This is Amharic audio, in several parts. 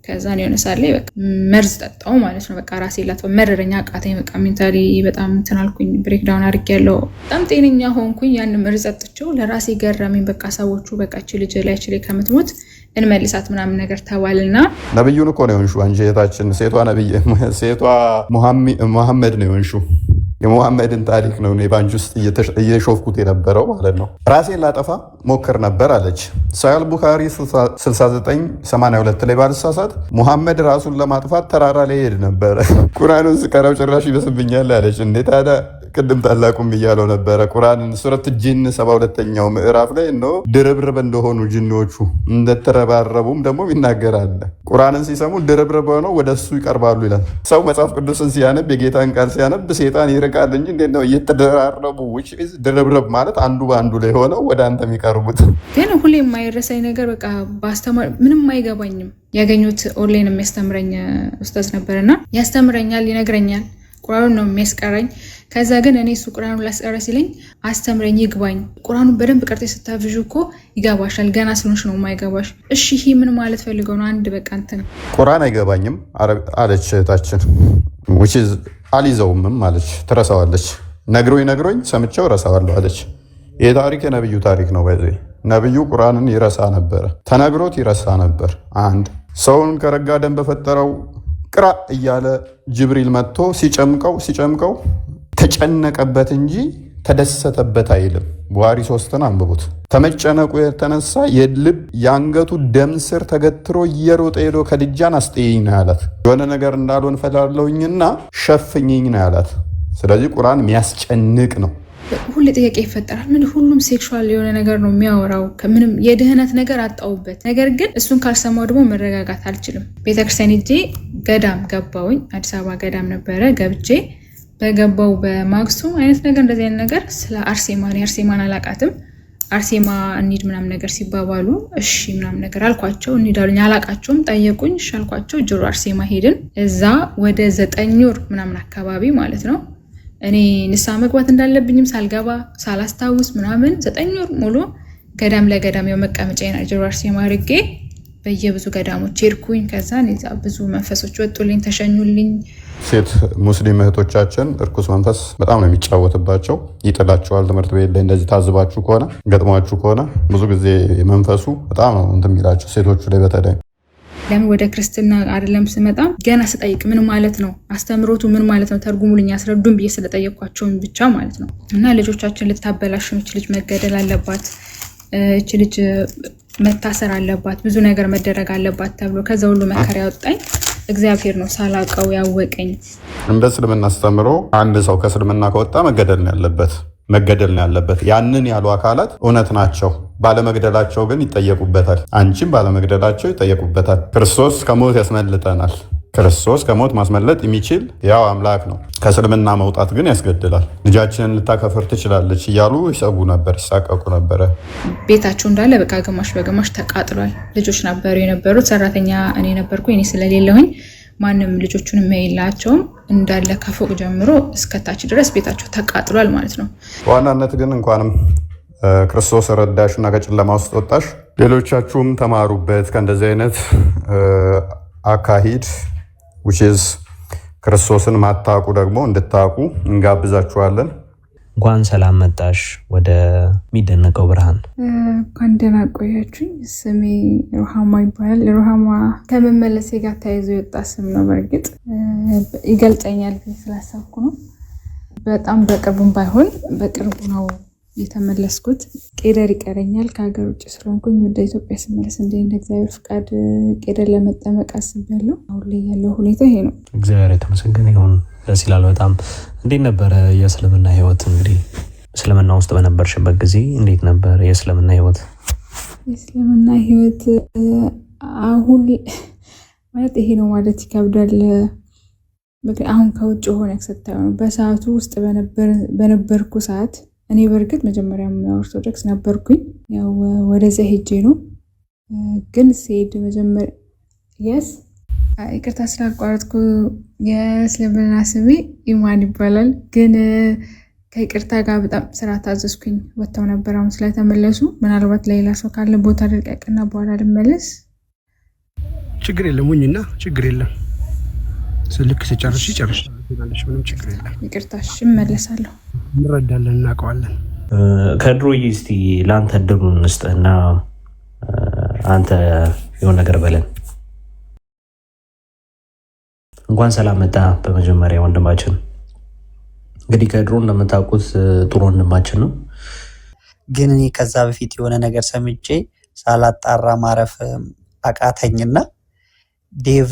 ከዛ ነው የሆነ ሰዓት ላይ በቃ መርዝ ጠጣው ማለት ነው። በቃ ራሴ ላጥፋ መረረኛ ቃተኝ በቃ ሜንታሊ በጣም ተናልኩኝ ብሬክ ዳውን አድርጌያለሁ። በጣም ጤነኛ ሆንኩኝ። ያን መርዝ ጠጥቼው ለራሴ ገረመኝ። በቃ ሰዎቹ በቃ እቺ ልጅ ላይ ከምትሞት እንመልሳት ምናምን ነገር ተባልና ነብዩን እኮ ነው የሆንሽው አንቺ እህታችን። ሴቷ ነብይ ሴቷ መሐመድ ነው የሆንሽው። የሙሐመድን ታሪክ ነው እኔ ባንቺ ውስጥ እየሾፍኩት የነበረው ማለት ነው። ራሴን ላጠፋ ሞክር ነበር አለች። ሳሂህ ቡኻሪ 6982 ላይ ባልሳሳት ሙሐመድ ራሱን ለማጥፋት ተራራ ላይ ሄድ ነበረ። ቁርአኑን ስቀራው ጭራሽ ይበስብኛል አለች። እንዴ ታዲያ ቅድም ታላቁም ብያለው ነበረ። ቁርአንን ሱረት ጂን 72ኛው ምዕራፍ ላይ ነው ድርብርብ እንደሆኑ ጂኒዎቹ እንደተረባረቡም ደግሞ ይናገራል። ቁርአንን ሲሰሙ ድርብርብ ሆነው ወደሱ ይቀርባሉ ይላል። ሰው መጽሐፍ ቅዱስን ሲያነብ የጌታን ቃል ሲያነብ ሴጣን ይርቃል እንጂ እንዴት ነው እየተደራረቡ? ድርብርብ ማለት አንዱ በአንዱ ላይ ሆነው ወደ አንተ የሚቀርቡት። ግን ሁሌ የማይረሳኝ ነገር በቃ ባስተማር ምንም አይገባኝም። ያገኙት ኦንላይን የሚያስተምረኝ ኡስታዝ ነበርና ያስተምረኛል፣ ይነግረኛል፣ ቁርአኑን ነው የሚያስቀረኝ። ከዛ ግን እኔ እሱ ቁርአኑን ላስቀረ ሲለኝ አስተምረኝ ይግባኝ። ቁርአኑን በደንብ ቀርተሽ ስታብዡ እኮ ይገባሻል፣ ገና ስለሆንሽ ነው የማይገባሽ። እሺ ይሄ ምን ማለት ፈልገው ነው? አንድ በቃ እንትን ቁርአን አይገባኝም አለች እህታችን። አልይዘውምም አለች፣ ትረሳዋለች። ነግሮኝ ሰምቼው ረሳዋለሁ አለች። ይህ ታሪክ የነብዩ ታሪክ ነው። በዚህ ነብዩ ቁርአንን ይረሳ ነበረ፣ ተነግሮት ይረሳ ነበር። አንድ ሰውን ከረጋ ደም በፈጠረው ቅራ እያለ ጅብሪል መጥቶ ሲጨምቀው ተጨነቀበት እንጂ ተደሰተበት አይልም። ቡኻሪ 3ን አንብቡት። ተመጨነቁ የተነሳ የልብ የአንገቱ ደም ስር ተገትሮ እየሮጠ ሄዶ ከድጃን አስጠይኝ ነው ያላት። የሆነ ነገር እንዳልሆን ፈላለሁኝና ሸፍኝኝ ነው ያላት። ስለዚህ ቁርአን የሚያስጨንቅ ነው። ሁሌ ጥያቄ ይፈጠራል። ምን ሁሉም ሴክሹዋል የሆነ ነገር ነው የሚያወራው? ከምንም የድህነት ነገር አጣውበት። ነገር ግን እሱን ካልሰማው ደግሞ መረጋጋት አልችልም። ቤተክርስቲያን ሄጄ ገዳም ገባውኝ። አዲስ አበባ ገዳም ነበረ። ገብቼ በገባው በማግስቱ አይነት ነገር እንደዚህ አይነት ነገር ስለ አርሴማን አላቃትም። አርሴማ እንሂድ ምናምን ነገር ሲባባሉ እሺ ምናምን ነገር አልኳቸው። እንሂዳሉኝ አላቃቸውም። ጠየቁኝ፣ እሺ አልኳቸው። ጆሮ አርሴማ ሄድን። እዛ ወደ 9 ወር ምናምን አካባቢ ማለት ነው እኔ ንስሐ መግባት እንዳለብኝም ሳልገባ ሳላስታውስ ምናምን 9 ወር ሙሉ ገዳም ለገዳም ያው መቀመጫ ጆሮ አርሴማ አድርጌ በየብዙ ገዳሞች ሄድኩኝ። ከዛ እዛ ብዙ መንፈሶች ወጡልኝ፣ ተሸኙልኝ። ሴት ሙስሊም እህቶቻችን እርኩስ መንፈስ በጣም ነው የሚጫወትባቸው፣ ይጥላቸዋል። ትምህርት ቤት ላይ እንደዚህ ታዝባችሁ ከሆነ ገጥሟችሁ ከሆነ ብዙ ጊዜ መንፈሱ በጣም ነው እንትን የሚላቸው ሴቶቹ ላይ በተለይ። ለምን ወደ ክርስትና አይደለም ስመጣ ገና ስጠይቅ ምን ማለት ነው አስተምሮቱ ምን ማለት ነው ተርጉሙልኝ አስረዱን ብዬ ስለጠየቅኳቸው ብቻ ማለት ነው። እና ልጆቻችን ልታበላሽ እች ልጅ መገደል አለባት፣ እች ልጅ መታሰር አለባት፣ ብዙ ነገር መደረግ አለባት ተብሎ ከዛ ሁሉ መከራ ያወጣኝ እግዚአብሔር ነው ሳላቀው ያወቀኝ። እንደ እስልምና አስተምሮ አንድ ሰው ከእስልምና ከወጣ መገደል ነው ያለበት። ያንን ያሉ አካላት እውነት ናቸው። ባለመግደላቸው ግን ይጠየቁበታል። አንቺም ባለመግደላቸው ይጠየቁበታል። ክርስቶስ ከሞት ያስመልጠናል። ክርስቶስ ከሞት ማስመለጥ የሚችል ያው አምላክ ነው። ከእስልምና መውጣት ግን ያስገድላል። ልጃችንን ልታከፍር ትችላለች እያሉ ይሰቡ ነበር፣ ይሳቀቁ ነበረ። ቤታቸው እንዳለ በቃ ግማሽ በግማሽ ተቃጥሏል። ልጆች ነበሩ የነበሩት፣ ሰራተኛ እኔ ነበርኩ። እኔ ስለሌለሁኝ ማንም ልጆቹን የማይላቸውም እንዳለ ከፎቅ ጀምሮ እስከታች ድረስ ቤታቸው ተቃጥሏል ማለት ነው። በዋናነት ግን እንኳንም ክርስቶስ ረዳሽ እና ከጨለማ ውስጥ ወጣሽ። ሌሎቻችሁም ተማሩበት ከእንደዚህ አይነት አካሂድ which ክርስቶስን ማታቁ ደግሞ እንድታቁ እንጋብዛችኋለን። እንኳን ሰላም መጣሽ ወደ ሚደነቀው ብርሃን። እንኳን ደህና ቆያችሁኝ። ስሜ ሩሃማ ይባላል። ሩሃማ ከመመለሴ ጋር ተያይዞ የወጣ ስም ነው። በእርግጥ ይገልጸኛል ስላሰብኩ ነው። በጣም በቅርቡም ባይሆን በቅርቡ ነው የተመለስኩት። ቄደር ይቀረኛል ከሀገር ውጭ ስለሆንኩኝ ወደ ኢትዮጵያ ስመለስ እንደ እግዚአብሔር ፍቃድ ቄደር ለመጠመቅ አስቤያለሁ። አሁን ላይ ያለው ሁኔታ ይሄ ነው። እግዚአብሔር የተመሰገነ ይሁን። ደስ ይላል በጣም። እንዴት ነበር የእስልምና ህይወት? እንግዲህ እስልምና ውስጥ በነበርሽበት ጊዜ እንዴት ነበር የእስልምና ህይወት? የእስልምና ህይወት አሁን ማለት ይሄ ነው ማለት ይከብዳል። አሁን ከውጭ ሆነ ያክሰታዩ ነው። በሰዓቱ ውስጥ በነበርኩ ሰዓት እኔ በርግጥ መጀመሪያም ኦርቶዶክስ ነበርኩኝ። ያው ወደዛ ሄጄ ነው ግን ሲሄድ መጀመሪያ ይቅርታ ስላቋረጥኩ የእስልምና ስሜ ኢማን ይባላል። ግን ከይቅርታ ጋር በጣም ስራ ታዘዝኩኝ። ወጥተው ነበር አሁን ስለተመለሱ ምናልባት ለሌላ ሰው ካለ ቦታ ደርቀቅና በኋላ ልመለስ። ችግር የለም ሁኝና ችግር የለም ስልክ ሲጨርሽ ይጨርሻለሽ ምንም ችግር የለም። ይቅርታሽ እመለሳለሁ። እንረዳለን እናውቀዋለን። ከድሮዬ እስቲ ለአንተ እድሉን እንስጥህና አንተ የሆነ ነገር በለን። እንኳን ሰላም መጣ። በመጀመሪያ ወንድማችን እንግዲህ ከድሮ እንደምታውቁት ጥሩ ወንድማችን ነው። ግን እኔ ከዛ በፊት የሆነ ነገር ሰምቼ ሳላጣራ ማረፍ አቃተኝና ዴቭ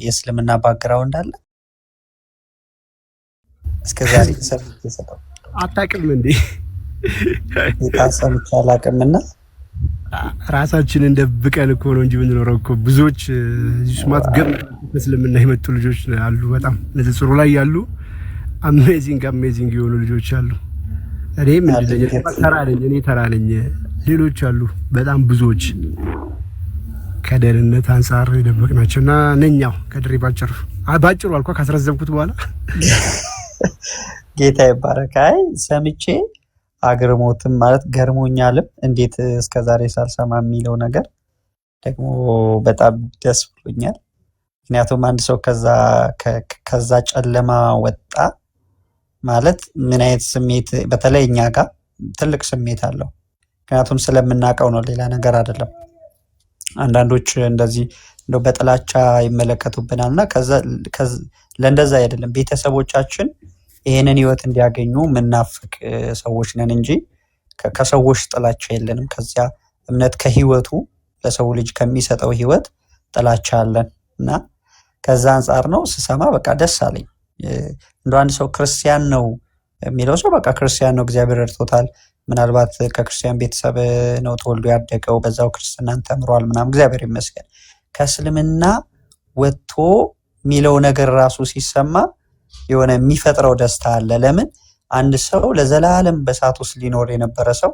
የእስልምና ባክግራውንድ አለ እስከዛሬ ሰምቼ ሰጠው አታውቅም እንዴ? ሰምቼ አላውቅምና ራሳችንን ደብቀን እኮ ነው እንጂ የምንኖረው እኮ ብዙዎች ስማት ገብ እስልምና የመጡ ልጆች አሉ። በጣም ንጽጽሩ ላይ ያሉ አሜዚንግ የሆኑ ልጆች አሉ። እኔም ተራ ነኝ። ሌሎች አሉ በጣም ብዙዎች ከደህንነት አንጻር የደበቅናቸውና ነኛው ከድሬ ባጭሩ አልኳ ካስረዘምኩት በኋላ ጌታ ይባረክ። አይ ሰምቼ አግርሞትም ማለት ገርሞኛልም እንዴት እስከዛሬ ሳልሰማ የሚለው ነገር ደግሞ በጣም ደስ ብሎኛል። ምክንያቱም አንድ ሰው ከዛ ጨለማ ወጣ ማለት ምን አይነት ስሜት በተለይ እኛ ጋር ትልቅ ስሜት አለው። ምክንያቱም ስለምናውቀው ነው፣ ሌላ ነገር አይደለም። አንዳንዶች እንደዚህ እንደው በጥላቻ ይመለከቱብናልና ለእንደዛ አይደለም። ቤተሰቦቻችን ይሄንን ህይወት እንዲያገኙ ምናፍቅ ሰዎች ነን እንጂ ከሰዎች ጥላቻ የለንም። ከዚያ እምነት ከህይወቱ ለሰው ልጅ ከሚሰጠው ህይወት ጥላቻ አለን እና ከዛ አንጻር ነው ስሰማ በቃ ደስ አለኝ። እንደው አንድ ሰው ክርስቲያን ነው የሚለው ሰው በቃ ክርስቲያን ነው፣ እግዚአብሔር ረድቶታል። ምናልባት ከክርስቲያን ቤተሰብ ነው ተወልዶ ያደገው፣ በዛው ክርስትናን ተምሯል ምናምን፣ እግዚአብሔር ይመስገን። ከእስልምና ወጥቶ የሚለው ነገር ራሱ ሲሰማ የሆነ የሚፈጥረው ደስታ አለ። ለምን አንድ ሰው ለዘላለም በእሳት ውስጥ ሊኖር የነበረ ሰው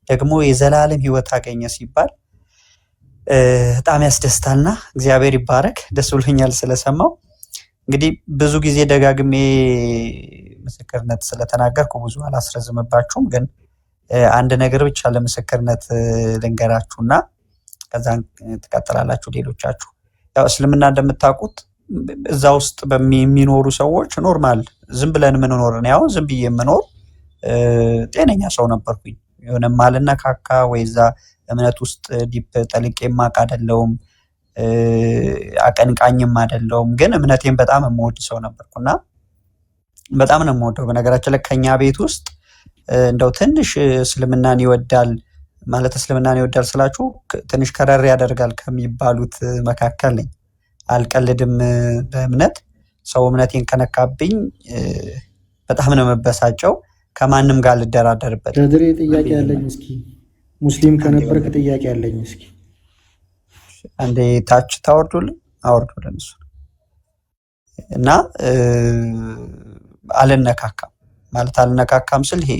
ደግሞ የዘላለም ህይወት አገኘ ሲባል በጣም ያስደስታልና እግዚአብሔር ይባረክ። ደስ ብሎኛል ስለሰማው። እንግዲህ ብዙ ጊዜ ደጋግሜ ምስክርነት ስለተናገርኩ ብዙ አላስረዝምባችሁም፣ ግን አንድ ነገር ብቻ ለምስክርነት ልንገራችሁና ከዛን ትቀጥላላችሁ ሌሎቻችሁ። ያው እስልምና እንደምታውቁት እዛ ውስጥ የሚኖሩ ሰዎች ኖርማል ዝም ብለን የምንኖር ነው። ያው ዝም ብዬ የምኖር ጤነኛ ሰው ነበርኩኝ። የሆነ ማልነካካ ወይ እዛ እምነት ውስጥ ዲፕ ጠልቄ ማቅ አይደለሁም፣ አቀንቃኝም አይደለሁም። ግን እምነቴን በጣም የምወድ ሰው ነበርኩና በጣም ነው የምወደው። በነገራችን ላይ ከኛ ቤት ውስጥ እንደው ትንሽ እስልምናን ይወዳል ማለት እስልምናን ይወዳል ስላችሁ ትንሽ ከረር ያደርጋል ከሚባሉት መካከል ነኝ። አልቀልድም በእምነት። ሰው እምነቴን ከነካብኝ በጣም ነው መበሳጨው። ከማንም ጋር ልደራደርበት። ከድሬ ጥያቄ ያለኝ እስኪ ሙስሊም ከነበርክ ጥያቄ ያለኝ እስኪ አንዴ ታች አወርዱልን እሱ እና አልነካካም ማለት አልነካካም ስል ይሄ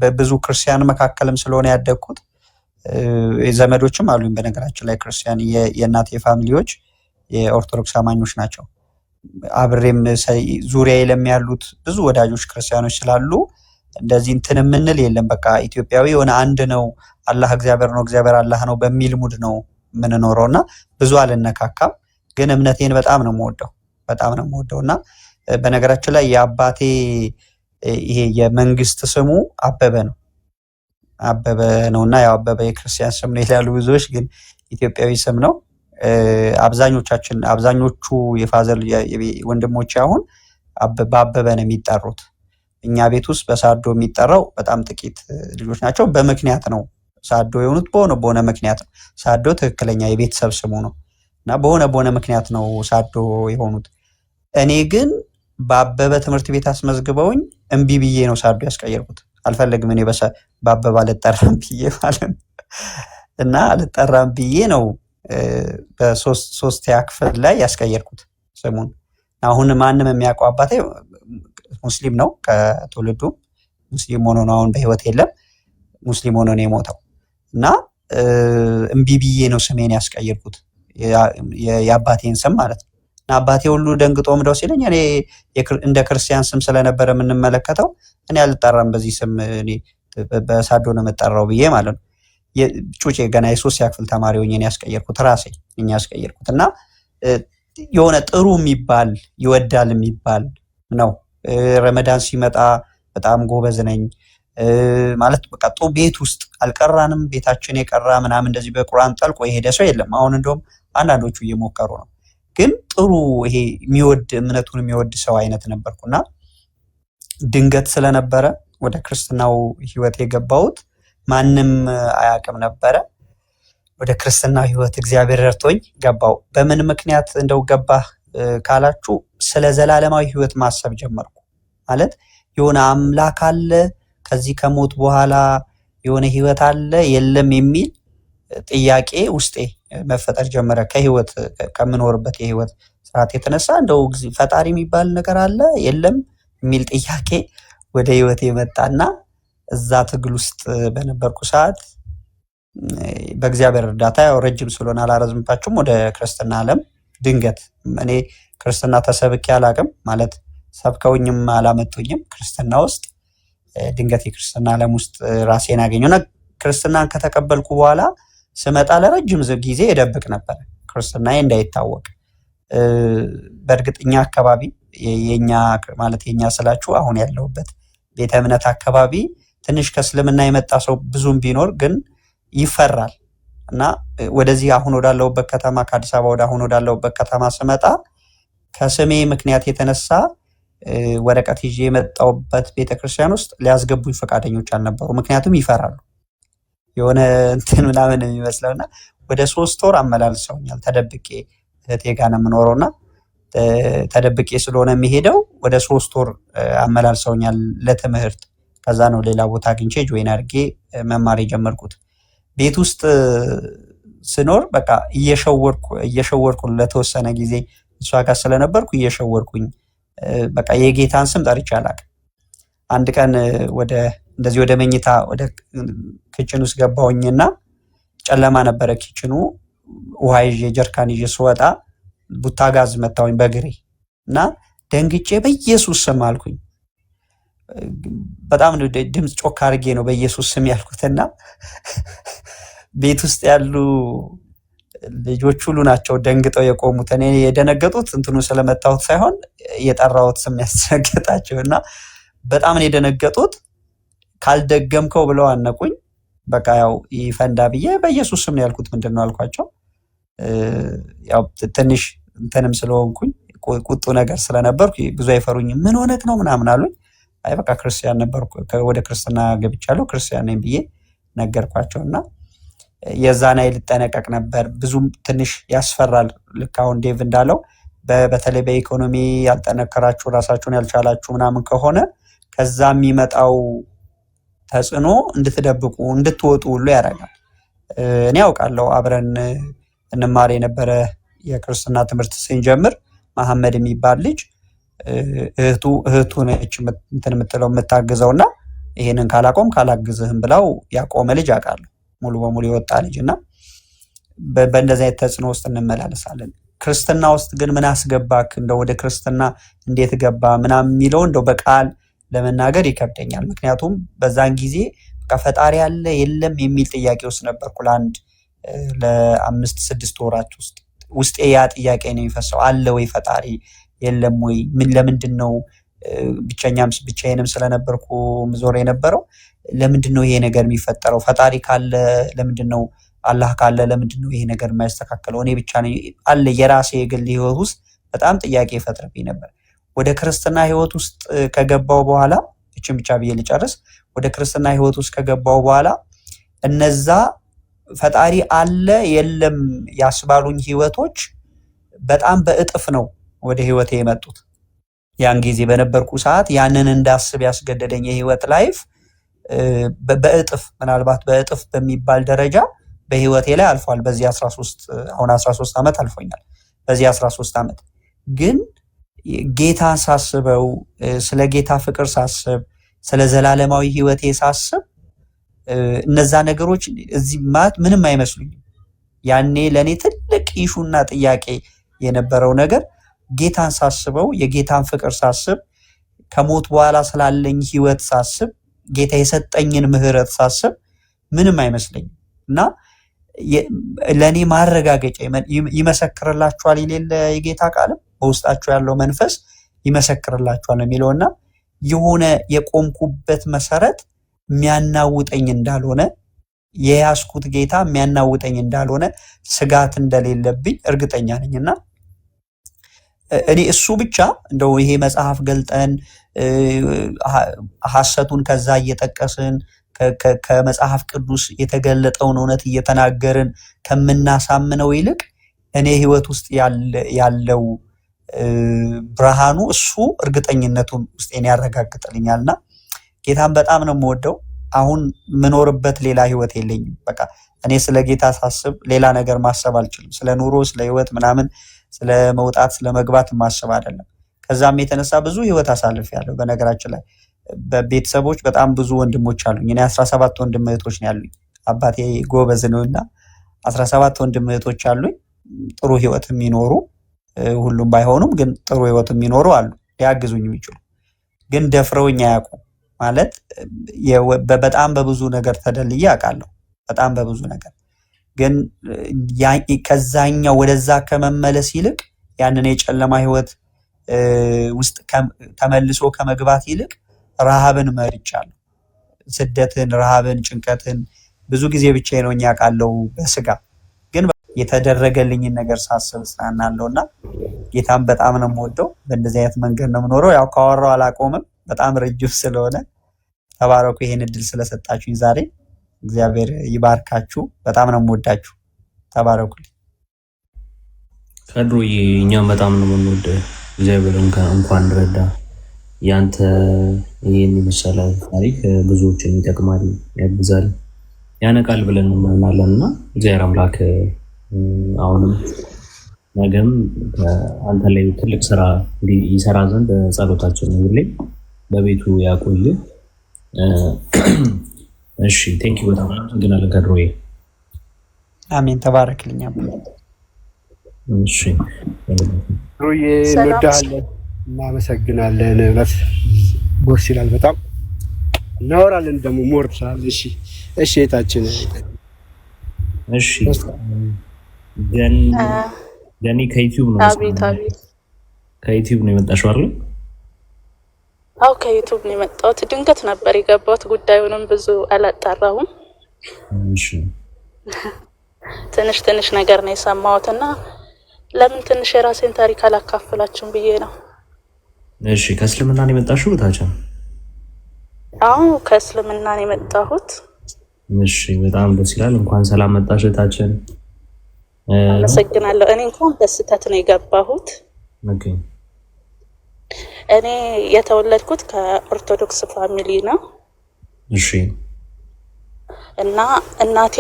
በብዙ ክርስቲያን መካከልም ስለሆነ ያደግኩት ዘመዶችም አሉኝ። በነገራችን ላይ ክርስቲያን የእናቴ ፋሚሊዎች የኦርቶዶክስ አማኞች ናቸው። አብሬም ዙሪያዬ ለሚያሉት ብዙ ወዳጆች ክርስቲያኖች ስላሉ እንደዚህ እንትን የምንል የለም። በቃ ኢትዮጵያዊ የሆነ አንድ ነው፣ አላህ እግዚአብሔር ነው፣ እግዚአብሔር አላህ ነው በሚል ሙድ ነው የምንኖረው እና ብዙ አልነካካም። ግን እምነቴን በጣም ነው የምወደው እና በነገራችን ላይ የአባቴ ይሄ የመንግስት ስሙ አበበ ነውና ያው አበበ የክርስቲያን ስም ነው ይላሉ ብዙዎች፣ ግን ኢትዮጵያዊ ስም ነው። አብዛኞቹ የፋዘር ወንድሞች አሁን በአበበ ነው የሚጠሩት። እኛ ቤት ውስጥ በሳዶ የሚጠራው በጣም ጥቂት ልጆች ናቸው። በምክንያት ነው ሳዶ የሆኑት፣ በሆነ ምክንያት ነው። ሳዶ ትክክለኛ የቤተሰብ ስሙ ነው እና በሆነ ምክንያት ነው ሳዶ የሆኑት። እኔ ግን በአበበ ትምህርት ቤት አስመዝግበውኝ እምቢ ብዬ ነው ሳዶ ያስቀየርኩት። አልፈልግም እኔ በአበበ አልጠራም ብዬ ማለት እና አልጠራም ብዬ ነው በሶስተኛ ክፍል ላይ ያስቀየርኩት ስሙን። አሁን ማንም የሚያውቀው አባቴ ሙስሊም ነው፣ ከትውልዱ ሙስሊም ሆኖ ነው። አሁን በህይወት የለም፣ ሙስሊም ሆኖ ነው የሞተው እና እምቢ ብዬ ነው ስሜን ያስቀየርኩት የአባቴን ስም ማለት ነው። እና አባቴ ሁሉ ደንግጦ ምደው ሲለኝ እኔ እንደ ክርስቲያን ስም ስለነበረ የምንመለከተው እኔ አልጠራም በዚህ ስም፣ እኔ በሳዶ ነው የምጠራው ብዬ ማለት ነው። ጩጬ ገና የ3 ክፍል ተማሪ ሆኜ ነው ያስቀየርኩት ራሴ እኛ ያስቀየርኩት እና የሆነ ጥሩ የሚባል ይወዳል የሚባል ነው። ረመዳን ሲመጣ በጣም ጎበዝ ነኝ ማለት በቃ ቤት ውስጥ አልቀራንም ቤታችን የቀራ ምናምን እንደዚህ በቁርአን ጠልቆ የሄደ ሰው የለም። አሁን እንደውም አንዳንዶቹ እየሞከሩ ነው። ግን ጥሩ ይሄ የሚወድ እምነቱን የሚወድ ሰው አይነት ነበርኩና ድንገት ስለነበረ ወደ ክርስትናው ህይወት የገባሁት ማንም አያውቅም ነበረ። ወደ ክርስትናው ህይወት እግዚአብሔር ረድቶኝ ገባው። በምን ምክንያት እንደው ገባህ ካላችሁ ስለ ዘላለማዊ ህይወት ማሰብ ጀመርኩ። ማለት የሆነ አምላክ አለ ከዚህ ከሞት በኋላ የሆነ ህይወት አለ የለም የሚል ጥያቄ ውስጤ መፈጠር ጀመረ። ከህይወት ከምኖርበት የህይወት ስርዓት የተነሳ እንደው ፈጣሪ የሚባል ነገር አለ የለም የሚል ጥያቄ ወደ ህይወት የመጣና እዛ ትግል ውስጥ በነበርኩ ሰዓት በእግዚአብሔር እርዳታ ያው ረጅም ስለሆነ አላረዝምባችሁም ወደ ክርስትና ዓለም ድንገት እኔ ክርስትና ተሰብኬ አላቅም ማለት ሰብከውኝም አላመጡኝም። ክርስትና ውስጥ ድንገት የክርስትና ዓለም ውስጥ ራሴን አገኘሁና ክርስትናን ከተቀበልኩ በኋላ ስመጣ ለረጅም ጊዜ እደብቅ ነበር ክርስትናዬ እንዳይታወቅ። በእርግጥኛ አካባቢ የኛ ማለት የኛ ስላችሁ አሁን ያለሁበት ቤተ እምነት አካባቢ ትንሽ ከእስልምና የመጣ ሰው ብዙም ቢኖር ግን ይፈራል እና ወደዚህ አሁን ወዳለሁበት ከተማ ከአዲስ አበባ ወደ አሁን ወዳለሁበት ከተማ ስመጣ ከስሜ ምክንያት የተነሳ ወረቀት ይዤ የመጣሁበት ቤተክርስቲያን ውስጥ ሊያስገቡኝ ፈቃደኞች አልነበሩ። ምክንያቱም ይፈራሉ የሆነ እንትን ምናምን የሚመስለውና ወደ 3 ወር አመላልሰውኛል። ተደብቄ እህቴ ጋር ነው የምኖረውና ተደብቄ ስለሆነ የሚሄደው ወደ 3 ወር አመላልሰውኛል ለትምህርት። ከዛ ነው ሌላ ቦታ አግኝቼ ጆይን አድርጌ መማር የጀመርኩት። ቤት ውስጥ ስኖር በቃ እየሸወርኩ ለተወሰነ ጊዜ እሷ ጋር ስለነበርኩ እየሸወርኩኝ በቃ የጌታን ስም ጠርቼ አላውቅም። አንድ ቀን እንደዚህ ወደ መኝታ ወደ ኪችን ውስጥ ገባሁኝና ጨለማ ነበረ ኪችኑ። ውሃ ይዤ ጀርካን ይዤ ስወጣ ቡታ ጋዝ መታወኝ በግሬ እና ደንግጬ በኢየሱስ ስም አልኩኝ። በጣም ድምፅ ጮክ አድርጌ ነው በኢየሱስ ስም ያልኩትና ቤት ውስጥ ያሉ ልጆች ሁሉ ናቸው ደንግጠው የቆሙት። እኔ የደነገጡት እንትኑ ስለመታሁት ሳይሆን የጠራሁት ስም ያስደነገጣቸውና በጣም ነው የደነገጡት። ካልደገምከው ብለው አነቁኝ። በቃ ያው ይፈንዳ ብዬ በኢየሱስ ስም ነው ያልኩት። ምንድነው አልኳቸው። ያው ትንሽ እንትንም ስለሆንኩኝ ቁጡ ነገር ስለነበርኩ ብዙ አይፈሩኝም። ምን ሆነክ ነው ምናምን አሉኝ። አይ በቃ ክርስቲያን ነበርኩ ወደ ክርስትና ገብቻለሁ ክርስቲያን ነኝ ብዬ ነገርኳቸውና የዛና ልጠነቀቅ ነበር። ብዙም ትንሽ ያስፈራል። ልክ አሁን ዴቭ እንዳለው በተለይ በኢኮኖሚ ያልጠነከራችሁ ራሳችሁን ያልቻላችሁ ምናምን ከሆነ ከዛ የሚመጣው ተጽዕኖ እንድትደብቁ እንድትወጡ ሁሉ ያደርጋል። እኔ ያውቃለሁ አብረን እንማር የነበረ የክርስትና ትምህርት ስንጀምር መሐመድ የሚባል ልጅ እህቱ ነች እንትን የምትለው የምታግዘውና ይሄንን ካላቆም ካላግዝህም ብለው ያቆመ ልጅ አውቃለሁ። ሙሉ በሙሉ የወጣ ልጅና በእንደዚህ አይነት ተጽዕኖ ውስጥ እንመላለሳለን። ክርስትና ውስጥ ግን ምን አስገባክ እንደው ወደ ክርስትና እንዴት ገባ ምናምን የሚለው እንደው በቃል ለመናገር ይከብደኛል። ምክንያቱም በዛን ጊዜ በቃ ፈጣሪ አለ የለም የሚል ጥያቄ ውስጥ ነበርኩ። ለ5-6 ወራት ውስጥ ያ ጥያቄ ነው የሚፈሰው። አለ ወይ ፈጣሪ የለም ወይ? ምን ለምንድን ነው ብቻዬንም ስለነበርኩ ምዞር የነበረው ለምንድን ነው ይሄ ነገር የሚፈጠረው? ፈጣሪ ካለ ለምንድን ነው አላህ ካለ ለምንድን ነው ይሄ ነገር የማይስተካከለው? እኔ ብቻ ነኝ አለ የራሴ የግል ህይወት ውስጥ በጣም ጥያቄ ይፈጥርብኝ ነበር። ወደ ክርስትና ህይወት ውስጥ ከገባው በኋላ እቺን ብቻ ብዬ ልጨርስ። ወደ ክርስትና ህይወት ውስጥ ከገባው በኋላ እነዛ ፈጣሪ አለ የለም ያስባሉኝ ህይወቶች በጣም በእጥፍ ነው ወደ ህይወቴ የመጡት። ያን ጊዜ በነበርኩ ሰዓት ያንን እንዳስብ ያስገደደኝ የህይወት ላይፍ በእጥፍ ምናልባት በእጥፍ በሚባል ደረጃ በህይወቴ ላይ አልፏል። በዚህ 13 ዓመት አልፎኛል። በዚህ 13 ዓመት ግን ጌታን ሳስበው ስለ ጌታ ፍቅር ሳስብ ስለ ዘላለማዊ ህይወቴ ሳስብ እነዛ ነገሮች እዚህ ማለት ምንም አይመስሉኝም። ያኔ ለኔ ትልቅ ኢሹና ጥያቄ የነበረው ነገር ጌታን ሳስበው የጌታን ፍቅር ሳስብ ከሞት በኋላ ስላለኝ ህይወት ሳስብ ጌታ የሰጠኝን ምህረት ሳስብ ምንም አይመስለኝም። እና ለኔ ማረጋገጫ ይመሰክርላችኋል ይሌለ የጌታ ቃልም በውስጣችሁ ያለው መንፈስ ይመሰክርላችኋል የሚለውና የሆነ የቆምኩበት መሰረት የሚያናውጠኝ እንዳልሆነ የያዝኩት ጌታ የሚያናውጠኝ እንዳልሆነ ስጋት እንደሌለብኝ እርግጠኛ ነኝና እኔ እሱ ብቻ እንደው ይሄ መጽሐፍ ገልጠን ሐሰቱን ከዛ እየጠቀስን ከመጽሐፍ ቅዱስ የተገለጠውን እውነት እየተናገርን ከምናሳምነው ይልቅ እኔ ህይወት ውስጥ ያለው ብርሃኑ እሱ እርግጠኝነቱን ውስጤን ያረጋግጥልኛልና ጌታን በጣም ነው የምወደው። አሁን ምኖርበት ሌላ ህይወት የለኝም። በቃ እኔ ስለ ጌታ ሳስብ ሌላ ነገር ማሰብ አልችልም። ስለ ኑሮ፣ ስለ ህይወት ምናምን፣ ስለ መውጣት፣ ስለ መግባት ማሰብ አይደለም። ከዛም የተነሳ ብዙ ህይወት አሳልፌያለሁ። በነገራችን ላይ በቤተሰቦች በጣም ብዙ ወንድሞች አሉኝ። እኔ 17 ወንድም እህቶች ነው ያሉኝ። አባቴ ጎበዝ ነውና 17 ወንድም እህቶች አሉኝ። ጥሩ ህይወት የሚኖሩ ሁሉም ባይሆኑም ግን ጥሩ ህይወት የሚኖሩ አሉ፣ ሊያግዙኝ የሚችሉ ግን ደፍረውኝ አያውቁም። ማለት በጣም በብዙ ነገር ተደልዬ አውቃለሁ። በጣም በብዙ ነገር ግን ከዛኛው ወደዛ ከመመለስ ይልቅ ያንን የጨለማ ህይወት ውስጥ ተመልሶ ከመግባት ይልቅ ረሃብን መርጫለሁ። ስደትን፣ ረሃብን፣ ጭንቀትን ብዙ ጊዜ ብቻዬን ሆኜ አውቃለሁ በስጋ ግን የተደረገልኝን ነገር ሳስብ ጽናናለሁና ጌታን በጣም ነው የምወደው። በእንደዚህ አይነት መንገድ ነው የምኖረው። ያው ካወራው አላቆምም፣ በጣም ረጅም ስለሆነ ተባረኩ። ይሄን እድል ስለሰጣችሁኝ ዛሬ እግዚአብሔር ይባርካችሁ። በጣም ነው የምወዳችሁ። ተባረኩልኝ። ከድሮዬ እኛም በጣም ነው የምንወደው። እግዚአብሔር እንኳን ረዳ። ያንተ ይሄን መሰለ ታሪክ ብዙዎችን ይጠቅማል፣ ያግዛል፣ ያነቃል ብለን እናምናለንና እግዚአብሔር አምላክ አሁንም ነገም አንተ ላይ ትልቅ ስራ ይሰራ ዘንድ ጸሎታችን ነው። ሁሌ በቤቱ ያቆይ። እሺ ቴንክ ዩ በጣም አመሰግናለሁ ከድሮዬ። አሜን። ተባረክልኝ። እሺ ድሮዬ እንወዳለን፣ እናመሰግናለን። እውነት ጎርስ ይላል በጣም እናወራለን ደግሞ ሞርሳል። እሺ እሺ እህታችን እሺ ገኒ ከዩቲዩብ ነው። አቤት አቤት። ከዩቲዩብ ነው የመጣሽው አይደል? አው ከዩቲዩብ ነው የመጣሁት። ድንገት ነበር የገባሁት። ጉዳዩንም ብዙ አላጣራሁም። እሺ ትንሽ ነገር ነው የሰማሁትና ለምን ትንሽ የራሴን ታሪክ አላካፍላችሁም ብዬ ነው። እሺ ከእስልምና ነው የመጣሽው ታቻ? አዎ ከእስልምና ነው የመጣሁት። እሺ በጣም ደስ ይላል። እንኳን ሰላም መጣሽ እህታችን። አመሰግናለሁ። እኔ እንኳን በስተት ነው የገባሁት። ኦኬ። እኔ የተወለድኩት ከኦርቶዶክስ ፋሚሊ ነው። እሺ። እና እናቴ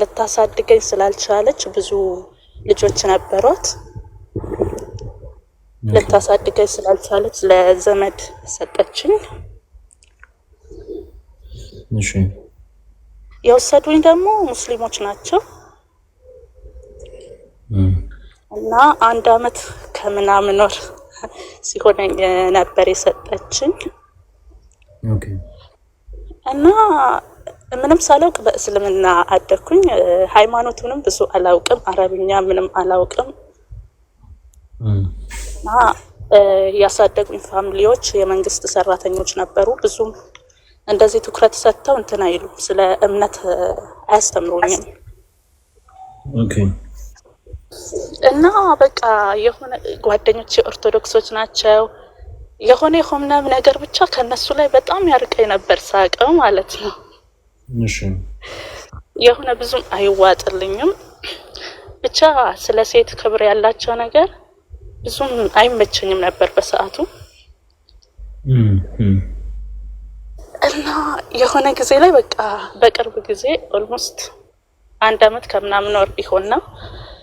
ልታሳድገኝ ስላልቻለች ብዙ ልጆች ነበሯት። ልታሳድገኝ ስላልቻለች ለዘመድ ሰጠችኝ። እሺ። የወሰዱኝ ደግሞ ሙስሊሞች ናቸው። እና 1 አመት ከምናምን ወር ሲሆነኝ ነበር የሰጠችኝ። ኦኬ። እና ምንም ሳላውቅ በእስልምና አደኩኝ። ሃይማኖቱንም ብዙ አላውቅም፣ አረብኛ ምንም አላውቅም። እና ያሳደጉኝ ፋሚሊዎች የመንግስት ሰራተኞች ነበሩ። ብዙም እንደዚህ ትኩረት ሰጥተው እንትን አይሉ፣ ስለ እምነት አያስተምሩኝም። ኦኬ። እና በቃ የሆነ ጓደኞቼ ኦርቶዶክሶች ናቸው። የሆነ የሆነም ነገር ብቻ ከነሱ ላይ በጣም ያርቀኝ ነበር ሳቀው ማለት ነው። እሺ። የሆነ ብዙም አይዋጥልኝም። ብቻ ስለ ሴት ክብር ያላቸው ነገር ብዙም አይመቸኝም ነበር በሰዓቱ። እና የሆነ ጊዜ ላይ በቃ በቅርብ ጊዜ ኦልሞስት 1 አመት ከምናምን ወር ቢሆን ነው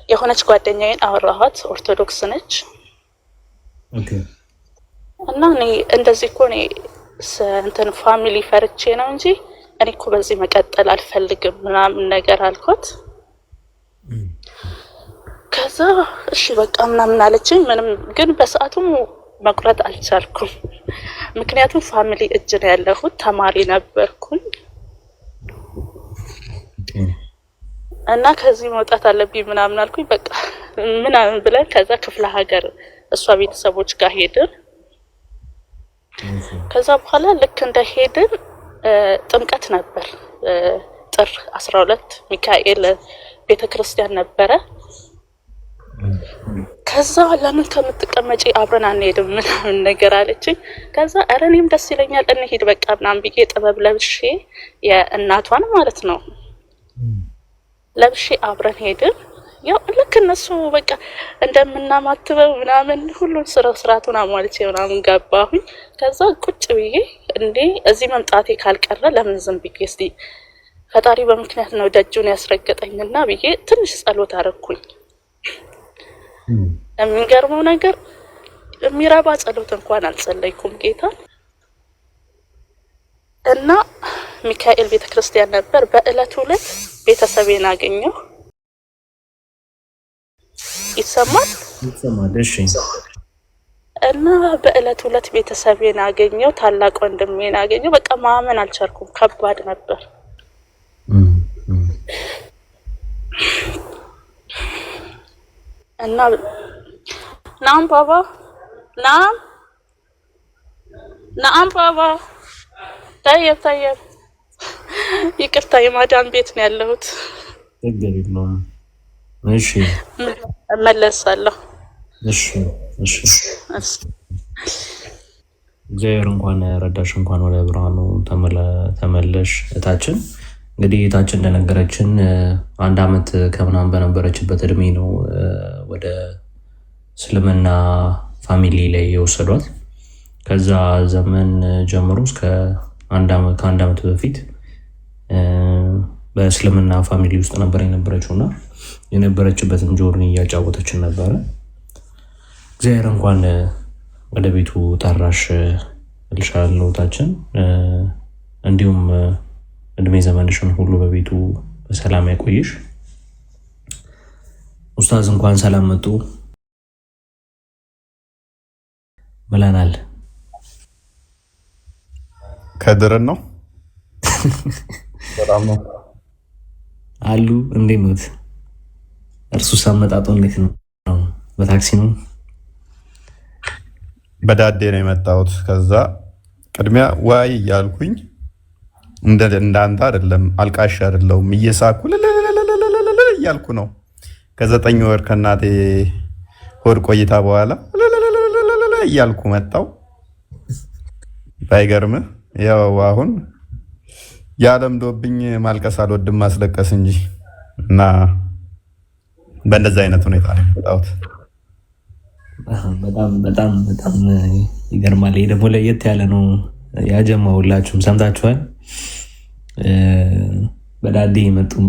የሆነች ጓደኛዬን አወራኋት። ኦርቶዶክስ ነች። ኦኬ። እና እኔ እንደዚህ እኮ እኔ እንትን ፋሚሊ ፈርቼ ነው እንጂ እኔ እኮ በዚህ መቀጠል አልፈልግም ምናምን ነገር አልኳት። ከዛ እሺ በቃ ምናምን አለችኝ። ምንም ግን በሰዓቱ መቁረጥ አልቻልኩም። ምክንያቱም ፋሚሊ እጅ ነው ያለሁት፣ ተማሪ ነበርኩኝ። እና ከዚህ መውጣት አለብኝ ምናምን አልኩኝ። በቃ ምናምን ብለን ከዛ ክፍለ ሀገር እሷ ቤተሰቦች ጋር ሄድን። ከዛ በኋላ ልክ እንደሄድን ጥምቀት ነበር ጥር 12 ሚካኤል ቤተክርስቲያን ነበረ። ከዛ ለምን ከምትቀመጪ አብረን አንሄድም ምናምን ነገር አለችኝ። ከዛ ኧረ እኔም ደስ ይለኛል እንሂድ በቃ ምናምን ብዬ ጥበብ ለብሼ የእናቷን ማለት ነው ለብሼ አብረን ሄድን። ያው ልክ እነሱ በቃ እንደምናማትበው ምናምን ሁሉን ስርዓቱን አሟልቼ ምናምን ገባሁኝ። ከዛ ቁጭ ብዬ እንዴ እዚህ መምጣቴ ካልቀረ ለምን ዝም ብዬ እስቲ ፈጣሪ በምክንያት ነው ደጁን ያስረገጠኝና ብዬ ትንሽ ጸሎት አረኩኝ። የሚገርመው ነገር የሚረባ ጸሎት እንኳን አልጸለይኩም ጌታ እና ሚካኤል ቤተክርስቲያን ነበር። በእለቱ ላይ ቤተሰቤን አገኘሁ። ይሰማል? እሺ። እና በእለቱ ዕለት ቤተሰቤን አገኘሁ፣ ታላቅ ወንድሜን አገኘሁ። በቃ ማመን አልቻልኩም፣ ከባድ ነበር። እና ናም ባባ ናም ባባ ታየብ ይቅርታ የማዳም ቤት ነው ያለሁት። እሺ እመለሳለሁ። እሺ እግዚአብሔር እንኳን ረዳሽ፣ እንኳን ወደ ብርሃኑ ተመለሽ እታችን። እንግዲህ እታችን እንደነገረችን 1 ዓመት ከምናምን በነበረችበት እድሜ ነው ወደ እስልምና ፋሚሊ ላይ የወሰዷት። ከዛ ዘመን ጀምሮ እስከ ከአንድ ዓመት በፊት በእስልምና ፋሚሊ ውስጥ ነበር የነበረችው እና የነበረችበትን ጆርኒ እያጫወተችን ነበረ። እግዚአብሔር እንኳን ወደ ቤቱ ጠራሽ እልሻለሁ እህታችን። እንዲሁም እድሜ ዘመንሽን ሁሉ በቤቱ በሰላም ያቆይሽ። ኡስታዝ እንኳን ሰላም መጡ ብለናል። ከድርን ነው በጣም ነው አሉ። እንዴት ነው እርሱ ሳመጣጡ? እንዴት ነው? በታክሲ ነው? በዳዴ ነው የመጣሁት። ከዛ ቅድሚያ ዋይ እያልኩኝ እንዳንተ አይደለም፣ አልቃሽ አይደለሁም፣ እየሳኩ እያልኩ ነው። ከ9 ወር ከእናቴ ሆድ ቆይታ በኋላ እያልኩ መጣሁ። ባይገርምህ ያው አሁን ያለምዶብኝ ማልቀስ አልወድም ማስለቀስ እንጂ እና በእንደዛ አይነት ሁኔታ ነው የመጣሁት። በጣም ይገርማል። ይሄ ደግሞ ለየት ያለ ነው። ያጀማ ሁላችሁም ሰምታችኋል። በዳዴ መጡም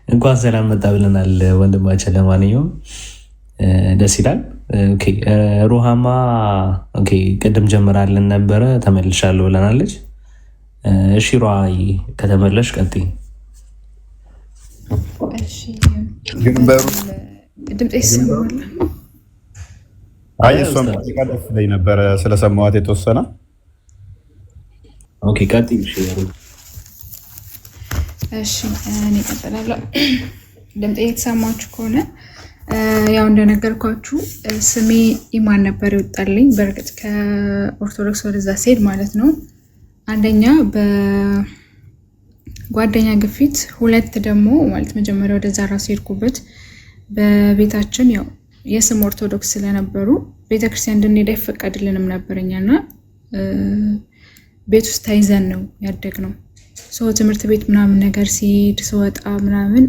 እንኳን ሰላም መጣ ብለናል ወንድማችን። ለማንኛውም ደስ ይላል። ኦኬ ሩሃማ ኦኬ ቅድም ጀምራለን ነበረ ተመልሻለሁ ብለናለች። እሺ ሩሃይ ከተመለሽ ቀጥይ። እሺ ድምጤ ይሰማል? አይ እሷም ደስ ላይ ነበረ ስለሰማዋት የተወሰነ። ኦኬ ቀጥይ። እሺ እኔ እቀጥላለሁ። ድምጤ የተሰማችሁ ከሆነ ያው እንደነገርኳችሁ ስሜ ኢማን ነበር ይወጣልኝ። በእርግጥ ከኦርቶዶክስ ወደዛ ሲሄድ ማለት ነው። አንደኛ በጓደኛ ግፊት፣ ሁለት ደግሞ ማለት መጀመሪያ ወደዛ ራሱ ሄድኩበት በቤታችን ያው የስም ኦርቶዶክስ ስለነበሩ ቤተክርስቲያን እንድንሄድ አይፈቀድልንም ነበርኛና ቤት ውስጥ ታይዘን ነው ያደግነው። ሰው ትምህርት ቤት ምናምን ነገር ሲሄድ ስወጣ ምናምን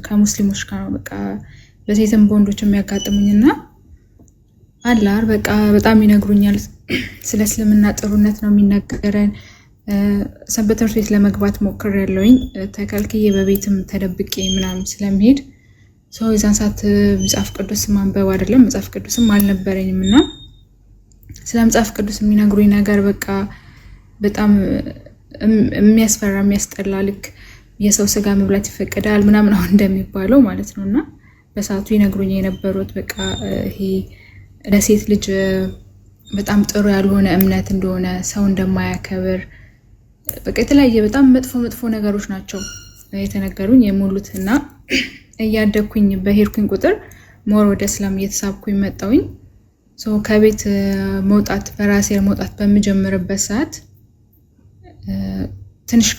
ከሙስሊሞች ጋር ነው በቃ በሴትም በወንዶች የሚያጋጥሙኝና አላር በቃ በጣም ይነግሩኛል። ስለ እስልምና ጥሩነት ነው የሚነገረን። ሰንበት ትምህርት ቤት ለመግባት ሞክሬያለሁኝ ተከልክዬ በቤትም ተደብቄ ምናምን ስለሚሄድ ሰው የዛን ሰዓት መጽሐፍ ቅዱስ ማንበብ አይደለም መጽሐፍ ቅዱስም አልነበረኝም እና ስለ መጽሐፍ ቅዱስ የሚነግሩኝ ነገር በቃ በጣም የሚያስፈራ የሚያስጠላ፣ ልክ የሰው ስጋ መብላት ይፈቀዳል ምናምን አሁን እንደሚባለው ማለት ነው። እና በሰዓቱ ይነግሩኝ የነበሩት በቃ ይሄ ለሴት ልጅ በጣም ጥሩ ያልሆነ እምነት እንደሆነ፣ ሰው እንደማያከብር በቃ የተለያየ በጣም መጥፎ ነገሮች ናቸው የተነገሩኝ የሞሉትና እያደኩኝ በሄድኩኝ ቁጥር ሞር ወደ እስላም እየተሳብኩኝ መጣሁኝ። ከቤት መውጣት በራሴ መውጣት በሚጀምርበት ሰዓት ትንሽ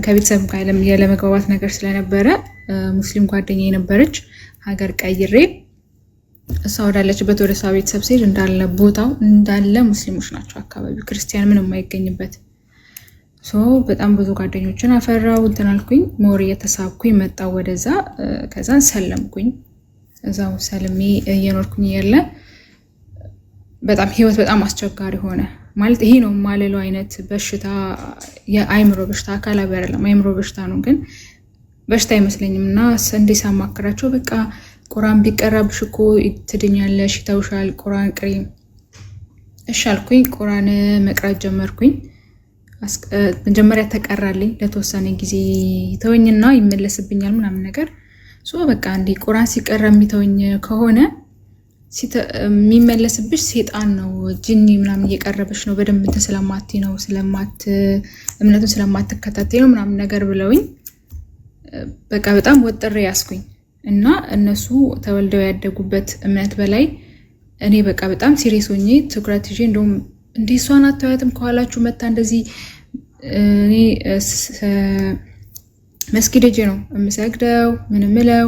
ከቤተሰብ ጋር ያለመግባባት ነገር ስለነበረ ሙስሊም ጓደኛዬ የነበረች ሀገር ቀይሬ እሷ ወዳለችበት ወደ እሷ ቤተሰብ ስሄድ እንዳለ ቦታው እንዳለ ሙስሊሞች ናቸው፣ አካባቢው ክርስቲያን ምንም የማይገኝበት። በጣም ብዙ ጓደኞችን አፈራው እንትን አልኩኝ። ሞር እየተሳብኩኝ መጣሁ ወደዛ። ከዛን ሰለምኩኝ። እዛው ሰልሜ እየኖርኩኝ ያለ በጣም ህይወት በጣም አስቸጋሪ ሆነ። ማለት ይሄ ነው ማለለው አይነት በሽታ የአይምሮ በሽታ አካላዊ አይደለም፣ አይምሮ በሽታ ነው። ግን በሽታ አይመስለኝም። እና እንዴ ሳማክራቸው በቃ ቁርአን ቢቀራብሽ እኮ ትድኛለሽ፣ ይተውሻል፣ ቁርአን ቅሪ። እሺ አልኩኝ። ቁርአን መቅራት ጀመርኩኝ። መጀመሪያ ተቀራልኝ ለተወሰነ ጊዜ ተወኝና ይመለስብኛል ምናምን ነገር። በቃ እንዴ ቁርአን ሲቀራ የሚተወኝ ከሆነ የሚመለስብሽ ሴጣን ነው፣ ጂኒ ምናምን እየቀረበሽ ነው፣ በደንብ እንትን ስለማትይ ነው፣ እምነቱን ስለማትከታተይ ነው ምናምን ነገር ብለውኝ በቃ በጣም ወጥሬ ያስኩኝ። እና እነሱ ተወልደው ያደጉበት እምነት በላይ እኔ በቃ በጣም ሲሪየስ ሆኜ ትኩረት ይዤ እንደውም እንዴ እሷን አታያትም ከኋላችሁ መታ እንደዚህ እኔ መስጊድ ሄጄ ነው የምሰግደው ምን ምለው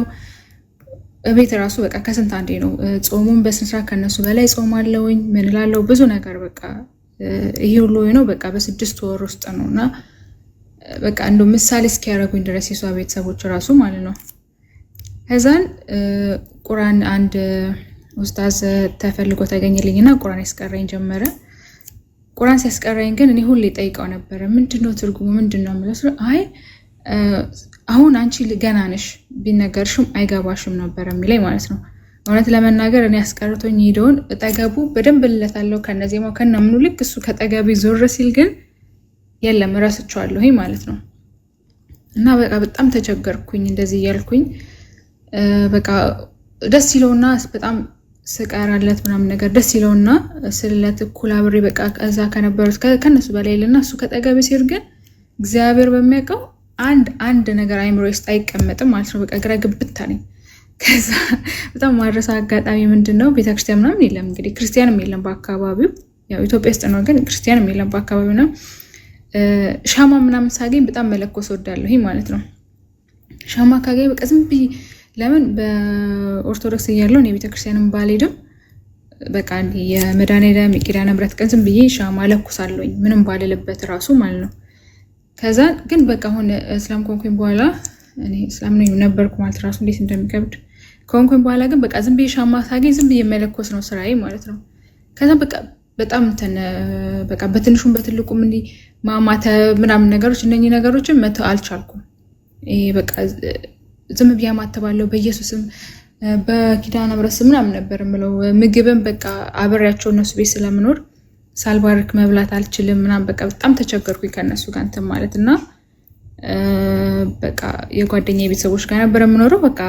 ቤት ራሱ በቃ ከስንት አንዴ ነው ጾሙን በስንት ሰዓት ከነሱ በላይ ጾማለሁኝ ምን እላለሁ ብዙ ነገር በቃ ይሄ ሁሉ ነው በቃ በ6 ወር ውስጥ ነውና በቃ እንደው ምሳሌ እስኪያረጉኝ ድረስ የሷ ቤተሰቦች ራሱ ማለት ነው። ከዛን ቁርአን አንድ ኡስታዝ ተፈልጎ ተገኘልኝና ቁርአን ያስቀራኝ ጀመረ። ቁርአን ሲያስቀራኝ ግን እኔ ሁሌ ጠይቀው ነበር ምንድነው ትርጉሙ ምንድነው ማለት አይ አሁን አንቺ ገና ነሽ ቢነገርሽም አይገባሽም ነበር የሚለኝ ማለት ነው። እውነት ለመናገር እኔ አስቀርቶኝ ሄደውን እጠገቡ በደንብ ልለታለው ከነዚህማው ከነምኑ ልክ እሱ ከጠገቡ ዞር ሲል ግን የለም እረስቸዋለሁ ማለት ነው። እና በቃ በጣም ተቸገርኩኝ እንደዚህ ያልኩኝ በቃ ደስ ይለውና በጣም ስቀራለት ምናምን ነገር ደስ ይለውና ስለለት እኩል አብሬ በቃ ከዛ ከነበሩት ከነሱ በላይ ለና እሱ ከጠገቡ ሲር ግን እግዚአብሔር በሚያውቀው አንድ ነገር አይምሮ ውስጥ አይቀመጥም ማለት ነው። በቃ ግራ ግብታ ነኝ። ከዛ በጣም ማድረስ አጋጣሚ ምንድነው ቤተክርስቲያን ምናምን የለም እንግዲህ ክርስቲያንም የለም በአካባቢው ያው ኢትዮጵያ ውስጥ ነው ግን ክርስቲያንም የለም በአካባቢው ነው። ሻማ ምናምን ሳገኝ በጣም መለኮስ ወዳለሁ ማለት ነው። ሻማ ካገኝ በቃ ዝም ብዬ ለምን በኦርቶዶክስ እያለሁ ነው ቤተክርስቲያንም ባልሄድም በቃ እንዲ የመድኃኔዓለም የኪዳነ ምሕረት ቀን ዝም ብዬ ሻማ ለኩሳለሁኝ ምንም ባልልበት ራሱ ማለት ነው። ከዛ ግን በቃ አሁን እስላም ኮንኩኝ በኋላ እኔ እስላም ነኝ ነበርኩ ማለት ራሱ እንዴት እንደሚከብድ ኮንኩኝ በኋላ ግን በቃ ዝም ብዬ ሻማ ሳገኝ ዝም ብዬ መለኮስ ነው ስራዬ ማለት ነው። ከዛ በቃ በጣም በቃ በትንሹም በትልቁም እንዲ ማማተ ምናምን ነገሮች እነኚህ ነገሮችን መተው አልቻልኩም። በቃ ዝም ብዬ ማተባለው በኢየሱስም በኪዳነ ምሕረት ምናምን ነበር ምለው ምግብም በቃ አብሬያቸው እነሱ ቤት ስለምኖር ሳልባርክ መብላት አልችልም ምናምን በቃ በጣም ተቸገርኩኝ ከነሱ ጋር እንትን ማለትና በቃ የጓደኛዬ ቤተሰቦች ጋር ነበር የምኖረው በቃ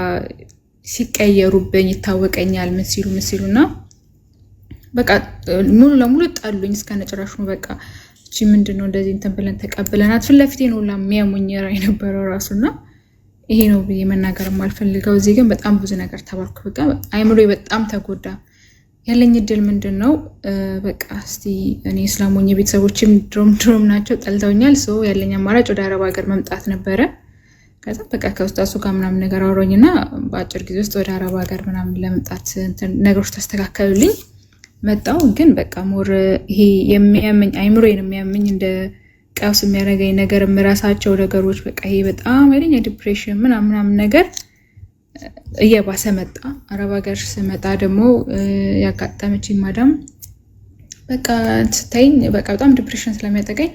ሲቀየሩብኝ ይታወቀኛል ምን ሲሉና በቃ ሙሉ ለሙሉ ጣሉኝ እስከነጨራሹ ነው። በቃ እቺ ምንድነው እንደዚህ እንትን ብለን ተቀብለናት ፊት ለፊቴ ነው የሚያሙኝ የነበረው ራሱና ይሄ ነው ብዬ መናገር ማልፈልገው እዚህ ግን በጣም ብዙ ነገር ተባልኩ። በቃ አይምሮዬ በጣም ተጎዳ። ያለኝ እድል ምንድነው በቃ እስቲ እኔ እስላሞኝ ቤተሰቦችም ድሮም ናቸው ጠልተውኛል። ያለኝ አማራጭ ወደ አረብ ሀገር መምጣት ነበረ። ከዛ በቃ ከውስጣሱ ጋር ምናምን ነገር አወራኝና በአጭር ጊዜ ውስጥ ወደ አረብ ሀገር ምናምን ለመምጣት ነገሮች ተስተካከሉልኝ መጣው። ግን በቃ ሞር ይሄ የሚያመኝ አይምሮዬን የሚያመኝ እንደ ቀውስ የሚያደርገኝ ነገር የምራሳቸው ነገሮች በቃ ይሄ በጣም አይደኛ ዲፕሬሽን ምናምን ነገር እየባሰ መጣ። አረብ ሀገር ስመጣ ደግሞ ያጋጠመችኝ ማዳም በቃ ስታይኝ በቃ በጣም ዲፕሬሽን ስለሚያጠቃኝ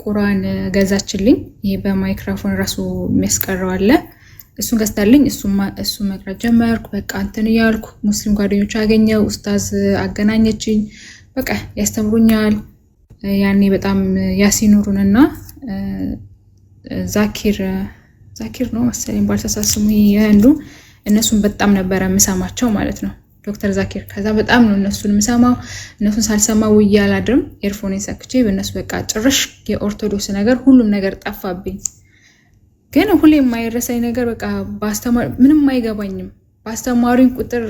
ቁርአን ገዛችልኝ። ይሄ በማይክሮፎን ራሱ የሚያስቀረው አለ እሱን ገዝታልኝ እሱ መቅራት ጀመርኩ። በቃ እንትን እያልኩ ሙስሊም ጓደኞች አገኘው ኡስታዝ አገናኘችኝ። በቃ ያስተምሩኛል። ያኔ በጣም ያሲኑሩንና ዛኪር ነው መሰለኝ ባልተሳስሙ ያንዱ እነሱን በጣም ነበር የምሰማቸው ማለት ነው ዶክተር ዛኪር። ከዛ በጣም ነው እነሱን የምሰማው። እነሱን ሳልሰማው ያላድርም ኤርፎኔን ሰክቼ በእነሱ በቃ ጭርሽ የኦርቶዶክስ ነገር ሁሉም ነገር ጠፋብኝ። ግን ሁሌ የማይረሳኝ ነገር በቃ ባስተማሪ ምንም አይገባኝም። ባስተማሪኝ ቁጥር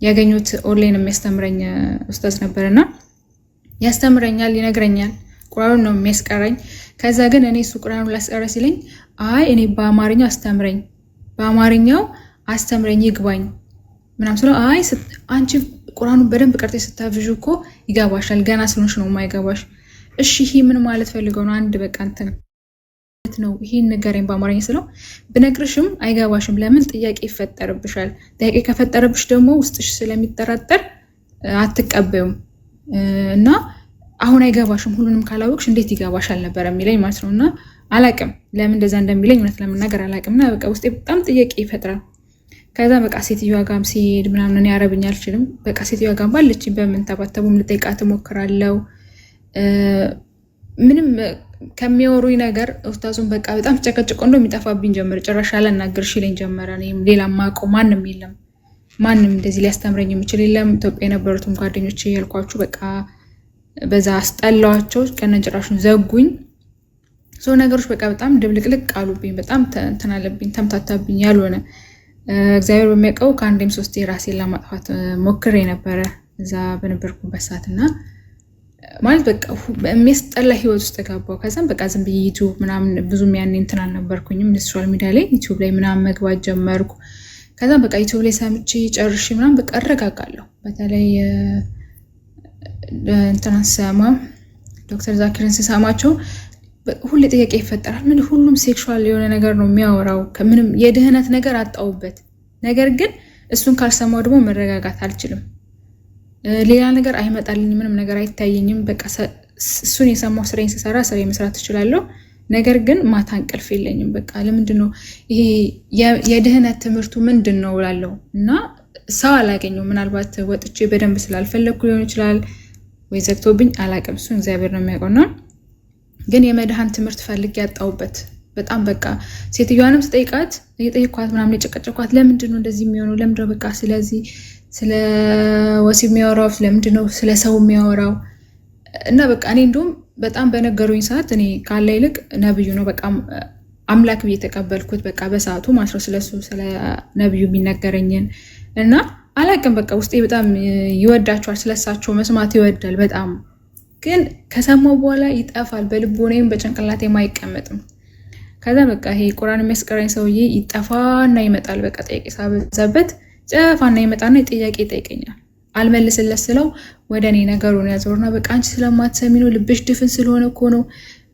ያገኙት ኦንላይን የሚያስተምረኝ ኡስታዝ ነበርና ያስተምረኛል፣ ይነግረኛል፣ ቁርአኑን ነው የሚያስቀረኝ። ከዛ ግን እኔ እሱ ቁርአኑን ላስቀረ ሲለኝ አይ እኔ በአማርኛው አስተምረኝ፣ በአማርኛው አስተምረኝ ይግባኝ ምናምን ስለው አይ አንቺ ቁርአኑን በደንብ ቀርተሽ ስታብዡ እኮ ይገባሻል፣ ገና ስለሆንሽ ነው የማይገባሽ። እሺ ይሄ ምን ማለት ፈልገው ነው? አንድ በቃ እንትን ነው ይሄን ንገረኝ በአማርኛ ስለው ብነግርሽም አይገባሽም። ለምን? ጥያቄ ይፈጠርብሻል። ጥያቄ ከፈጠረብሽ ደግሞ ውስጥሽ ስለሚጠራጠር አትቀበዩም እና አሁን አይገባሽም፣ ሁሉንም ካላወቅሽ እንዴት ይገባሻል ነበር የሚለኝ ማለት ነው። እና አላቅም ለምን እንደዛ እንደሚለኝ እውነት ለመናገር አላቅምና በቃ ውስጤ በጣም ጥያቄ ይፈጥራል። ከዛ በቃ ሴትዮዋ ጋርም ሲሄድ ምናምን እኔ አረብኛ አልችልም። በቃ ሴትዮዋ ጋርም ባለችኝ በምን ተባተቡም ልጠይቃት እሞክራለሁ። ምንም ከሚያወሩኝ ነገር ኡስታዙን በቃ በጣም ጨቀጭቆ እንደው የሚጠፋብኝ ጀመረ። ጭራሽ አላናግርሽ ይለኝ ጀመረ። እኔም ሌላ ማውቀው ማንም የለም፣ ማንም እንደዚህ ሊያስተምረኝ የሚችል የለም። ኢትዮጵያ የነበሩትም ጓደኞቼ ያልኳችሁ በቃ በዛ አስጠላዋቸው፣ ከነጭራሹን ዘጉኝ። ሰው ነገሮች በቃ በጣም ድብልቅልቅ አሉብኝ። በጣም እንትን አለብኝ፣ ተምታታብኝ ያልሆነ እግዚአብሔር በሚያውቀው ከአንዴም ሶስቴ ራሴን ለማጥፋት ሞክሬ ነበረ እዛ በነበርኩበት ሰዓትና ማለት በቃ የሚያስጠላ ህይወት ውስጥ ገባሁ። ከዛም በቃ ዝም ብዬ ዩቲዩብ ምናምን ብዙም ያኔ እንትን አልነበርኩኝም ሶሻል ሚዲያ ላይ ዩቲዩብ ላይ ምናምን መግባት ጀመርኩ። ከዛም በቃ ዩቲዩብ ላይ ሰምቼ ጨርሼ ምናምን በቃ እረጋጋለሁ። በተለይ እንትናን ስሰማ ዶክተር ዛኪርን ስሰማቸው ሁሌ ጥያቄ ይፈጠራል። ምን ሁሉም ሴክሹዋል የሆነ ነገር ነው የሚያወራው፣ ከምንም የድህነት ነገር አጣውበት። ነገር ግን እሱን ካልሰማው ደግሞ መረጋጋት አልችልም። ሌላ ነገር አይመጣልኝም፣ ምንም ነገር አይታየኝም። በቃ እሱን የሰማው ስራዬን ስሰራ ስራዬን መስራት እችላለሁ። ነገር ግን ማታ እንቅልፍ የለኝም። በቃ ለምንድነው ይሄ የድህነት ትምህርቱ ምንድነው እላለሁ እና ሰው አላገኘው። ምናልባት ወጥቼ በደንብ ስላልፈለኩ ሊሆን ይችላል ወይ ዘግቶብኝ አላቅም። እሱን እግዚአብሔር ነው የሚያውቀውና ግን የመድሃን ትምህርት ፈልጌ ያጣውበት በጣም በቃ ሴትዮዋንም ስጠይቃት እየጠየኳት ምናምን የጨቀጨኳት ለምንድነው እንደዚህ የሚሆነው? ለምንድነው በቃ ስለዚህ ስለ ወሲብ የሚያወራው ስለምንድነው ስለ ሰው የሚያወራው? እና በቃ እኔ እንደውም በጣም በነገሩኝ ሰዓት እኔ ካለ ይልቅ ነብዩ ነው በቃ አምላክ ብዬ ተቀበልኩት። በቃ በሰዓቱ ማለት ነው ስለሱ ስለ ነብዩ የሚነገረኝን እና አላቅም በቃ ውስጤ በጣም ይወዳቸዋል፣ ስለሳቸው መስማት ይወዳል በጣም። ግን ከሰማው በኋላ ይጠፋል፣ በልቦናዬም በጭንቅላቴም አይቀመጥም። ከዛ በቃ ይሄ ቁርአን የሚያስቀረኝ ሰውዬ ይጠፋና ይመጣል። በቃ ጥያቄ ሳበዛበት ጨፋና ይመጣና ጥያቄ ይጠይቀኛል። አልመልስለት ስለው ወደ እኔ ነገሩን ያዞርና በቃ አንቺ ስለማትሰሚ ነው፣ ልብሽ ድፍን ስለሆነ እኮ ነው።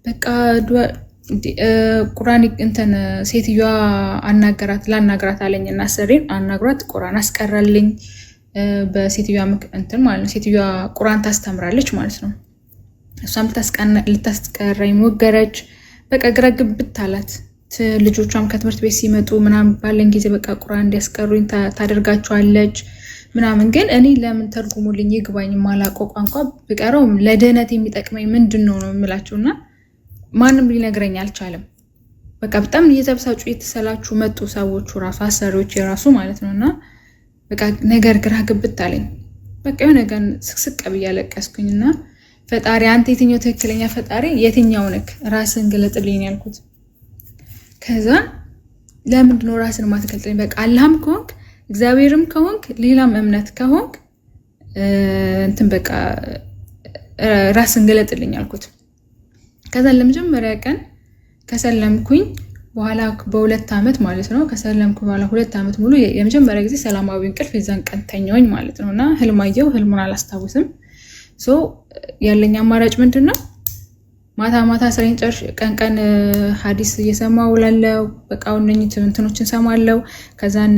በቃ ቁርአን እንትን ሴትዮዋ ላናግራት አለኝና ሰሪን አናግራት ቁርአን አስቀራልኝ። በሴትዮዋ እንትን ማለት ነው። ሴትዮዋ ቁርአን ታስተምራለች ማለት ነው። እሷም ልታስቀራኝ ሞከረች። በቃ ግራ ግብት አላት። ልጆቿም ከትምህርት ቤት ሲመጡ ምናምን ባለን ጊዜ በቃ ቁርአን እንዲያስቀሩኝ ታደርጋቸዋለች ምናምን። ግን እኔ ለምን ተርጉሙልኝ ይግባኝ ማላውቀው ቋንቋ ብቀረውም ለድህነት የሚጠቅመኝ ምንድነው ነው የምላቸውና ማንም ሊነግረኝ አልቻለም። በቃ በጣም እየተበሳጩ የተሰላቹ መጡ ሰዎቹ ራሱ አሰሪዎች የራሱ ማለት ነውና በቃ ነገር ግራ ግብት አለኝ። በቃ የሆነ ነገር ስቅስቅ ብዬ አለቀስኩኝና ፈጣሪ አንተ የትኛው ትክክለኛ ፈጣሪ የትኛው ነክ ራስን ግለጥልኝ ያልኩት። ከዛ ለምንድነው ራስን ማትገልጥልኝ? በቃ አላህም ከሆንክ እግዚአብሔርም ከሆንክ ሌላም እምነት ከሆንክ እንትን በቃ ራስን ግለጥልኝ ያልኩት። ከዛ ለመጀመሪያ ቀን ከሰለምኩኝ በኋላ በ2 ዓመት ማለት ነው ከሰለምኩ በኋላ 2 ዓመት ሙሉ የመጀመሪያ ጊዜ ሰላማዊ እንቅልፍ የዛን ቀን ተኛሁኝ ማለት ነውና ህልማየው ህልሙን አላስታውስም። ያለኝ አማራጭ ምንድነው? ማታ ስራዬን ጨርሼ ቀን ሐዲስ እየሰማሁ እውላለሁ። በቃ እነኚህ እንትኖችን ሰማለሁ። ከዛን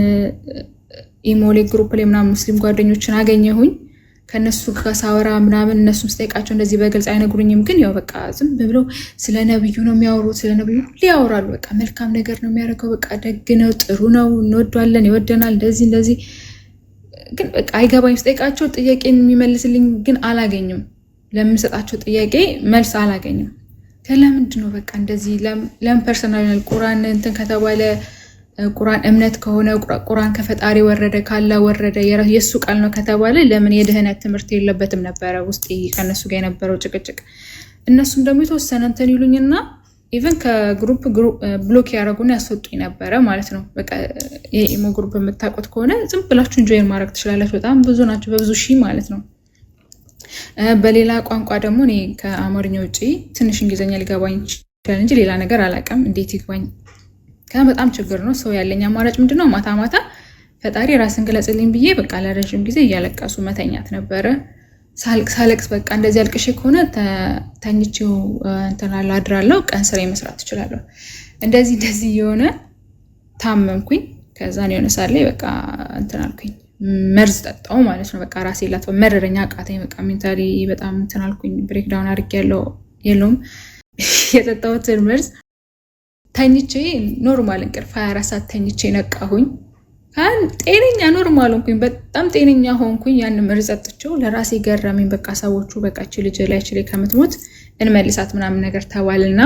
ኢሞሌ ግሩፕ ላይ ምናምን ሙስሊም ጓደኞችን አገኘሁኝ። ከነሱ ከሳወራ ምናምን እነሱም ስጠይቃቸው እንደዚህ በግልጽ አይነግሩኝም። ግን ያው በቃ ዝም ብለው ስለ ነብዩ ነው የሚያወሩት። ስለ ነብዩ ሊያወራሉ። በቃ መልካም ነገር ነው የሚያደርገው። በቃ ደግ ነው፣ ጥሩ ነው፣ እንወደዋለን፣ ይወደናል፣ እንደዚህ ግን በቃ አይገባኝም። ስጠይቃቸው ጥያቄን የሚመልስልኝ ግን አላገኝም። ለምንሰጣቸው ጥያቄ መልስ አላገኝም። ለምንድን ነው በቃ እንደዚህ ለምን ፐርሰናል ቁርአን እንትን ከተባለ ቁርአን እምነት ከሆነ ቁርአን ከፈጣሪ ወረደ ካላ ወረደ የሱ ቃል ነው ከተባለ ለምን የድህነት ትምህርት የለበትም ነበረ ውስጥ ከነሱ ጋር የነበረው ጭቅጭቅ። እነሱም ደግሞ የተወሰነ እንትን ይሉኝና ኢቨን ከግሩፕ ብሎክ ያደረጉና ያስወጡኝ ነበረ ማለት ነው። በቃ የኢሞ ግሩፕ የምታውቁት ከሆነ ዝም ብላችሁ ጆይን ማድረግ ትችላላችሁ። በጣም ብዙ ናቸው፣ በብዙ ሺህ ማለት ነው። በሌላ ቋንቋ ደግሞ እኔ ከአማርኛ ውጪ ትንሽ እንግሊዝኛ ሊገባኝ ይችላል እንጂ ሌላ ነገር አላውቅም። እንዴት ይግባኝ? በጣም ችግር ነው። ሰው ያለኝ አማራጭ ምንድነው? ማታ ማታ ፈጣሪ ራስን ግለጽልኝ ብዬ በቃ ለረጅም ጊዜ እያለቀሱ መተኛት ነበረ። ሳለቅስ በቃ እንደዚህ አልቅሼ ከሆነ ተኝቼው እንትን አድራለሁ፣ ቀን ስራ መስራት እችላለሁ። እንደዚህ የሆነ ታመምኩኝ። ከዛ ነው የሆነ ሳለ በቃ እንትን አልኩኝ፣ መርዝ ጠጣው ማለት ነው። በቃ ራሴ ላጥፋ መረረኛ አቃተኝ። በቃ ሜንታሊ በጣም እንትን አልኩኝ፣ ብሬክዳውን አድርጌያለሁ። የለውም የጠጣሁትን መርዝ ተኝቼ ኖርማል እንቅልፍ 24 ሰዓት ተኝቼ ነቃሁኝ። ጤነኛ ኖርማል ሆንኩኝ፣ በጣም ጤነኛ ሆንኩኝ። ያን መርዝ ጠጥቼው ለራሴ ገረመኝ። በቃ ሰዎቹ በቃች ልጅ ላይ ከምትሞት እንመልሳት ምናምን ነገር ተባልና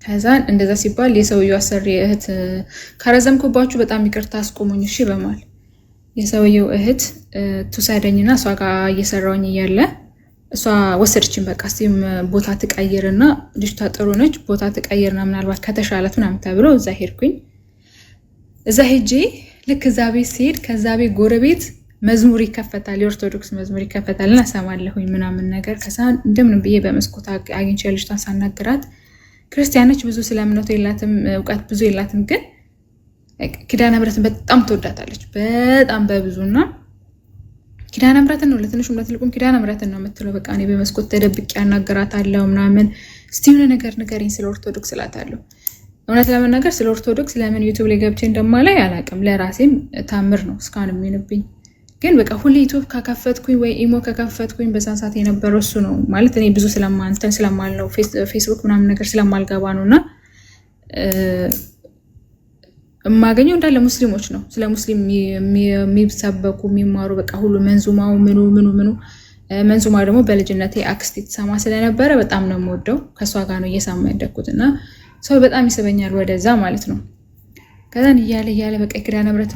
ከዛ እንደዛ ሲባል የሰውየው አሰሪ እህት ካረዘምኩባችሁ በጣም ይቅርታ አስቆሙኝ እሺ በማል የሰውየው እህት ትውሰደኝና እሷ ጋር እየሰራውኝ እያለ እሷ ወሰደችኝ። በቃ እስቲም ቦታ ትቀይርና ልጅቷ ጥሩ ነች፣ ቦታ ትቀይርና ምናልባት ከተሻላት ምናምን ተብሎ እዛ ሄድኩኝ። እዛ ሄጄ ልክ እዛ ቤት ሲሄድ ከዛ ቤት ጎረቤት መዝሙር ይከፈታል፣ የኦርቶዶክስ መዝሙር ይከፈታልና ሰማለሁኝ ምናምን ነገር። ከዛ እንደምን ብዬ በመስኮት አግኝቼ ልጅቷን ሳናግራት ክርስቲያኖች ብዙ ስለእምነቱ የላትም እውቀት ብዙ የላትም፣ ግን ኪዳነ ምሕረትን በጣም ትወዳታለች፣ በጣም በብዙና ኪዳነ ምሕረትን ነው ለትንሹም ለትልቁም ኪዳነ ምሕረትን ነው የምትለው። በቃ እኔ በመስኮት ተደብቄ አናግራታለሁ ምናምን። እስቲ የሆነ ነገር ንገሪኝ ስለ ኦርቶዶክስ እላታለሁ። እውነት ለመናገር ስለ ኦርቶዶክስ ለምን ዩቲዩብ ላይ ገብቼ እንደማላይ አላውቅም። ለራሴም ታምር ነው እስካሁን የሚሆንብኝ። ግን በቃ ሁሌ ዩቲዩብ ከከፈትኩኝ ወይ ኢሞ ከከፈትኩኝ በዛን ሰዓት የነበረው እሱ ነው ማለት እኔ ብዙ ስለማልነው ፌስቡክ ምናምን ነገር ስለማልገባ ነውና የማገኘው እንዳለ ሙስሊሞች ነው። ስለ ሙስሊም የሚሰበኩ የሚማሩ በቃ ሁሉ መንዙማው ምኑ መንዙማ ደግሞ በልጅነቴ አክስቴ ትሰማ ስለነበረ በጣም ነው የምወደው። ከሷ ጋር ነው እየሰማ ያደግኩትና ሰው በጣም ይስበኛል ወደዛ ማለት ነው። ከዛን እያለ በቃ ኪዳነ ምሕረት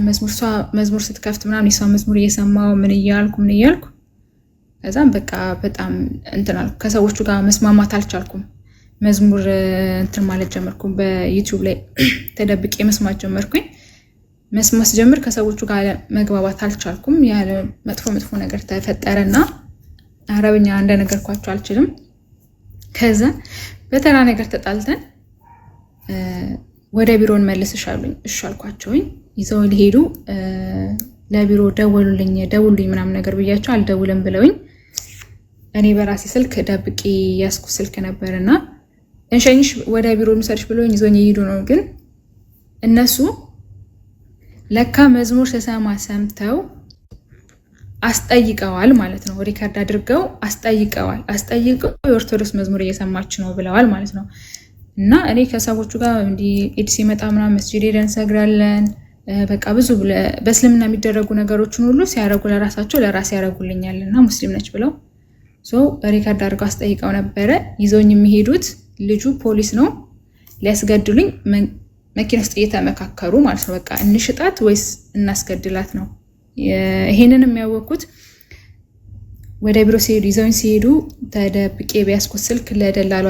መዝሙር ስትከፍት ምናምን የሷ መዝሙር እየሰማው ምን እያልኩ ከዛን በቃ በጣም እንትን አልኩ። ከሰዎቹ ጋር መስማማት አልቻልኩም። መዝሙር እንትን ማለት ጀመርኩኝ። በዩቲዩብ ላይ ተደብቄ መስማት ጀመርኩኝ። መስማት ጀምር ከሰዎቹ ጋር መግባባት አልቻልኩም። ያለ መጥፎ ነገር ተፈጠረና አረብኛ እንደነገርኳቸው አልችልም። ከዛ በተራ ነገር ተጣልተን ወደ ቢሮን መልስሻሉኝ እሺ አልኳቸውኝ። ይዘው ሊሄዱ ለቢሮ ደውሉልኝ ምናምን ነገር ብያቸው አልደውልም ብለውኝ እኔ በራሴ ስልክ ደብቄ ያስኩ ስልክ ነበርና እንሸኝሽ ወደ ቢሮ ምሰርሽ ብለውኝ ይዘውኝ ይሄዱ ነው። ግን እነሱ ለካ መዝሙር ተሰማ ሰምተው አስጠይቀዋል ማለት ነው። ሪከርድ አድርገው አስጠይቀው የኦርቶዶክስ መዝሙር እየሰማች ነው ብለዋል ማለት ነው። እና እኔ ከሰዎቹ ጋር እንዲህ ኢድ ሲመጣ ምናምን መስጂድ ሄደን እንሰግራለን። በቃ ብዙ በእስልምና የሚደረጉ ነገሮችን ሁሉ ሲያረጉ ለራስ ያረጉልኛል እና ሙስሊም ነች ብለው ሪከርድ አድርገው አስጠይቀው ነበረ። ይዘውኝ የሚሄዱት ልጁ ፖሊስ ነው፣ ሊያስገድሉኝ መኪና ውስጥ እየተመካከሩ ማለት ነው። በቃ እንሽጣት ወይስ እናስገድላት ነው። ይሄንን የሚያወቁት ወደ ቢሮ ሲሄዱ ይዘውኝ ሲሄዱ ተደብቄ ቢያስኩት ስልክ ለደላሏ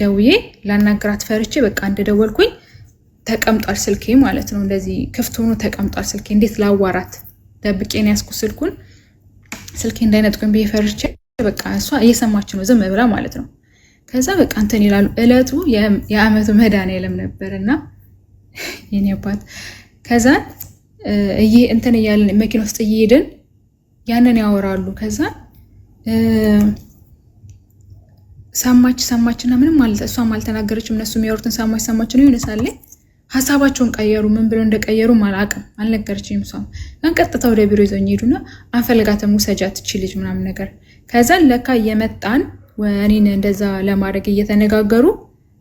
ደውዬ ላናግራት ፈርቼ በቃ እንደደወልኩኝ ተቀምጧል ስልኬ ማለት ነው። እንደዚህ ክፍት ሆኖ ተቀምጧል ስልኬ። እንዴት ላዋራት ደብቄን ያስኩት ስልኬ እንዳይነጥቁኝ ብዬ ፈርቼ በቃ እሷ እየሰማች ነው ዝም ብላ ማለት ነው። ከዛ በቃ እንትን ይላሉ። እለቱ የአመቱ መድኃኒዓለም ነበርና የኔ አባት ከዛ እንትን እያለን መኪና ውስጥ እየሄድን ያንን ያወራሉ። ከዛ ሰማችና ምንም ማለት እሷም አልተናገረችም። እነሱ የሚያወሩትን ሰማች ነው ይነሳል። ሀሳባቸውን ቀየሩ። ምን ብለው እንደቀየሩ አላውቅም፣ አልነገረችኝም። እሷም ቀጥታ ወደ ቢሮ ይዘውኝ ሄዱና አንፈልጋትም ውሰጃት እቺ ልጅ ምናምን ነገር። ከዛ ለካ እየመጣን እኔን እንደዛ ለማድረግ እየተነጋገሩ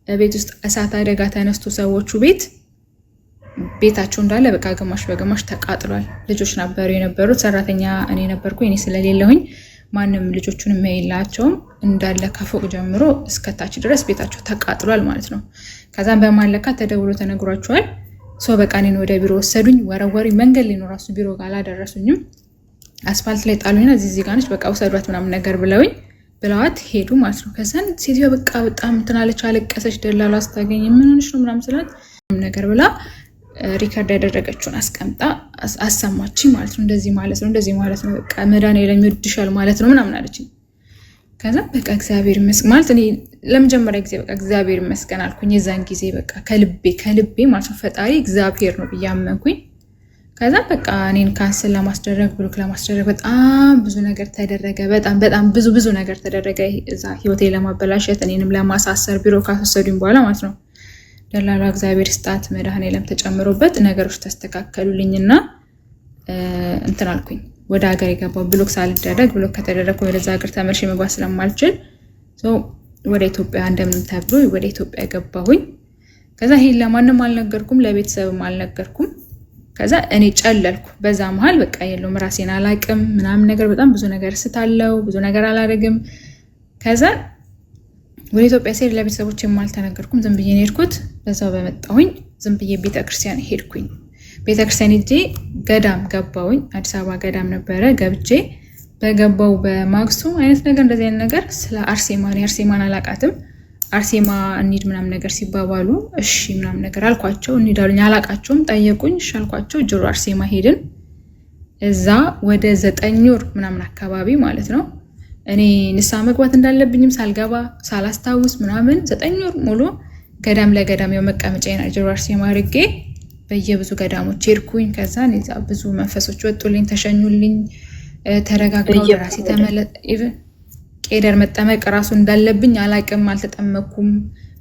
ቤት ውስጥ እሳት አደጋ ተነስቶ ሰዎቹ ቤታቸው እንዳለ በቃ ግማሽ በግማሽ ተቃጥሏል። ልጆች ነበሩ የነበሩት፣ ሰራተኛ እኔ ነበርኩ። እኔ ስለሌለሁኝ ማንም ልጆቹን የማይላቸውም እንዳለ ከፎቅ ጀምሮ እስከታች ድረስ ቤታቸው ተቃጥሏል ማለት ነው። ከዛም በማለካ ተደውሎ ተነግሯቸዋል። በቃ እኔን ወደ ቢሮ ወሰዱኝ። ወረወሩኝ። መንገድ ላይ ነው ራሱ ቢሮ ጋር አላደረሱኝም። አስፋልት ላይ ጣሉኝና እዚህ ጋር ነች በቃ ውሰዷት ምናምን ነገር ብለውኝ ብለዋት ሄዱ ማለት ነው። ከዛን ሴትዮዋ በቃ በጣም እንትን አለች፣ አለቀሰች። ደላላ ስታገኝ ምን ሆነሽ ነው ምናምን ስላት ነገር ብላ ሪከርድ ያደረገችውን አስቀምጣ አሰማችኝ ማለት ነው። እንደዚህ ማለት ነው በቃ መድኃኒዓለም ይወድሻል ማለት ነው ምናምን አለችኝ። ከዛ በቃ እግዚአብሔር ይመስገን ማለት እኔ ለመጀመሪያ ጊዜ በቃ እግዚአብሔር ይመስገን አልኩኝ። የዛን ጊዜ በቃ ከልቤ ማለት ነው ፈጣሪ እግዚአብሔር ነው ብዬ አመንኩኝ። ከዛ በቃ እኔን ካንስል ለማስደረግ ብሎክ ለማስደረግ በጣም ብዙ ነገር ተደረገ። በጣም ብዙ ነገር ተደረገ። እዛ ህይወቴ ለማበላሸት እኔንም ለማሳሰር ቢሮ ካስወሰዱኝ በኋላ ማለት ነው። ደላላ እግዚአብሔር ስጣት መድኃኒዓለም ተጨምሮበት ነገሮች ተስተካከሉልኝና እንትን አልኩኝ። ወደ ሀገር የገባው ብሎክ ሳልደረግ ብሎክ ከተደረግኩ ወደዛ ሀገር ተመልሼ መግባት ስለማልችል ወደ ኢትዮጵያ እንደምን ተብሎ ወደ ኢትዮጵያ ገባሁኝ። ከዛ ይሄን ለማንም አልነገርኩም፣ ለቤተሰብም አልነገርኩም። ከዛ እኔ ጨለልኩ። በዛ መሃል በቃ የለውም ራሴን አላቅም ምናምን ነገር በጣም ብዙ ነገር ስታለው ብዙ ነገር አላደርግም። ከዛ ወደ ኢትዮጵያ ሲሄድ ለቤተሰቦች የማልተነገርኩም፣ ዝም ብዬ ሄድኩት። በዛው በመጣሁኝ ዝም ብዬ ቤተክርስቲያን ሄድኩኝ። ቤተክርስቲያን ሄጄ ገዳም ገባሁኝ። አዲስ አበባ ገዳም ነበረ። ገብቼ በገባው በማግስቱ አይነት ነገር እንደዚህ አይነት ነገር ስለ አርሴማን አላቃትም። አርሴማ እንሂድ ምናምን ነገር ሲባባሉ እሺ ምናምን ነገር አልኳቸው። እንሂዳሉኝ አላቃቸውም። ጠየቁኝ፣ እሺ አልኳቸው። ጅሩ አርሴማ ሄድን። እዛ ወደ 9 ወር ምናምን አካባቢ ማለት ነው እኔ ንስሐ መግባት እንዳለብኝም ሳልገባ ሳላስታውስ ምናምን 9 ወር ሙሉ ገዳም ለገዳም ያው መቀመጫ ጅሩ አርሴማ አድርጌ በየብዙ ገዳሞች ሄድኩኝ። ከዛ እዛ ብዙ መንፈሶች ወጡልኝ፣ ተሸኙልኝ፣ ተረጋግተው ራሴ ቄደር መጠመቅ ራሱ እንዳለብኝ አላቅም፣ አልተጠመኩም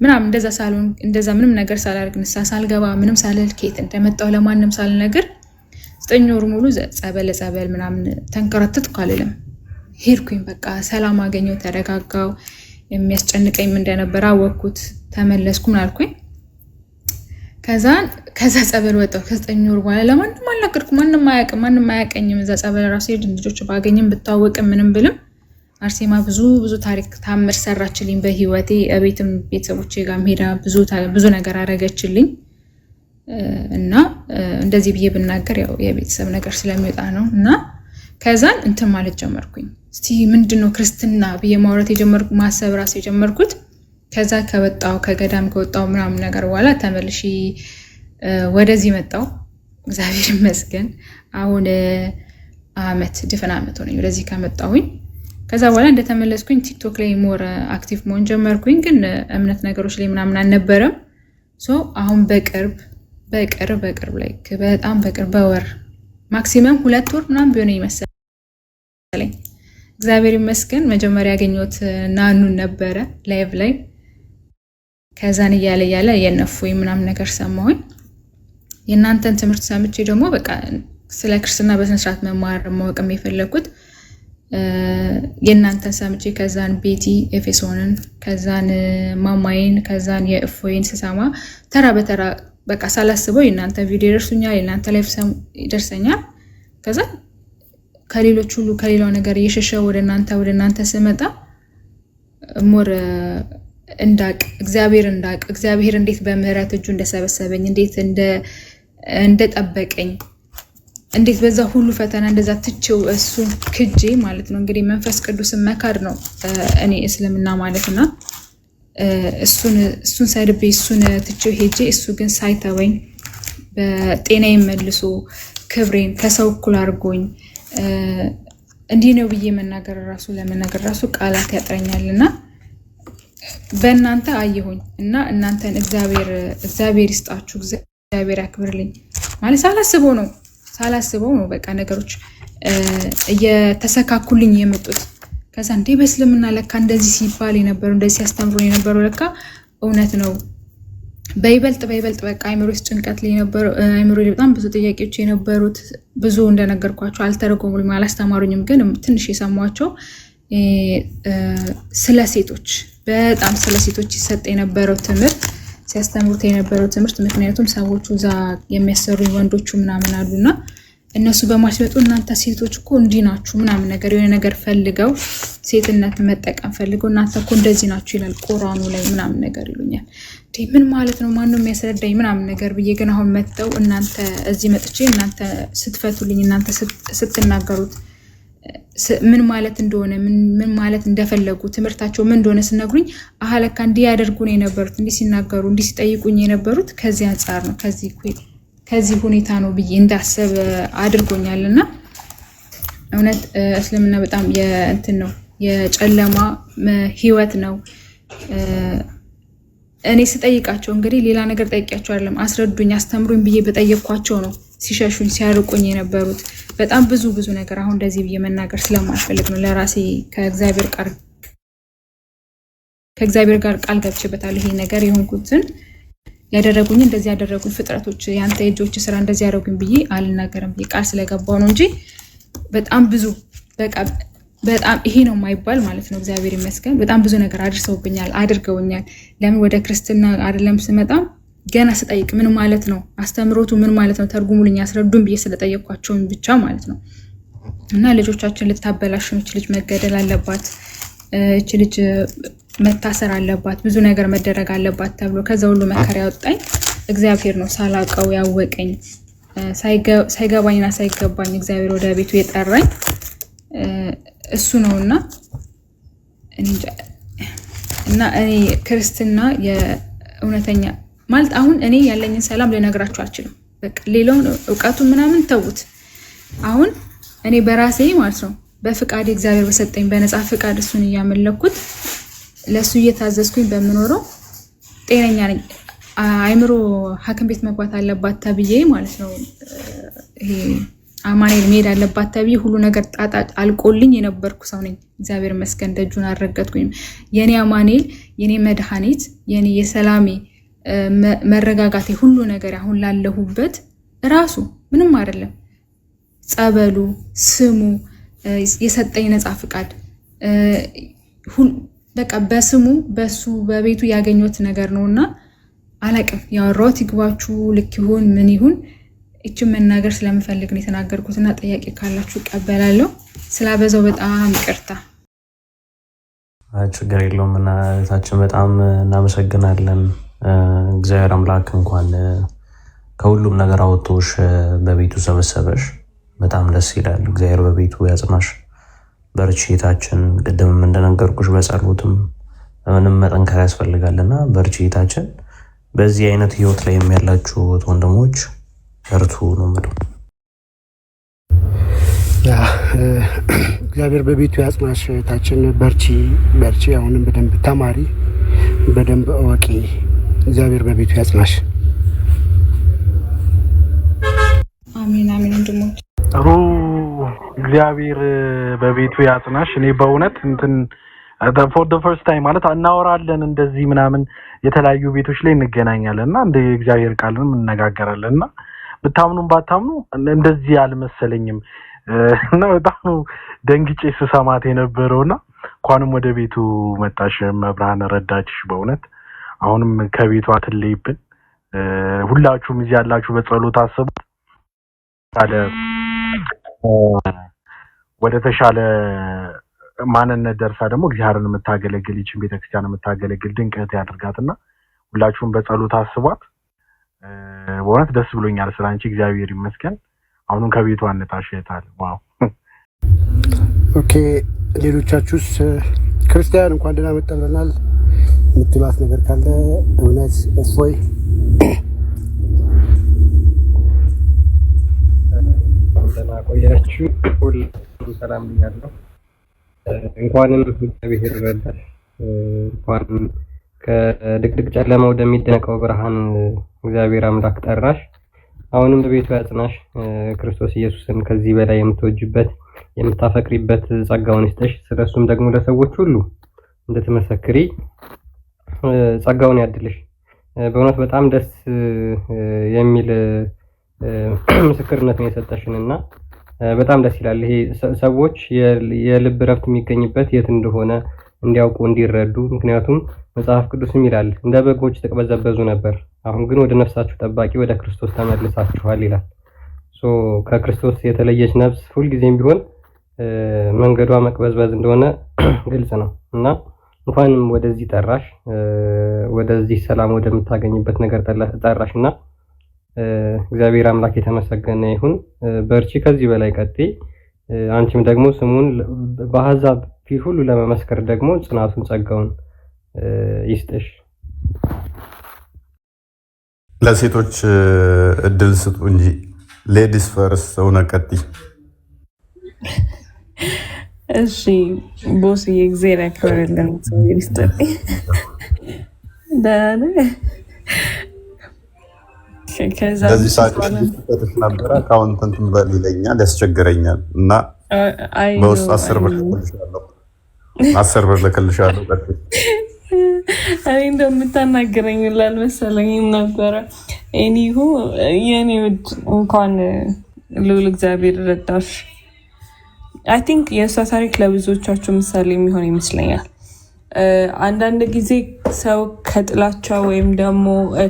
ምናምን እንደዛ ሳልሆን እንደዛ ምንም ነገር ሳላደርግ ንስሐ ሳልገባ ምንም ሳልል ከየት እንደመጣሁ ለማንም ሳልነግር 9 ወር ሙሉ ጸበል ምናምን ተንከራተትኩ አልልም። ሄድኩኝ በቃ ሰላም አገኘው፣ ተረጋጋው። የሚያስጨንቀኝ እንደነበር አወቅኩት፣ ተመለስኩ ምን አልኩኝ። ከዛ ጸበል ወጣሁ። ከ9 ወር በኋላ ለማንም አልነገርኩም፣ ማንም አያውቀኝም። እዛ ጸበል ራሱ ልጆች ባገኝም ብታወቅም ምንም ብልም አርሴማ ብዙ ታሪክ ታምር ሰራችልኝ በህይወቴ። እቤትም ቤተሰቦቼ ጋር ሄዳ ብዙ ነገር አረገችልኝ እና እንደዚህ ብዬ ብናገር ያው የቤተሰብ ነገር ስለሚወጣ ነው። እና ከዛን እንትን ማለት ጀመርኩኝ። እስቲ ምንድነው ክርስትና ብዬ ማውራት የጀመርኩ ማሰብ ራስ የጀመርኩት ከዛ ከገዳም ከወጣው ምናምን ነገር በኋላ ተመልሼ ወደዚህ መጣው። እግዚአብሔር ይመስገን አሁን ድፍን ዓመት ሆነኝ ወደዚህ ከመጣሁኝ። ከዛ በኋላ እንደተመለስኩኝ ቲክቶክ ላይ ሞር አክቲቭ መሆን ጀመርኩኝ። ግን እምነት ነገሮች ላይ ምናምን አልነበረም። አሁን በቅርብ ላይ በጣም በቅርብ በወር ማክሲመም 2 ወር ምናምን ቢሆን ይመስለኝ እግዚአብሔር ይመስገን መጀመሪያ ያገኘሁት ናኑን ነበረ ላይቭ ላይ። ከዛን እያለ የነፉኝ ምናምን ነገር ሰማሁኝ። የእናንተን ትምህርት ሰምቼ ደግሞ በቃ ስለ ክርስትና በስነ ስርዓት መማር ማወቅ የፈለኩት የእናንተን ሰምቼ ከዛን ቤቲ ኤፌሶንን ከዛን ማማይን ከዛን የእፎይን ስሰማ ተራ በተራ በቃ ሳላስበው የእናንተ ቪዲዮ ይደርሱኛል፣ የእናንተ ላይፍ ይደርሰኛል። ከዛ ከሌሎች ሁሉ ከሌላው ነገር እየሸሸ ወደ እናንተ ስመጣ ሞር እግዚአብሔር እንዴት በምህረት እጁ እንደሰበሰበኝ እንዴት እንደጠበቀኝ እንዴት በዛ ሁሉ ፈተና እንደዛ ትቼው እሱን ክጄ ማለት ነው እንግዲህ መንፈስ ቅዱስን መካድ ነው እኔ እስልምና ማለትና እሱን ሳይድቤ እሱን ትቼው ሄጄ እሱ ግን ሳይተወኝ በጤናዬ መልሶ ክብሬን ከሰው እኩል አድርጎኝ እንዲህ ነው ብዬ ለመናገር ራሱ ቃላት ያጥረኛልና በእናንተ አየሁኝ እና እናንተን እግዚአብሔር ይስጣችሁ፣ እግዚአብሔር ያክብርልኝ ማለት ሳላስበው ነው በቃ ነገሮች እየተሰካኩልኝ የመጡት። ከዛ እንዴ በእስልምና ለካ እንደዚህ ሲባል የነበረው እንደዚህ ሲያስተምሩ የነበረው ለካ እውነት ነው። በይበልጥ በቃ አይምሮ ውስጥ ጭንቀት ላይ የነበረው አይምሮ ላይ በጣም ብዙ ጥያቄዎች የነበሩት ብዙ እንደነገርኳቸው አልተረጎሙልኝም፣ አላስተማሩኝም። ግን ትንሽ የሰሟቸው ስለ ሴቶች በጣም ስለ ሴቶች ይሰጥ የነበረው ትምህርት ሲያስተምሩት የነበረው ትምህርት ምክንያቱም ሰዎቹ እዛ የሚያሰሩ ወንዶቹ ምናምን አሉና እነሱ በማስመጡ እናንተ ሴቶች እኮ እንዲህ ናችሁ ምናምን ነገር የሆነ ነገር ፈልገው ሴትነት መጠቀም ፈልገው እናንተ እኮ እንደዚህ ናችሁ ይላል ቁርአኑ ላይ ምናምን ነገር ይሉኛል። ምን ማለት ነው ማን ነው የሚያስረዳኝ ምናምን ነገር ብዬ ግን አሁን መጥተው እናንተ እዚህ መጥቼ እናንተ ስትፈቱልኝ እናንተ ስትናገሩት ምን ማለት እንደሆነ ምን ማለት እንደፈለጉ ትምህርታቸው ምን እንደሆነ ስነግሩኝ አለካ እንዲህ ያደርጉ ነው የነበሩት እንዲህ ሲናገሩ እንዲህ ሲጠይቁኝ የነበሩት ከዚህ አንፃር ነው ከዚህ ሁኔታ ነው ብዬ እንዳሰብ አድርጎኛልና እውነት እስልምና በጣም የእንትን ነው የጨለማ ህይወት ነው። እኔ ስጠይቃቸው እንግዲህ ሌላ ነገር ጠይቂያቸው አይደለም አስረዱኝ አስተምሩኝ ብዬ በጠየቅኳቸው ነው ሲሸሹኝ ሲያርቁኝ የነበሩት በጣም ብዙ ነገር አሁን እንደዚህ ብዬ መናገር ስለማልፈልግ ነው ለራሴ ከእግዚአብሔር ጋር ቃል ገብቼበታለሁ። ይሄ ነገር የሆንኩትን ያደረጉኝ እንደዚህ ያደረጉኝ ፍጥረቶች ያንተ እጆች ስራ እንደዚህ ያደረጉኝ ብዬ አልናገርም ብዬ ቃል ስለገባው ነው እንጂ በጣም ብዙ በጣም ይሄ ነው የማይባል ማለት ነው። እግዚአብሔር ይመስገን በጣም ብዙ ነገር አድርገውኛል። ለምን ወደ ክርስትና አይደለም ስመጣ ገና ስጠይቅ ምን ማለት ነው አስተምሮቱ ምን ማለት ነው ተርጉሙልኝ አስረዱን ብዬ ስለጠየቅኳቸው ብቻ ማለት ነው። እና ልጆቻችን ልታበላሽ ነው ልጅ መገደል አለባት እቺ ልጅ መታሰር አለባት ብዙ ነገር መደረግ አለባት ተብሎ ከዛ ሁሉ መከራ ያወጣኝ እግዚአብሔር ነው ሳላቀው ያወቀኝ ሳይገባኝና ሳይገባኝ እግዚአብሔር ወደ ቤቱ የጠራኝ እሱ ነውና እና እኔ ክርስትና የእውነተኛ ማለት አሁን እኔ ያለኝን ሰላም ልነግራችሁ አልችልም። በቃ ሌላውን ዕውቀቱ ምናምን ተውት። አሁን እኔ በራሴ ማለት ነው በፍቃድ እግዚአብሔር በሰጠኝ በነፃ ፍቃድ እሱን እያመለኩት ለሱ እየታዘዝኩኝ በመኖረው ጤነኛ ነኝ። አይምሮ ሐኪም ቤት መግባት አለባት ተብዬ ማለት ነው ይሄ አማኑኤል መሄድ አለባት ተብዬ ሁሉ ነገር ጣጣ አልቆልኝ የነበርኩ ሰው ነኝ። እግዚአብሔር ይመስገን ደጁን አልረገጥኩኝ። የኔ አማኑኤል የኔ መድኃኒት የኔ የሰላሜ መረጋጋቴ ሁሉ ነገር አሁን ላለሁበት ራሱ ምንም አይደለም ጸበሉ ስሙ የሰጠኝ ነፃ ፍቃድ በቃ በስሙ በሱ በቤቱ ያገኙት ነገር ነውና አላቅም ያወራሁት ይግባችሁ ልክ ይሁን ምን ይሁን እቺ መናገር ስለምፈልግ ነው የተናገርኩትና ጥያቄ ካላችሁ እቀበላለሁ። ስላበዛው በጣም ይቅርታ። ችግር የለውም እና ታችን በጣም እናመሰግናለን። እግዚአብሔር አምላክ እንኳን ከሁሉም ነገር አወጥቶሽ በቤቱ ሰበሰበሽ። በጣም ደስ ይላል። እግዚአብሔር በቤቱ ያጽናሽ። በርቺታችን ቅድምም እንደነገርኩሽ በጸሎትም ምንም መጠንከር ያስፈልጋልና በርቺታችን በዚህ አይነት ህይወት ላይ የሚያላችሁ ወንድሞች በርቱ ነው የምለው። እግዚአብሔር በቤቱ ያጽናሽ እህታችን። በርቺ። አሁንም በደንብ ተማሪ፣ በደንብ እወቂ። እግዚአብሔር በቤቱ ያጽናሽ። አሜን አሜን። ወንድሞች ጥሩ እግዚአብሔር በቤቱ ያጽናሽ። እኔ በእውነት እንትን for the first time ማለት እናወራለን እንደዚህ ምናምን የተለያዩ ቤቶች ላይ እንገናኛለንና እንደ እግዚአብሔር ቃልንም እንነጋገራለንና ብታምኑም ባታምኑ እንደዚህ አልመሰለኝም እና በጣም ደንግጬ ስሰማት የነበረውና እንኳንም ወደ ቤቱ መጣሽ መብራን ረዳችሽ። በእውነት አሁንም ከቤቱ አትለይብን። ሁላችሁም እዚህ ያላችሁ በጸሎት አስቡ ታለ ወደ ተሻለ ማንነት ደርሳ ደግሞ እግዚአብሔርን የምታገለግል ይችን ቤተክርስቲያን የምታገለግል ድንቅ እህት ያድርጋትና ሁላችሁም በጸሎት አስቧት። በእውነት ደስ ብሎኛል ስላንቺ እግዚአብሔር ይመስገን። አሁንም ከቤቱ አንጣሽታል። ዋው ኦኬ። ሌሎቻችሁስ ክርስቲያን እንኳን ደህና መጣ ብለናል የምትሏት ነገር ካለ እውነት እፎይ ደህና ቆያችሁ። ሁሉ ሰላም ብያለሁ። እንኳንም እግዚአብሔር ረዳሽ። እንኳን ከድቅድቅ ጨለማ ወደሚደነቀው ብርሃን እግዚአብሔር አምላክ ጠራሽ። አሁንም በቤቱ ያጽናሽ። ክርስቶስ ኢየሱስን ከዚህ በላይ የምትወጂበት የምታፈቅሪበት ጸጋውን ይስጥሽ። ስለሱም ደግሞ ለሰዎች ሁሉ እንድትመሰክሪ ጸጋውን ያድልሽ። በእውነት በጣም ደስ የሚል ምስክርነት ነው የሰጠሽንና በጣም ደስ ይላል። ይሄ ሰዎች የልብ ረፍት የሚገኝበት የት እንደሆነ እንዲያውቁ እንዲረዱ። ምክንያቱም መጽሐፍ ቅዱስም ይላል እንደ በጎች ተቅበዘበዙ ነበር፣ አሁን ግን ወደ ነፍሳችሁ ጠባቂ ወደ ክርስቶስ ተመልሳችኋል ይላል። ከክርስቶስ የተለየች ነፍስ ሁልጊዜም ቢሆን መንገዷ መቅበዝበዝ እንደሆነ ግልጽ ነው እና እንኳንም ወደዚህ ጠራሽ፣ ወደዚህ ሰላም ወደምታገኝበት ነገር ጠራሽና እግዚአብሔር አምላክ የተመሰገነ ይሁን። በርቺ፣ ከዚህ በላይ ቀጥይ። አንቺም ደግሞ ስሙን በአሕዛብ ፊት ሁሉ ለመመስከር ደግሞ ጽናቱን ጸጋውን ይስጥሽ። ለሴቶች እድል ስጡ እንጂ ሌዲስ ፈርስት። እውነት ቀጥይ። እሺ ቦስዬ እግዚአብሔር ያክብርልን። ይስጥልኝ። ደህና ነህ? ለዚህ ሰዓት ነበረ አካውንት እንትን በል ይለኛል፣ ያስቸግረኛል እና በውስጥ 10 ብር ልክልሻለሁ። 10 ብር ልክልሻለሁ። እኔ እንደምታናግረኝ ላልመሰለኝም ነበረ። ኤኒሁ የኔ ውድ እንኳን ልዑል እግዚአብሔር ረዳሽ። አይ ቲንክ የእሷ ታሪክ ለብዙዎቻችሁ ምሳሌ የሚሆን ይመስለኛል። አንዳንድ ጊዜ ሰው ከጥላቻ ወይም ደግሞ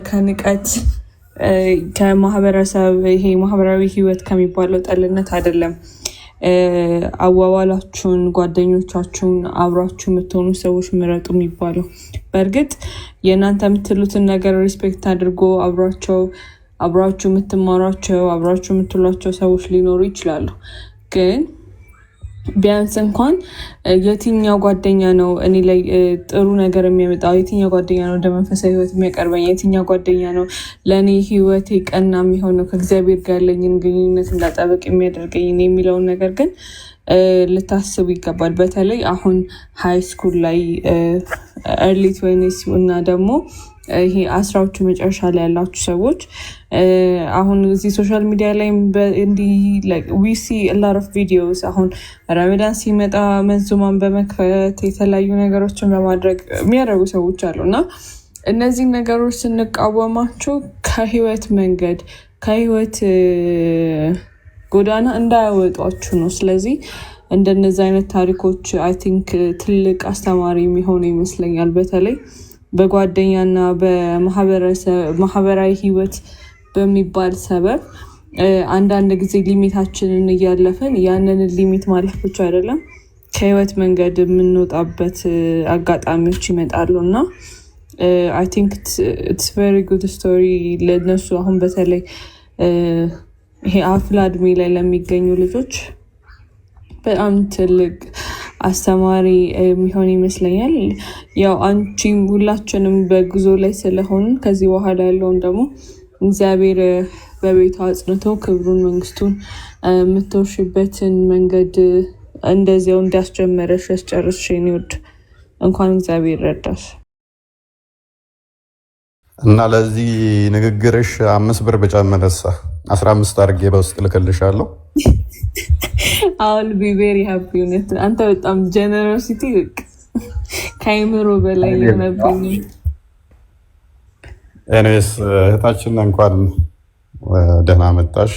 ከንቀት ከማህበረሰብ ይሄ ማህበራዊ ህይወት ከሚባለው ጠልነት አይደለም አዋዋላችሁን፣ ጓደኞቻችሁን፣ አብራችሁ የምትሆኑ ሰዎች ምረጡ የሚባለው። በእርግጥ የእናንተ የምትሉትን ነገር ሪስፔክት አድርጎ አብራችሁ የምትማሯቸው አብራችሁ የምትሏቸው ሰዎች ሊኖሩ ይችላሉ። ግን ቢያንስ እንኳን የትኛው ጓደኛ ነው እኔ ላይ ጥሩ ነገር የሚያመጣው፣ የትኛው ጓደኛ ነው ወደ መንፈሳዊ ህይወት የሚያቀርበኝ፣ የትኛው ጓደኛ ነው ለእኔ ህይወቴ ቀና የሚሆነው ከእግዚአብሔር ጋር ያለኝን ግንኙነት እንዳጠበቅ የሚያደርገኝ የሚለውን ነገር ግን ልታስቡ ይገባል። በተለይ አሁን ሃይ ስኩል ላይ ኤርሊ ትዌንቲስ እና ደግሞ ይሄ 10ዎቹ መጨረሻ ላይ ያላችሁ ሰዎች አሁን እዚህ ሶሻል ሚዲያ ላይ እንዲህ we see a lot of videos አሁን ረመዳን ሲመጣ መንዙማን በመክፈት የተለያዩ ነገሮችን በማድረግ የሚያደርጉ ሰዎች አሉ እና እነዚህ ነገሮች ስንቃወማቸው ከህይወት መንገድ ከህይወት ጎዳና እንዳያወጧችሁ ነው። ስለዚህ እንደነዚህ አይነት ታሪኮች አይ ቲንክ ትልቅ አስተማሪ የሚሆኑ ይመስለኛል። በተለይ በጓደኛና በማህበራዊ ህይወት በሚባል ሰበብ አንዳንድ ጊዜ ሊሚታችንን እያለፈን ያንን ሊሚት ማለፍ ብቻ አይደለም ከህይወት መንገድ የምንወጣበት አጋጣሚዎች ይመጣሉ እና አይ ቲንክ ኢትስ ቬሪ ጉድ ስቶሪ ለነሱ አሁን በተለይ ይሄ አፍላ እድሜ ላይ ለሚገኙ ልጆች በጣም ትልቅ አስተማሪ የሚሆን ይመስለኛል። ያው አንቺም ሁላችንም በጉዞ ላይ ስለሆን ከዚህ በኋላ ያለውን ደግሞ እግዚአብሔር በቤቱ አጽንቶ ክብሩን መንግስቱን የምትወርሽበትን መንገድ እንደዚያው እንዲያስጀመረሽ ያስጨርስሽ የኔ ውድ እንኳን እግዚአብሔር ረዳሽ። እና ለዚህ ንግግርሽ 5 ብር በጨመረሳ 15 አድርጌ በውስጥ ልክልሻለሁ። አሁን ቢቤሪ ሃፒ ዩኒት አንተ በጣም ጀነሮሲቲ ከአይምሮ በላይ የሆነብኝ። ኤኒዌይስ እህታችን እንኳን ደህና መጣሽ።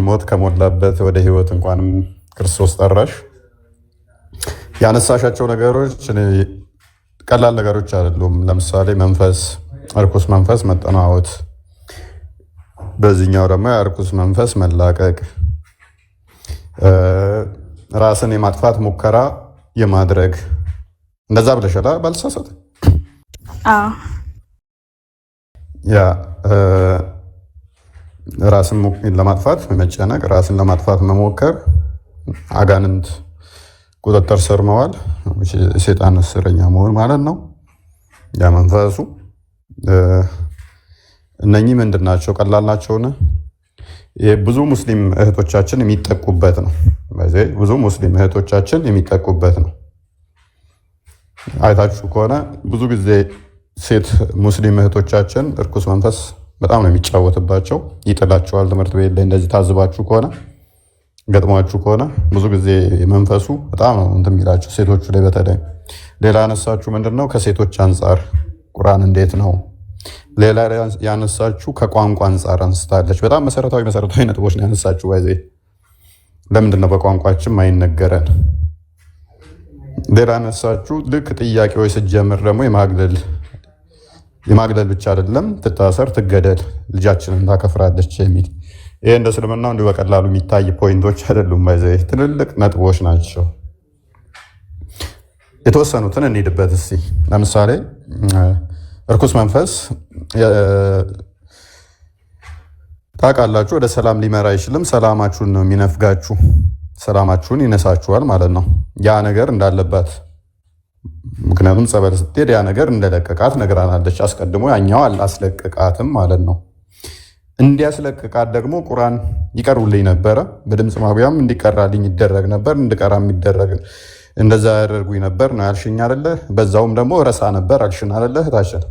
ሞት ከሞላበት ወደ ህይወት እንኳንም ክርስቶስ ጠራሽ። ያነሳሻቸው ነገሮች ቀላል ነገሮች አይደሉም። ለምሳሌ እርኩስ መንፈስ መጠናወት፣ በዚህኛው ደግሞ የእርኩስ መንፈስ መላቀቅ፣ ራስን የማጥፋት ሙከራ የማድረግ እንደዛ ብለሻል ባልተሳሳት? ያ ራስን ለማጥፋት መጨነቅ፣ ራስን ለማጥፋት መሞከር፣ አጋንንት ቁጥጥር ስር መዋል፣ ሴጣን እስረኛ መሆን ማለት ነው። ያ መንፈሱ እነኚህ ምንድን ናቸው? ቀላል ናቸውን? ብዙ ሙስሊም እህቶቻችን የሚጠቁበት ነው። ብዙ ሙስሊም እህቶቻችን የሚጠቁበት ነው። አይታችሁ ከሆነ ብዙ ጊዜ ሴት ሙስሊም እህቶቻችን እርኩስ መንፈስ በጣም ነው የሚጫወትባቸው፣ ይጥላቸዋል። ትምህርት ቤት ላይ እንደዚህ ታዝባችሁ ከሆነ ገጥሟችሁ ከሆነ ብዙ ጊዜ መንፈሱ በጣም ነው እንትን የሚላቸው ሴቶቹ ላይ በተለይ። ሌላ ያነሳችሁ ምንድነው? ከሴቶች አንጻር ቁርአን እንዴት ነው? ሌላ ያነሳችሁ ከቋንቋ አንጻር አንስታለች። በጣም መሰረታዊ ነጥቦች ነው ያነሳችሁ። ባይዘ ለምንድን ነው በቋንቋችን ማይነገረን? ሌላ ያነሳችሁ ልክ ጥያቄዎች ስትጀምር ደግሞ የማግለል ብቻ አይደለም፣ ትታሰር፣ ትገደል፣ ልጃችንን ታከፍራለች የሚል ይሄ እንደ እስልምና እንዲሁ በቀላሉ የሚታይ ፖይንቶች አይደሉም። ባይዘ ትልልቅ ነጥቦች ናቸው። የተወሰኑትን እንሂድበት እስቲ። ለምሳሌ እርኩስ መንፈስ ታውቃላችሁ፣ ወደ ሰላም ሊመራ አይችልም። ሰላማችሁን ነው የሚነፍጋችሁ፣ ሰላማችሁን ይነሳችኋል ማለት ነው። ያ ነገር እንዳለባት ምክንያቱም ጸበል ስትሄድ ያ ነገር እንደለቀቃት ነግራናለች። አስቀድሞ ያኛው አላስለቀቃትም ማለት ነው። እንዲያስለቅቃት ደግሞ ቁርአን ይቀሩልኝ ነበረ። በድምፅ ማጉያም እንዲቀራልኝ ይደረግ ነበር፣ እንድቀራ የሚደረግ እንደዛ ያደርጉኝ ነበር ነው ያልሽኝ አይደለ? በዛውም ደግሞ ረሳ ነበር አልሽን አይደለ እህታችን?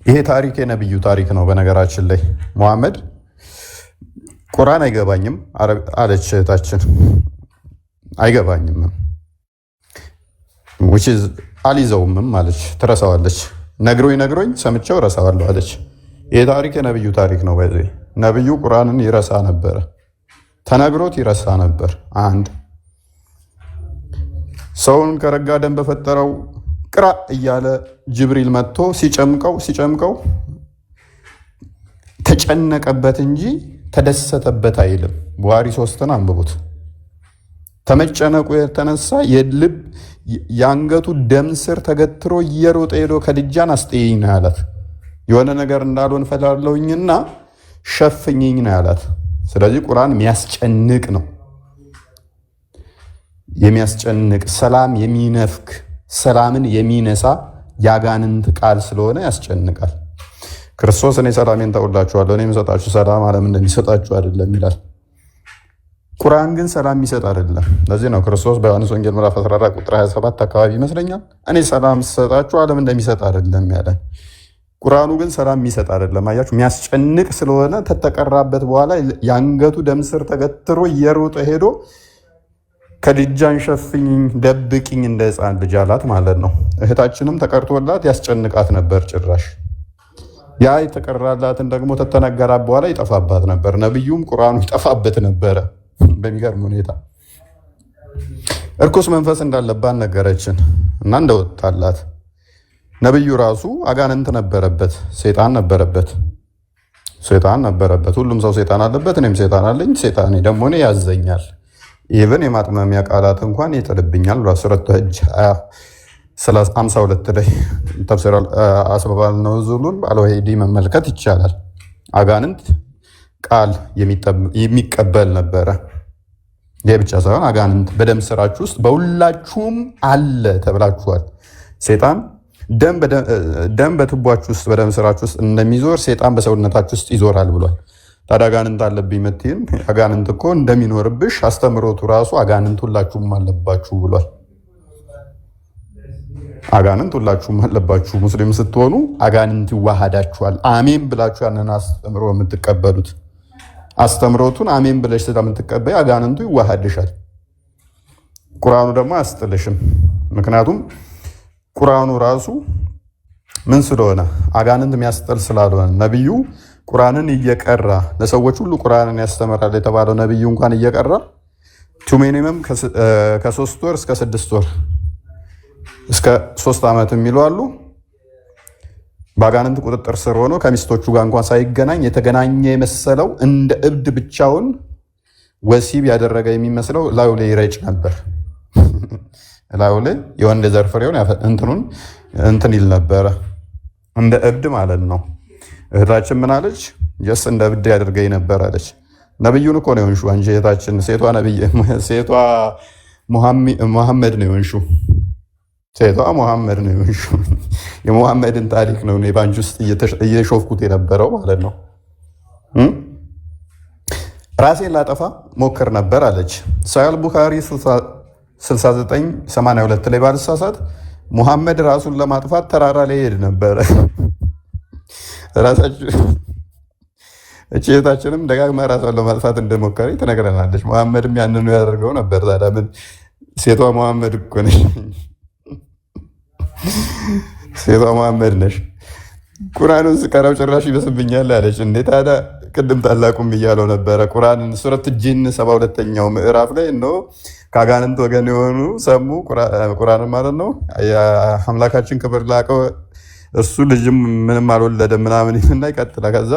ይሄ ታሪክ የነብዩ ታሪክ ነው። በነገራችን ላይ ሙሐመድ ቁርአን አይገባኝም አለች እህታችን። አይገባኝም አልይዘውም አለች። ትረሳዋለች። ነግሮኝ ሰምቼው ረሳዋለሁ አለች። ይሄ ታሪክ የነብዩ ታሪክ ነው። በዚህ ነብዩ ቁርአንን ይረሳ ነበረ፣ ተነግሮት ይረሳ ነበር። አንድ ሰውን ከረጋ ደም በፈጠረው ቅራ እያለ ጅብሪል መጥቶ ሲጨምቀው ተጨነቀበት እንጂ ተደሰተበት አይልም። ቡሃሪ 3ን አንብቡት። ተመጨነቁ የተነሳ የልብ የአንገቱ ደም ስር ተገትሮ እየሮጠ ሄዶ ከድጃን አስጠይኝ ነው ያላት። የሆነ ነገር እንዳልሆን ፈላለሁኝና ሸፍኝኝ ነው ያላት። ስለዚህ ቁርአን የሚያስጨንቅ ነው፣ የሚያስጨንቅ ሰላም የሚነፍክ ሰላምን የሚነሳ ያጋንንት ቃል ስለሆነ ያስጨንቃል። ክርስቶስ እኔ ሰላሜን ተውላችኋለሁ፣ እኔ የምሰጣችሁ ሰላም ዓለም እንደሚሰጣችሁ አይደለም ይላል። ቁርአን ግን ሰላም የሚሰጥ አይደለም። ለዚህ ነው ክርስቶስ በዮሐንስ ወንጌል ምዕራፍ 14 ቁጥር 27 አካባቢ ይመስለኛል እኔ ሰላም ስሰጣችሁ ዓለም እንደሚሰጥ አይደለም ያለን። ቁርአኑ ግን ሰላም የሚሰጥ አይደለም። አያችሁ፣ የሚያስጨንቅ ስለሆነ ተተቀራበት በኋላ የአንገቱ ደም ስር ተገትሮ እየሮጠ ሄዶ ከድጃን ሸፍኝኝ ደብቅኝ እንደ ሕፃን ልጅ አላት ማለት ነው። እህታችንም ተቀርቶላት ያስጨንቃት ነበር ጭራሽ። ያ የተቀራላትን ደግሞ ተተነገራት በኋላ ይጠፋባት ነበር። ነብዩም ቁርአኑ ይጠፋበት ነበረ። በሚገርም ሁኔታ እርኩስ መንፈስ እንዳለባት ነገረችን እና እንደወጣላት። ነብዩ ራሱ አጋንንት ነበረበት፣ ሰይጣን ነበረበት። ሁሉም ሰው ሰይጣን አለበት። እኔም ሰይጣን አለኝ። ሰይጣኔ ደግሞ እኔ ያዘኛል፣ ኢቭን የማጥመሚያ ቃላት እንኳን ይጥልብኛል። ሱረቱ ሐጅ 52 ላይ ተፍሲር አስባባል ነው ዙሉን አልወሂዲ መመልከት ይቻላል። አጋንንት ቃል የሚቀበል ነበረ። ይህ ብቻ ሳይሆን አጋንንት በደም ስራችሁ ውስጥ በሁላችሁም አለ ተብላችኋል። ሴጣን ደም በቱቧችሁ ውስጥ በደም ስራችሁ ውስጥ እንደሚዞር ሴጣን በሰውነታችሁ ውስጥ ይዞራል ብሏል። ታዲያ አጋንንት አለብኝ መትይን አጋንንት እኮ እንደሚኖርብሽ አስተምሮቱ ራሱ አጋንንት ሁላችሁም አለባችሁ ብሏል። አጋንንት ሁላችሁም አለባችሁ። ሙስሊም ስትሆኑ አጋንንት ይዋሃዳችኋል። አሜን ብላችሁ ያንን አስተምሮ የምትቀበሉት አስተምሮቱን አሜን ብለሽ ስለምትቀበይ አጋንንቱ ይዋሃድሻል። ቁርአኑ ደግሞ አያስጥልሽም። ምክንያቱም ቁርአኑ ራሱ ምን ስለሆነ አጋንንት የሚያስጥል ስላልሆነ። ነብዩ ቁርአንን እየቀራ ለሰዎች ሁሉ ቁርአንን ያስተምራል የተባለው ነብዩ እንኳን እየቀራ ሚኒመም ከ3 ወር እስከ 6 ወር እስከ 3 ዓመት የሚሉ አሉ። በአጋንንት ቁጥጥር ስር ሆኖ ከሚስቶቹ ጋር እንኳን ሳይገናኝ የተገናኘ የመሰለው እንደ እብድ ብቻውን ወሲብ ያደረገ የሚመስለው ላዩ ላይ ይረጭ ነበር። ላዩ ላይ የወንድ ዘር ፍሬውን እንትን ይል ነበረ፣ እንደ እብድ ማለት ነው። እህታችን ምን አለች? ጀስ እንደ እብድ ያደርገኝ ነበር አለች። ነብዩን እኮ ነው የሆንሽው አንቺ እህታችን። ሴቷ ሙሐመድ ነው የሆንሽው። ሴቷ ሙሐመድ ነው የሆንሽው። የሙሐመድን ታሪክ ነው እኔ ባንቺ ውስጥ እየሾፍኩት የነበረው ማለት ነው። ራሴን ላጠፋ ሞክር ነበር አለች። ሳሂህ ቡኻሪ 6982 ላይ ባልሳሳት ሙሐመድ ራሱን ለማጥፋት ተራራ ላይ ሄድ ነበረ። እህታችንም ደጋግማ ራሷን ለማጥፋት እንደሞከረ ትነግረናለች። ሙሐመድም ያንኑ ያደርገው ነበር። ታዲያ ምን ሴቷ ሙሐመድ እኮ ነሽ፣ ሴቷ ሙሐመድ ነሽ። ቁርአኑን ስቀራው ጭራሽ ይበስብኛል አለች። እንዴ ታዲያ ቅድም ታላቁም እያለው ነበረ። ቁርአንን ሱረት ጂን 72ኛው ምዕራፍ ላይ ነው ከአጋንንት ወገን የሆኑ ሰሙ ቁርአንን ማለት ነው። የአምላካችን ክብር ላቀው እሱ ልጅም ምንም አልወለደም ምናምን ይልና ይቀጥላል። ከዛ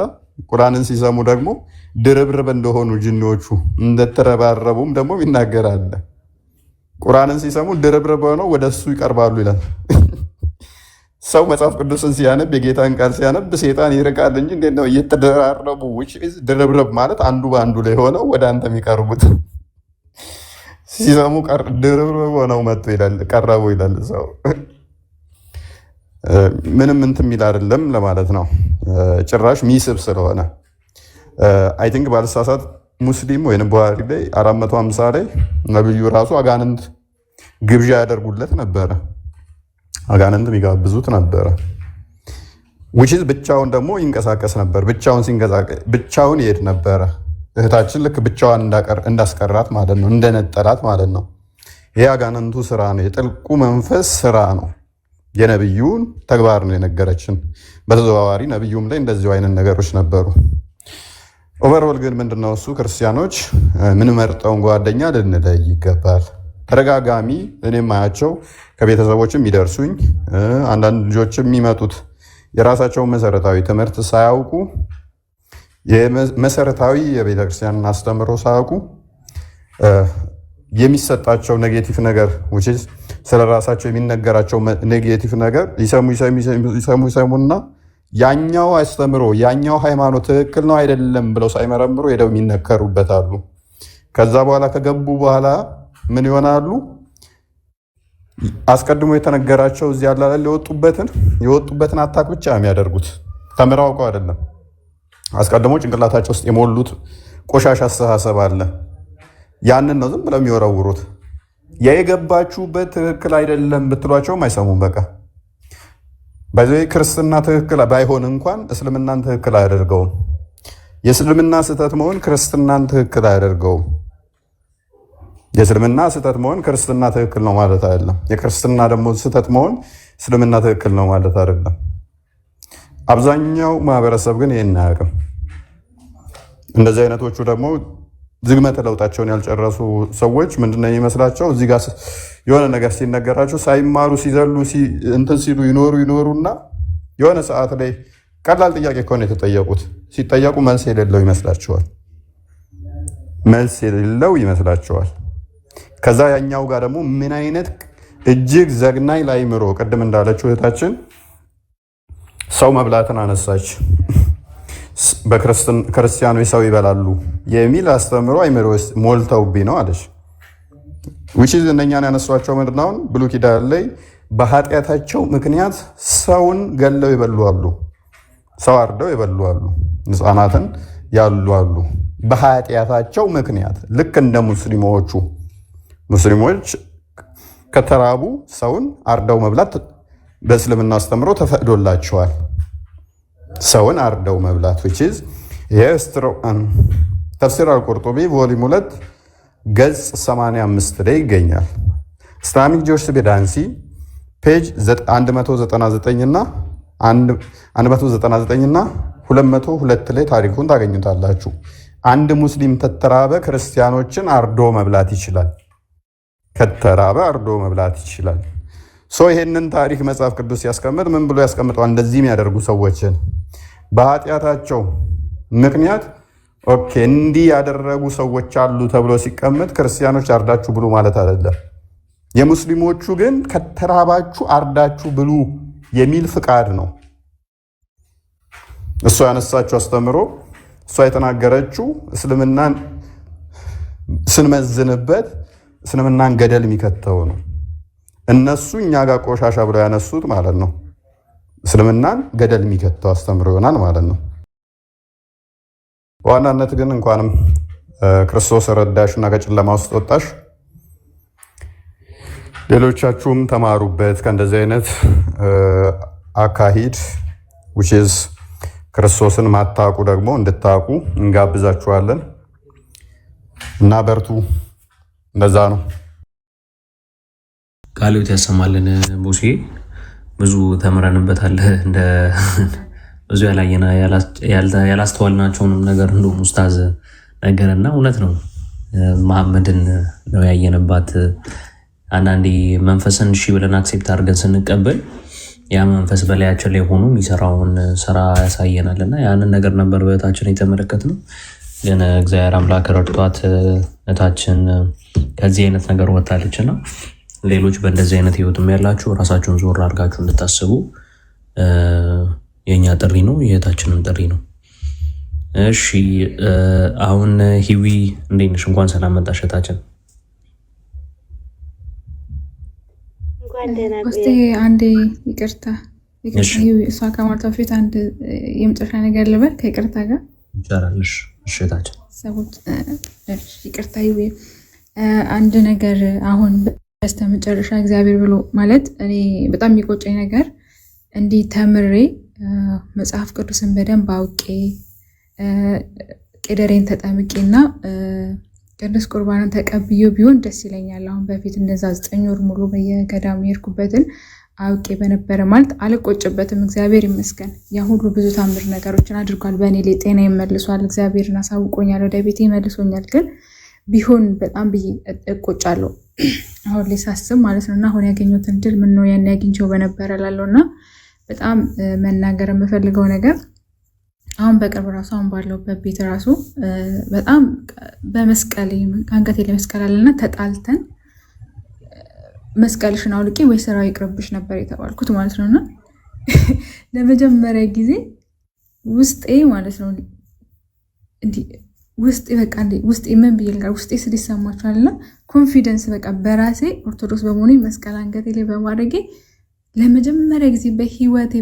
ቁርአንን ሲሰሙ ደግሞ ድርብርብ እንደሆኑ ጅኒዎቹ እንደተረባረቡም ደግሞ ይናገራል። ቁርአንን ሲሰሙ ድርብርብ ሆነው ወደ እሱ ይቀርባሉ ይላል። ሰው መጽሐፍ ቅዱስን ሲያነብ የጌታን ቃል ሲያነብ ሴጣን ይርቃል እንጂ እንዴት ነው እየተደራረቡ ድርብርብ ማለት አንዱ በአንዱ ላይ ሆነው ወደ አንተ የሚቀርቡት ሲሰሙ ድርብርብ ሆነው መጡ ይላል ቀረቡ ይላል ሰው ምንም እንትን የሚል አይደለም ለማለት ነው። ጭራሽ ሚስብ ስለሆነ አይ ቲንክ ባልሳሳት ሙስሊም ወይም ቡሃሪ ላይ 450 ላይ ነብዩ ራሱ አጋንንት ግብዣ ያደርጉለት ነበረ። አጋንንት የሚጋብዙት ነበረ። which ብቻውን ደግሞ ይንቀሳቀስ ነበር። ብቻውን ይሄድ ነበረ። እህታችን ልክ ብቻዋን እንዳስቀራት ማለት ነው፣ እንደነጠላት ማለት ነው። ይሄ አጋንንቱ ስራ ነው፣ የጥልቁ መንፈስ ስራ ነው። የነብዩን ተግባር ነው የነገረችን። በተዘዋዋሪ ነብዩም ላይ እንደዚሁ አይነት ነገሮች ነበሩ። ኦቨርኦል ግን ምንድነው እሱ ክርስቲያኖች ምን መርጠውን ጓደኛ ልንለይ ይገባል። ተደጋጋሚ እኔም ማያቸው ከቤተሰቦችም ይደርሱኝ አንዳንድ ልጆችም የሚመጡት የራሳቸውን መሰረታዊ ትምህርት ሳያውቁ የመሰረታዊ የቤተክርስቲያን አስተምሮ ሳያውቁ የሚሰጣቸው ኔጌቲቭ ነገር ስለ ራሳቸው የሚነገራቸው ኔጌቲቭ ነገር ይሰሙና ያኛው አስተምሮ ያኛው ሃይማኖት ትክክል ነው አይደለም ብለው ሳይመረምሩ ሄደው የሚነከሩበታሉ። ከዛ በኋላ ከገቡ በኋላ ምን ይሆናሉ? አስቀድሞ የተነገራቸው እዚህ ያላለ የወጡበትን አታክ ብቻ የሚያደርጉት ተምረው አውቀው አይደለም። አስቀድሞ ጭንቅላታቸው ውስጥ የሞሉት ቆሻሻ አስተሳሰብ አለ። ያንን ነው ዝም ብለው የሚወረውሩት። የገባችሁበት ትክክል አይደለም ብትሏቸውም አይሰሙም። በቃ በዚህ ክርስትና ትክክል ባይሆን እንኳን እስልምናን ትክክል አያደርገውም። የእስልምና ስህተት መሆን ክርስትናን ትክክል አያደርገውም። የእስልምና ስህተት መሆን ክርስትና ትክክል ነው ማለት አይደለም። የክርስትና ደግሞ ስህተት መሆን እስልምና ትክክል ነው ማለት አይደለም። አብዛኛው ማህበረሰብ ግን ይሄን አያውቅም። እንደዚህ አይነቶቹ ደግሞ ዝግመተ ለውጣቸውን ያልጨረሱ ሰዎች ምንድነው የሚመስላቸው? እዚህ ጋር የሆነ ነገር ሲነገራቸው ሳይማሩ ሲዘሉ እንትን ሲሉ ይኖሩና የሆነ ሰዓት ላይ ቀላል ጥያቄ ከሆነ የተጠየቁት ሲጠየቁ መልስ የሌለው ይመስላቸዋል። ከዛ ያኛው ጋር ደግሞ ምን አይነት እጅግ ዘግናኝ ላይምሮ ቅድም እንዳለችው እህታችን ሰው መብላትን አነሳች። በክርስቲያኖች ሰው ይበላሉ የሚል አስተምሮ አይምሮ ውስጥ ሞልተውብኝ ነው አለች። እነኛን ያነሷቸው ምንድነው? ብሉይ ኪዳን ላይ በኃጢአታቸው ምክንያት ሰውን ገለው ይበሉ አሉ፣ ሰው አርደው ይበሉ አሉ፣ ሕፃናትን ያሉ አሉ። በኃጢአታቸው ምክንያት ልክ እንደ ሙስሊሞች ከተራቡ ሰውን አርደው መብላት በእስልምና አስተምሮ ተፈቅዶላቸዋል። ሰውን አርደው መብላት ተፍሲር አልቁርጡቢ ቮሊዩም 2 ገጽ 85 ላይ ይገኛል። ኢስላሚክ ጁሪስፕሩደንሲ ፔጅ 199 እና 202 ላይ ታሪኩን ታገኙታላችሁ። አንድ ሙስሊም ከተራበ ክርስቲያኖችን አርዶ መብላት ይችላል። ይሄንን ታሪክ መጽሐፍ ቅዱስ ሲያስቀምጥ ምን ብሎ ያስቀምጠዋል? እንደዚህ የሚያደርጉ ሰዎችን በኃጢአታቸው ምክንያት እንዲህ ያደረጉ ሰዎች አሉ ተብሎ ሲቀመጥ ክርስቲያኖች አርዳችሁ ብሉ ማለት አይደለም። የሙስሊሞቹ ግን ከተራባችሁ አርዳችሁ ብሉ የሚል ፍቃድ ነው። እሷ ያነሳችው አስተምሮ እሷ የተናገረችው እስልምናን ስንመዝንበት እስልምናን ገደል የሚከተው ነው። እነሱ እኛ ጋር ቆሻሻ ብለው ያነሱት ማለት ነው። እስልምናን ገደል የሚከተው አስተምሮ ይሆናል ማለት ነው። በዋናነት ግን እንኳንም ክርስቶስ ረዳሽ እና ከጨለማ ውስጥ ወጣሽ። ሌሎቻችሁም ተማሩበት ከእንደዚህ አይነት አካሂድ ክርስቶስን ማታቁ ደግሞ እንድታቁ እንጋብዛችኋለን እና በርቱ። እንደዛ ነው። ቃልዮት ያሰማልን። ሙሴ ብዙ ተምረንበታል። ብዙ ያላስተዋልናቸውንም ነገር እንደውም ኡስታዝ ነገርና እውነት ነው። መሐመድን ነው ያየንባት። አንዳንዴ መንፈስን እሺ ብለን አክሴፕት አድርገን ስንቀበል ያ መንፈስ በላያችን ላይ ሆኖ የሚሰራውን ስራ ያሳየናል እና ያንን ነገር ነበር በእህታችን የተመለከትነው። ግን እግዚአብሔር አምላክ ረድቷት እህታችን ከዚህ አይነት ነገር ወጣለችና ሌሎች በእንደዚህ አይነት ህይወትም ያላችሁ ራሳችሁን ዞር አድርጋችሁ እንድታስቡ የኛ ጥሪ ነው፣ የእህታችንም ጥሪ ነው። እሺ አሁን ሂዊ እንዴት ነሽ? እንኳን ሰላም መጣሽ እህታችን። ውስጤ አንዴ ይቅርታ እሷ ከማርታ በፊት አንድ የመጨረሻ ነገር ልበል ከይቅርታ ጋር ይቻላልሽ? እሺ እህታችን ሰዎች ይቅርታ አንድ ነገር አሁን በስተመጨረሻ እግዚአብሔር ብሎ ማለት እኔ በጣም የሚቆጨኝ ነገር እንዲህ ተምሬ መጽሐፍ ቅዱስን በደንብ አውቄ ቄደሬን ተጠምቄና ቅዱስ ቁርባንን ተቀብዮ ቢሆን ደስ ይለኛል። አሁን በፊት እንደዛ 9 ወር ሙሉ በየገዳሙ የሄድኩበትን አውቄ በነበረ ማለት አልቆጭበትም። እግዚአብሔር ይመስገን። ያ ሁሉ ብዙ ታምር ነገሮችን አድርጓል በእኔ ላይ። ጤና ይመልሷል፣ እግዚአብሔርን አሳውቆኛል፣ ወደ ቤቴ ይመልሶኛል። ግን ቢሆን በጣም ብዬ እቆጫለሁ አሁን ላይ ሳስብ ማለት ነው። እና አሁን ያገኘሁትን ድል ምን ነው ያን ያግኝቼው በነበረ ላለው እና በጣም መናገር የምፈልገው ነገር አሁን በቅርብ ራሱ አሁን ባለውበት ቤት ራሱ በጣም በመስቀል አንገቴ ላይ መስቀል አለና ተጣልተን መስቀልሽን አውልቄ ወይ ስራው ይቅርብሽ ነበር የተባልኩት ማለት ነውና ለመጀመሪያ ጊዜ ውስጤ ማለት ነው እንዲህ ውስጤ በቃ ውስጤ ምን ቢልጋር ውስጤ ስለሰማችኋልና ኮንፊደንስ በቃ በራሴ ኦርቶዶክስ በመሆኔ መስቀል አንገቴ ላይ በማድረጌ ለመጀመሪያ ጊዜ በህይወቴ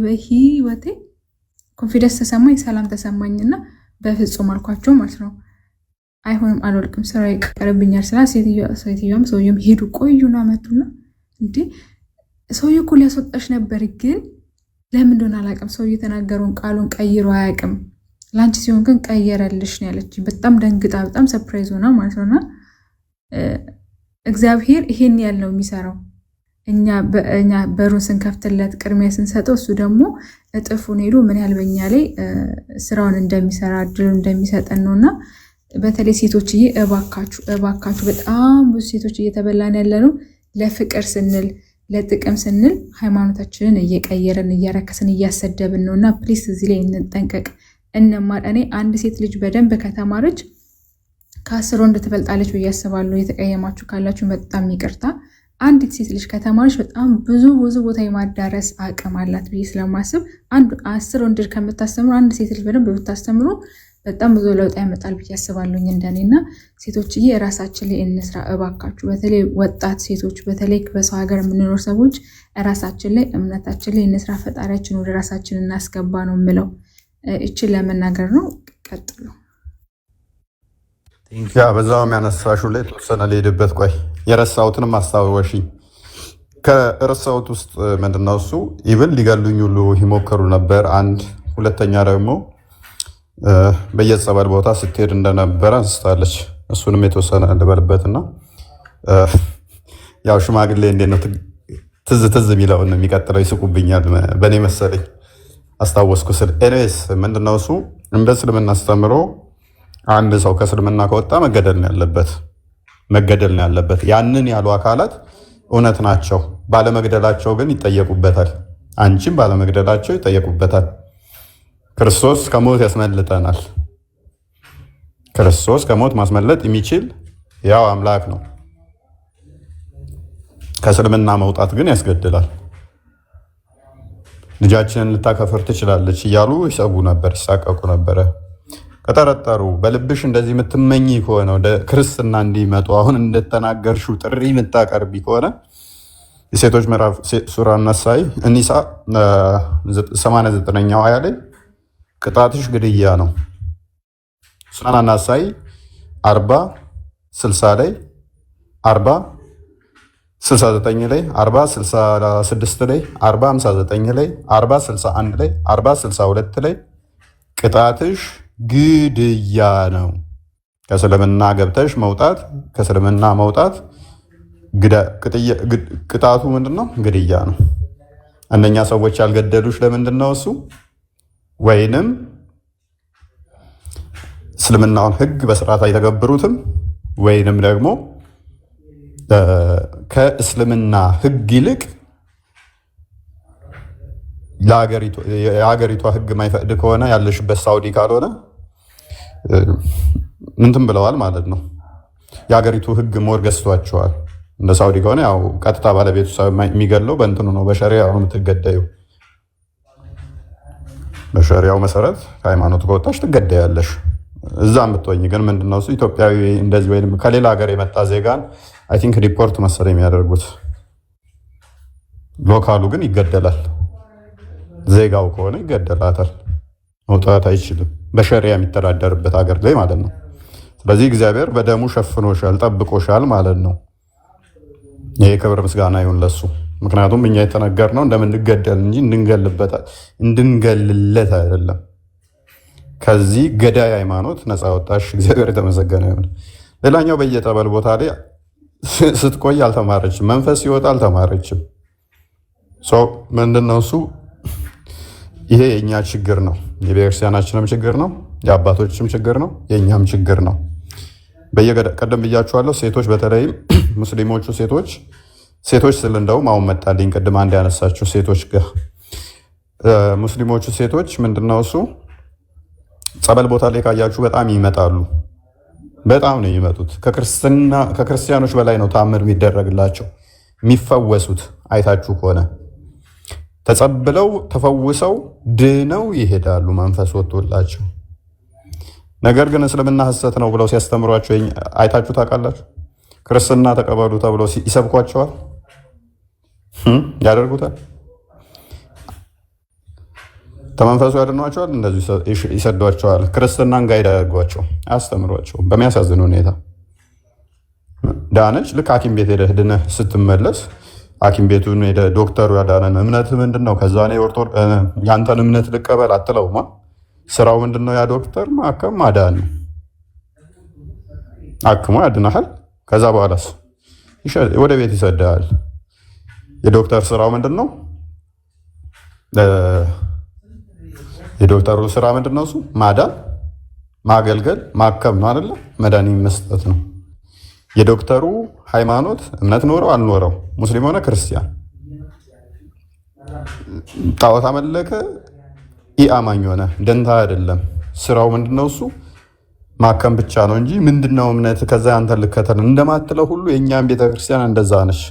ኮንፊደንስ ተሰማኝ፣ ሰላም ተሰማኝና በፍጹም አልኳቸው ማለት ነው። አይሆንም አልወልቅም፣ ስራ ይቀርብኛል ስላ ሴትዮዋም ሰውየውም ሄዱ ቆዩና መጡና እንዴ ሰውየው እኮ ሊያስወጣሽ ነበር ግን ለምን እንደሆነ አላውቅም። ሰውየው የተናገረውን ቃሉን ቀይሮ አያውቅም። ላንቺ ሲሆን ግን ቀየረልሽ ነው ያለችኝ። በጣም ደንግጣ በጣም ሰርፕራይዝ ሆና ማለት ነውና እግዚአብሔር ይሄን ያለው የሚሰራው እኛ በሩን ስንከፍትለት ቅድሚያ ስንሰጠው እሱ ደግሞ እጥፉን ሄዶ ምን ያህል በኛ ላይ ስራውን እንደሚሰራ እድሉን እንደሚሰጠን ነውና በተለይ ሴቶችዬ እባካችሁ በጣም ብዙ ሴቶች እየተበላን ያለነው ለፍቅር ስንል ለጥቅም ስንል ሃይማኖታችንን እየቀየርን እያረከስን እያሰደብን ነውና ፕሊስ እዚህ ላይ እንጠንቀቅ እንማር። እኔ አንድ ሴት ልጅ በደንብ ከተማረች ከ10 ወንድ ትበልጣለች ብዬ አስባለሁ። የተቀየማችሁ ካላችሁ በጣም ይቅርታ። አንዲት ሴት ልጅ ከተማረች በጣም ብዙ ቦታ የማዳረስ አቅም አላት ብዬ ስለማስብ 10 ወንድ ከምታስተምሩ አንድ ሴት ልጅ በደንብ ብታስተምሩ በጣም ብዙ ለውጥ ያመጣል ብዬ አስባለሁኝ እንደኔና ሴቶችዬ ራሳችን ላይ እንስራ እባካችሁ። በተለይ ወጣት ሴቶች በተለይ በሰው ሀገር የምንኖር ሰዎች ራሳችን ላይ እምነታችን ላይ እንስራ፣ ፈጣሪያችን ወደ ራሳችን እናስገባ ነው የምለው። እችን ለመናገር ነው። ቀጥሉ። ያ በዛውም ያነሳሹ ላይ ተወሰነ ልሄድበት። ቆይ የረሳሁትንም አስታወሽኝ። ከረሳሁት ውስጥ ምንድነው እሱ ኢቭን ሊገሉኝ ሁሉ ይሞክሩ ነበር። አንድ ሁለተኛ ደግሞ በየጸበል ቦታ ስትሄድ እንደነበረ አንስታለች። እሱንም የተወሰነ ልበልበትና ያው ሽማግሌ እንዴት ነው ትዝ የሚለውን የሚቀጥለው ይስቁብኛል በእኔ መሰለኝ አስታወስኩ ስል ኤኒዌይስ ምንድነው እሱ እንደ እስልምና አስተምሮ አንድ ሰው ከእስልምና ከወጣ መገደል ነው ያለበት። ያንን ያሉ አካላት እውነት ናቸው። ባለመግደላቸው ግን ይጠየቁበታል። አንቺም ባለመግደላቸው ይጠየቁበታል። ክርስቶስ ከሞት ያስመልጠናል። ክርስቶስ ከሞት ማስመለጥ የሚችል ያው አምላክ ነው። ከእስልምና መውጣት ግን ያስገድላል። ልጃችንን ልታከፍር ትችላለች እያሉ ይሰቡ ነበር፣ ይሳቀቁ ነበረ። ከጠረጠሩ በልብሽ እንደዚህ የምትመኝ ከሆነ ወደ ክርስትና እንዲመጡ አሁን እንደተናገርሽው ጥሪ የምታቀርቢ ከሆነ የሴቶች ምዕራፍ ሱራ ነሳይ እኒሳ 89ኛው አያ ላይ ቅጣትሽ ግድያ ነው። ሱራ ነሳይ 40:60 ላይ 40:69 ላይ 40:66 ላይ 40:59 ላይ 40:61 ላይ 40:62 ላይ ቅጣትሽ ግድያ ነው። ከእስልምና ገብተሽ መውጣት ከእስልምና መውጣት ቅጣቱ ምንድነው? ግድያ ነው። እነኛ ሰዎች ያልገደሉሽ ለምንድን ነው? እሱ ወይንም እስልምናውን ሕግ በስርዓት አይተገብሩትም ወይንም ደግሞ ከእስልምና ሕግ ይልቅ የሀገሪቷ ሕግ ማይፈቅድ ከሆነ ያለሽበት ሳውዲ ካልሆነ ምንትን ብለዋል ማለት ነው። የሀገሪቱ ሕግ ሞር ገዝቷቸዋል። እንደ ሳውዲ ከሆነ ያው ቀጥታ ባለቤቱ የሚገለው በእንትኑ ነው፣ በሸሪያ ነው የምትገደዩ። በሸሪያው መሰረት ከሃይማኖት ከወጣሽ ትገደያለሽ። እዛም ብትወኝ ግን ምንድነው እሱ ኢትዮጵያዊ እንደዚህ ወይም ከሌላ ሀገር የመጣ ዜጋን አይ ቲንክ ሪፖርት መሰለኝ የሚያደርጉት፣ ሎካሉ ግን ይገደላል። ዜጋው ከሆነ ይገደላታል፣ መውጣት አይችልም። በሸሪያ የሚተዳደርበት ሀገር ላይ ማለት ነው። ስለዚህ እግዚአብሔር በደሙ ሸፍኖሻል፣ ጠብቆሻል ማለት ነው። ይሄ ክብር ምስጋና ይሁን ለሱ። ምክንያቱም እኛ የተነገርነው እንደምንገደል እንጂ እንድንገልለት አይደለም። ከዚህ ገዳይ ሃይማኖት ነፃ ወጣሽ፣ እግዚአብሔር የተመሰገነ ይሁን። ሌላኛው በየጠበል ቦታ ላይ ስትቆይ አልተማረችም፣ መንፈስ ሲወጣ አልተማረችም። ምንድነው እሱ? ይሄ የእኛ ችግር ነው፣ የቤተክርስቲያናችንም ችግር ነው፣ የአባቶችም ችግር ነው፣ የእኛም ችግር ነው። ቀደም ብያችኋለሁ። ሴቶች በተለይም ሙስሊሞቹ ሴቶች ስል እንደውም አሁን መጣልኝ ቅድም አንድ ያነሳችሁ ሴቶች ጋር ሙስሊሞቹ ሴቶች ምንድነው እሱ ጸበል ቦታ ላይ ካያችሁ በጣም ይመጣሉ። በጣም ነው የሚመጡት። ከክርስቲያኖች በላይ ነው ታምር የሚደረግላቸው የሚፈወሱት። አይታችሁ ከሆነ ተጸብለው ተፈውሰው ድነው ይሄዳሉ መንፈስ ወጥቶላቸው። ነገር ግን እስልምና ሐሰት ነው ብለው ሲያስተምሯቸው አይታችሁ ታውቃላችሁ? ክርስትና ተቀበሉ ተብለው ይሰብኳቸዋል፣ ያደርጉታል። ተመንፈሱ ያድኗቸዋል፣ እንደዚህ ይሰዷቸዋል። ክርስትናን ጋይድ ያደርጓቸው፣ አያስተምሯቸው። በሚያሳዝን ሁኔታ ዳነች። ልክ ሐኪም ቤት ሄደህ ድነህ ስትመለስ ሐኪም ቤቱን ሄደህ ዶክተሩ ያዳነን እምነት ምንድን ነው? ከዛ ያንተን እምነት ልቀበል አትለውማ። ስራው ምንድን ነው? ያ ዶክተር ማከም ማዳን ነው። አክሞ ያድናሃል። ከዛ በኋላስ ወደ ቤት ይሰድሃል። የዶክተር ስራው ምንድን ነው? የዶክተሩ ስራ ምንድን ነው? እሱ ማዳን፣ ማገልገል፣ ማከም ነው አይደለ? መድኃኒት መስጠት ነው። የዶክተሩ ሃይማኖት እምነት ኖረው አልኖረው፣ ሙስሊም ሆነ ክርስቲያን፣ ጣዖት አመለከ ኢአማኝ ሆነ ደንታ አይደለም። ስራው ምንድነው? እሱ ማከም ብቻ ነው እንጂ ምንድነው እምነት ከዛ አንተ ልከተል እንደማትለው ሁሉ የእኛም ቤተክርስቲያን እንደዛ ነች።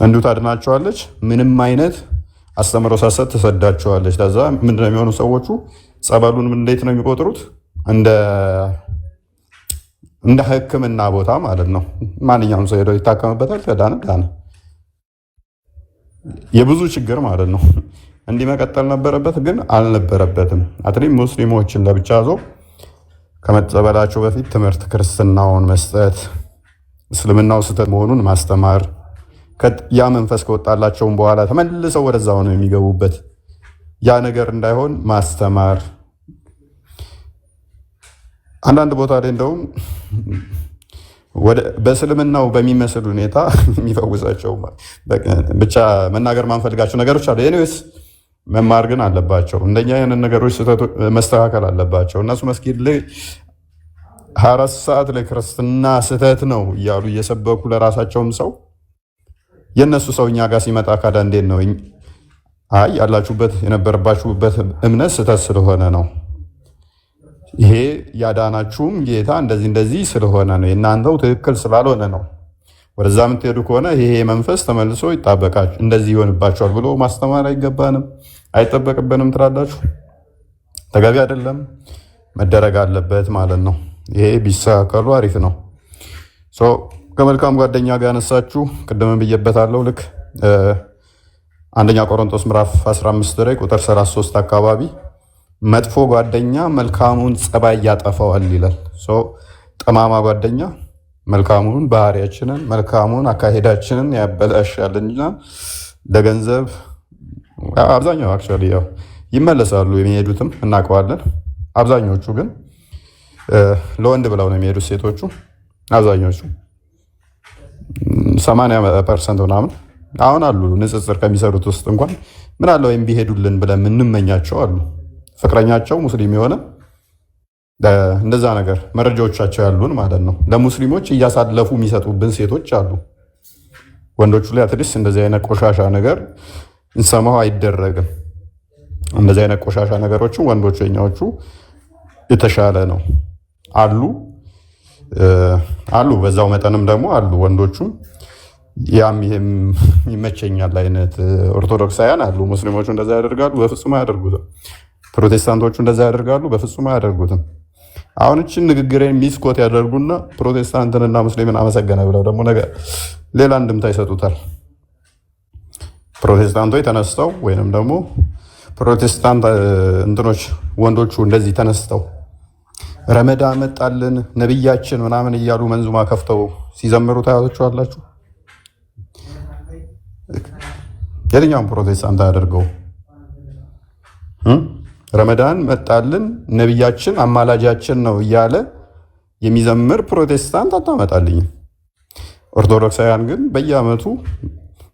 እንዲሁ ታድናቸዋለች። ምንም አይነት አስተምሮ ሳሰጥ ትሰዳቸዋለች። ከዛ ምንድነው የሚሆኑ ሰዎቹ? ጸበሉን እንዴት ነው የሚቆጥሩት? እንደ ሕክምና ቦታ ማለት ነው። ማንኛውም ሰው ሄዶ ይታከምበታል። ከዳነ ዳነ። የብዙ ችግር ማለት ነው። እንዲህ መቀጠል ነበረበት፣ ግን አልነበረበትም። አትሊም ሙስሊሞችን ለብቻ ዞ ከመጸበላቸው በፊት ትምህርት ክርስትናውን መስጠት፣ እስልምናው ስህተት መሆኑን ማስተማር፣ ያ መንፈስ ከወጣላቸውም በኋላ ተመልሰው ወደዛው ነው የሚገቡበት። ያ ነገር እንዳይሆን ማስተማር። አንዳንድ ቦታ ላይ እንደውም በእስልምናው በሚመስል ሁኔታ የሚፈውሳቸው ብቻ መናገር ማንፈልጋቸው ነገሮች አሉ። ኤኒዌይስ መማር ግን አለባቸው። እንደኛ አይነት ነገሮች መስተካከል አለባቸው። እነሱ መስጊድ ላይ 24 ሰዓት ላይ ክርስትና ስህተት ነው እያሉ እየሰበኩ ለራሳቸውም ሰው የነሱ ሰው እኛ ጋር ሲመጣ ካዳ እንዴት ነው? አይ ያላችሁበት የነበረባችሁበት እምነት ስህተት ስለሆነ ነው፣ ይሄ ያዳናችሁም ጌታ እንደዚህ ስለሆነ ነው፣ የእናንተው ትክክል ስላልሆነ ነው። ወደዛ የምትሄዱ ከሆነ ይሄ መንፈስ ተመልሶ ይጣበቃችሁ እንደዚህ ይሆንባችኋል ብሎ ማስተማር አይገባንም፣ አይጠበቅብንም ትላላችሁ። ተገቢ አይደለም፣ መደረግ አለበት ማለት ነው። ይሄ ቢስተካከሉ አሪፍ ነው። ከመልካም ጓደኛ ጋር ያነሳችሁ ቅድም ብዬበታለሁ። ልክ አንደኛ ቆሮንቶስ ምዕራፍ 15 ላይ ቁጥር 33 አካባቢ መጥፎ ጓደኛ መልካሙን ጸባይ ያጠፋዋል ይላል። ጠማማ ጓደኛ መልካሙን ባህሪያችንን መልካሙን አካሄዳችንን ያበላሻልና ለገንዘብ አብዛኛው አክቹዋሊ ያው ይመለሳሉ፣ የሚሄዱትም እናውቀዋለን። አብዛኞቹ ግን ለወንድ ብለው ነው የሚሄዱት። ሴቶቹ አብዛኞቹ 80% ምናምን አሁን አሉ ንጽጽር ከሚሰሩት ውስጥ እንኳን ምን አለ ወይም ቢሄዱልን ብለን የምንመኛቸው አሉ። ፍቅረኛቸው ሙስሊም የሆነ እንደዛ ነገር መረጃዎቻቸው ያሉን ማለት ነው። ለሙስሊሞች እያሳለፉ የሚሰጡብን ሴቶች አሉ። ወንዶቹ ላይ አትሊስት እንደዚህ አይነት ቆሻሻ ነገር እንሰማው አይደረግም። እንደዚህ አይነት ቆሻሻ ነገሮችን ወንዶቹ የኛዎቹ የተሻለ ነው አሉ። በዛው መጠንም ደግሞ አሉ ወንዶቹም ያም ይሄም ይመቸኛል አይነት ኦርቶዶክሳውያን አሉ። ሙስሊሞቹ እንደዛ ያደርጋሉ? በፍጹም አያደርጉትም። ፕሮቴስታንቶቹ እንደዛ ያደርጋሉ? በፍጹም አያደርጉትም። አሁን እችን ንግግሬን ሚስኮት ያደርጉና ፕሮቴስታንትንና ሙስሊምን አመሰገነ ብለው ደግሞ ነገር ሌላ እንድምታ ይሰጡታል። ፕሮቴስታንቶች ተነስተው ወይንም ደግሞ ፕሮቴስታንት እንትኖች ወንዶቹ እንደዚህ ተነስተው ረመዳን መጣልን ነብያችን ምናምን እያሉ መንዙማ ከፍተው ሲዘምሩ ታያላችሁ። የትኛውም ፕሮቴስታንት አያደርገው። ረመዳን መጣልን ነብያችን አማላጃችን ነው እያለ የሚዘምር ፕሮቴስታንት አታመጣልኝ። ኦርቶዶክሳውያን ግን በየአመቱ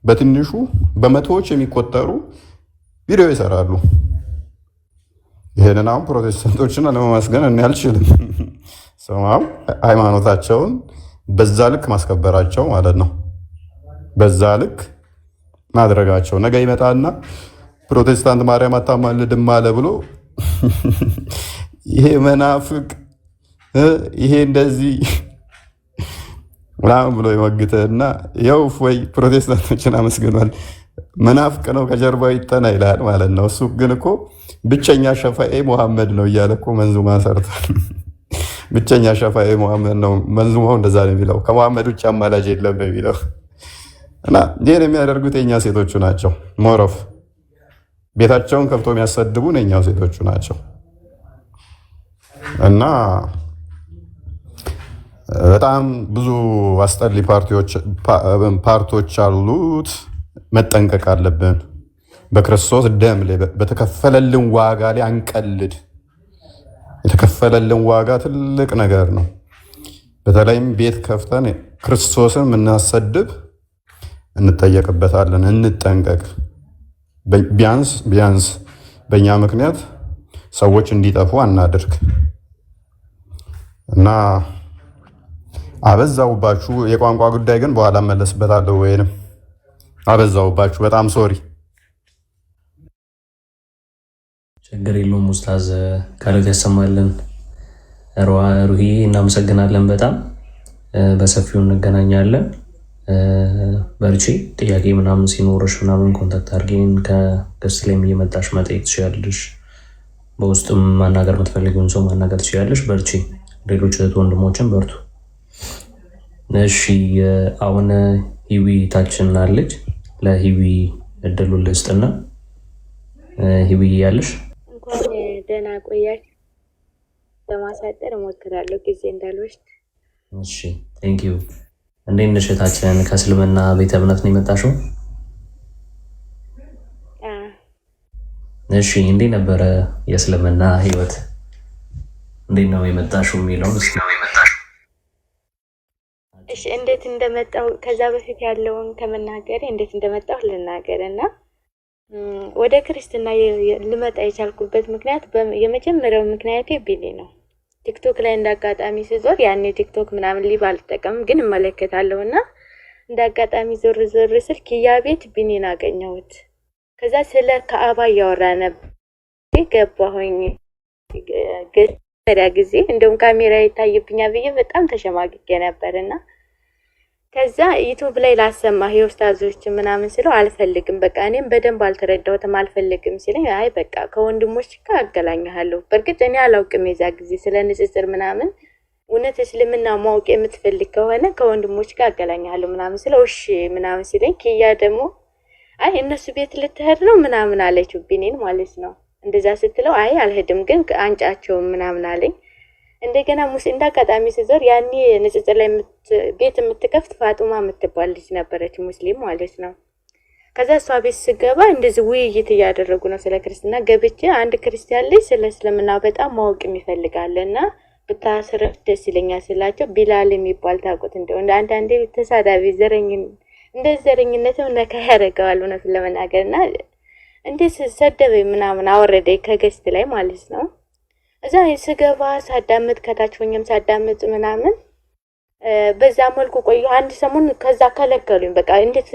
በትንሹ በመቶዎች የሚቆጠሩ ቪዲዮ ይሰራሉ። ይሄንን አሁን ፕሮቴስታንቶችን ለመመስገን እኔ አልችልም። ሰማው ሃይማኖታቸውን በዛ ልክ ማስከበራቸው ማለት ነው። በዛ ልክ ማድረጋቸው ነገ ይመጣና ፕሮቴስታንት ማርያም አታማልድም አለ ብሎ ይሄ መናፍቅ ይሄ እንደዚህ ምናምን ብሎ ይወግተና ያው ወይ ፕሮቴስታንቶችን አመስግኗል መናፍቅ ነው ከጀርባው ይጠና ይላል ማለት ነው። እሱ ግን እኮ ብቸኛ ሸፋኤ ሙሐመድ ነው እያለ እኮ መንዙማ ሰርቷል። ብቸኛ ሸፋኤ ሙሐመድ ነው መንዙማው እንደዛ ነው የሚለው። ከሙሐመድ ውጭ አማላጅ የለም ነው የሚለው። እና ይሄን የሚያደርጉት የኛ ሴቶቹ ናቸው። ሞሮፍ ቤታቸውን ከፍቶ የሚያሰድቡ የኛው ሴቶቹ ናቸው። እና በጣም ብዙ አስጠሊ ፓርቶች አሉት። መጠንቀቅ አለብን። በክርስቶስ ደም ላይ በተከፈለልን ዋጋ ላይ አንቀልድ። የተከፈለልን ዋጋ ትልቅ ነገር ነው። በተለይም ቤት ከፍተን ክርስቶስን የምናሰድብ እንጠየቅበታለን። እንጠንቀቅ። ቢያንስ በእኛ ምክንያት ሰዎች እንዲጠፉ አናድርግ። እና አበዛውባችሁ። የቋንቋ ጉዳይ ግን በኋላ መለስበታለሁ። ወይንም አበዛውባችሁ። በጣም ሶሪ። ችግር የለውም ኡስታዝ፣ ካለት ያሰማልን። ሩሂ እናመሰግናለን በጣም በሰፊው እንገናኛለን። በርቺ። ጥያቄ ምናምን ሲኖርሽ ምናምን ኮንታክት አድርጊን። ከገስት ላይም እየመጣሽ መጠየቅ ትችያለሽ። በውስጥም ማናገር የምትፈልጊውን ሰው ማናገር ትችያለሽ። በርቺ። ሌሎች እህት ወንድሞችን በርቱ። እሺ አሁን ሂዊ ታችን አለች። ለሂዊ እድሉን ልስጥና ሂዊ ያለሽ እንኳን ደህና ቆያችሁ። ለማሳጠር እሞክራለሁ ጊዜ እንዳልወስድ። እሺ ቴንክ ዩ። እንዴት ነሽ እህታችን? ከእስልምና ቤተ እምነት ነው የመጣሽው? እሺ እንዴት ነበረ የእስልምና ህይወት? እንዴት ነው የመጣሽው የሚለውን እስኪ ነው የመጣሽው? እሺ እንዴት እንደመጣው ከዛ በፊት ያለውን ከመናገሬ እንዴት እንደመጣው ልናገር እና ወደ ክርስትና ልመጣ የቻልኩበት ምክንያት የመጀመሪያው ምክንያቴ ቢኒ ነው። ቲክቶክ ላይ እንዳጋጣሚ ስዞር ያኔ ቲክቶክ ምናምን ሊብ አልጠቀምም ግን እመለከታለሁና እንዳጋጣሚ ዞር ስል ኪያ ቤት ቢኒን አገኘሁት። ከዛ ስለ ከአባ እያወራ ነበር። ገባሁኝ። ገሪያ ጊዜ እንደውም ካሜራ ይታይብኛል ብዬ በጣም ተሸማግቄ ነበርና ከዛ ዩቲዩብ ላይ ላሰማህ የኡስታዞች ምናምን ስለው አልፈልግም፣ በቃ እኔም በደንብ አልተረዳሁትም አልፈልግም ሲለኝ አይ በቃ ከወንድሞች ጋር አገናኛለሁ። በርግጥ እኔ አላውቅም የዛ ጊዜ ስለ ንጽጽር ምናምን። እውነት እስልምና ማወቅ የምትፈልግ ከሆነ ከወንድሞች ጋር አገናኛለሁ ምናምን ስለው እሺ ምናምን ሲለኝ ኪያ ደግሞ አይ እነሱ ቤት ልትሄድ ነው ምናምን አለችው፣ ቢኒን ማለት ነው። እንደዛ ስትለው አይ አልሄድም ግን አንጫቸው ምናምን አለኝ። እንደገና እንዳጋጣሚ ስዞር ያኔ ንጽጽር ላይ ቤት የምትከፍት ፋጡማ የምትባል ልጅ ነበረች፣ ሙስሊም ማለት ነው። ከዛ እሷ ቤት ስገባ እንደዚህ ውይይት እያደረጉ ነው ስለ ክርስትና። ገብቼ አንድ ክርስቲያን ልጅ ስለ እስልምና በጣም ማወቅ ይፈልጋልና ብታስረፍ ደስ ይለኛል ስላቸው ቢላል የሚባል ታውቁት እንደው አንዳንዴ ተሳዳቢ ዘረኝነትም ነካ ያደርገዋል እውነቱን ለመናገርና እንዴት ሰደበኝ ምናምን አወረደኝ ከገስት ላይ ማለት ነው። እዛ ስገባ ሳዳምጥ ከታች ሆኜም ሳዳምጥ ምናምን በዛ መልኩ ቆየሁ አንድ ሰሞን። ከዛ ከለከሉኝ። በቃ እንዴት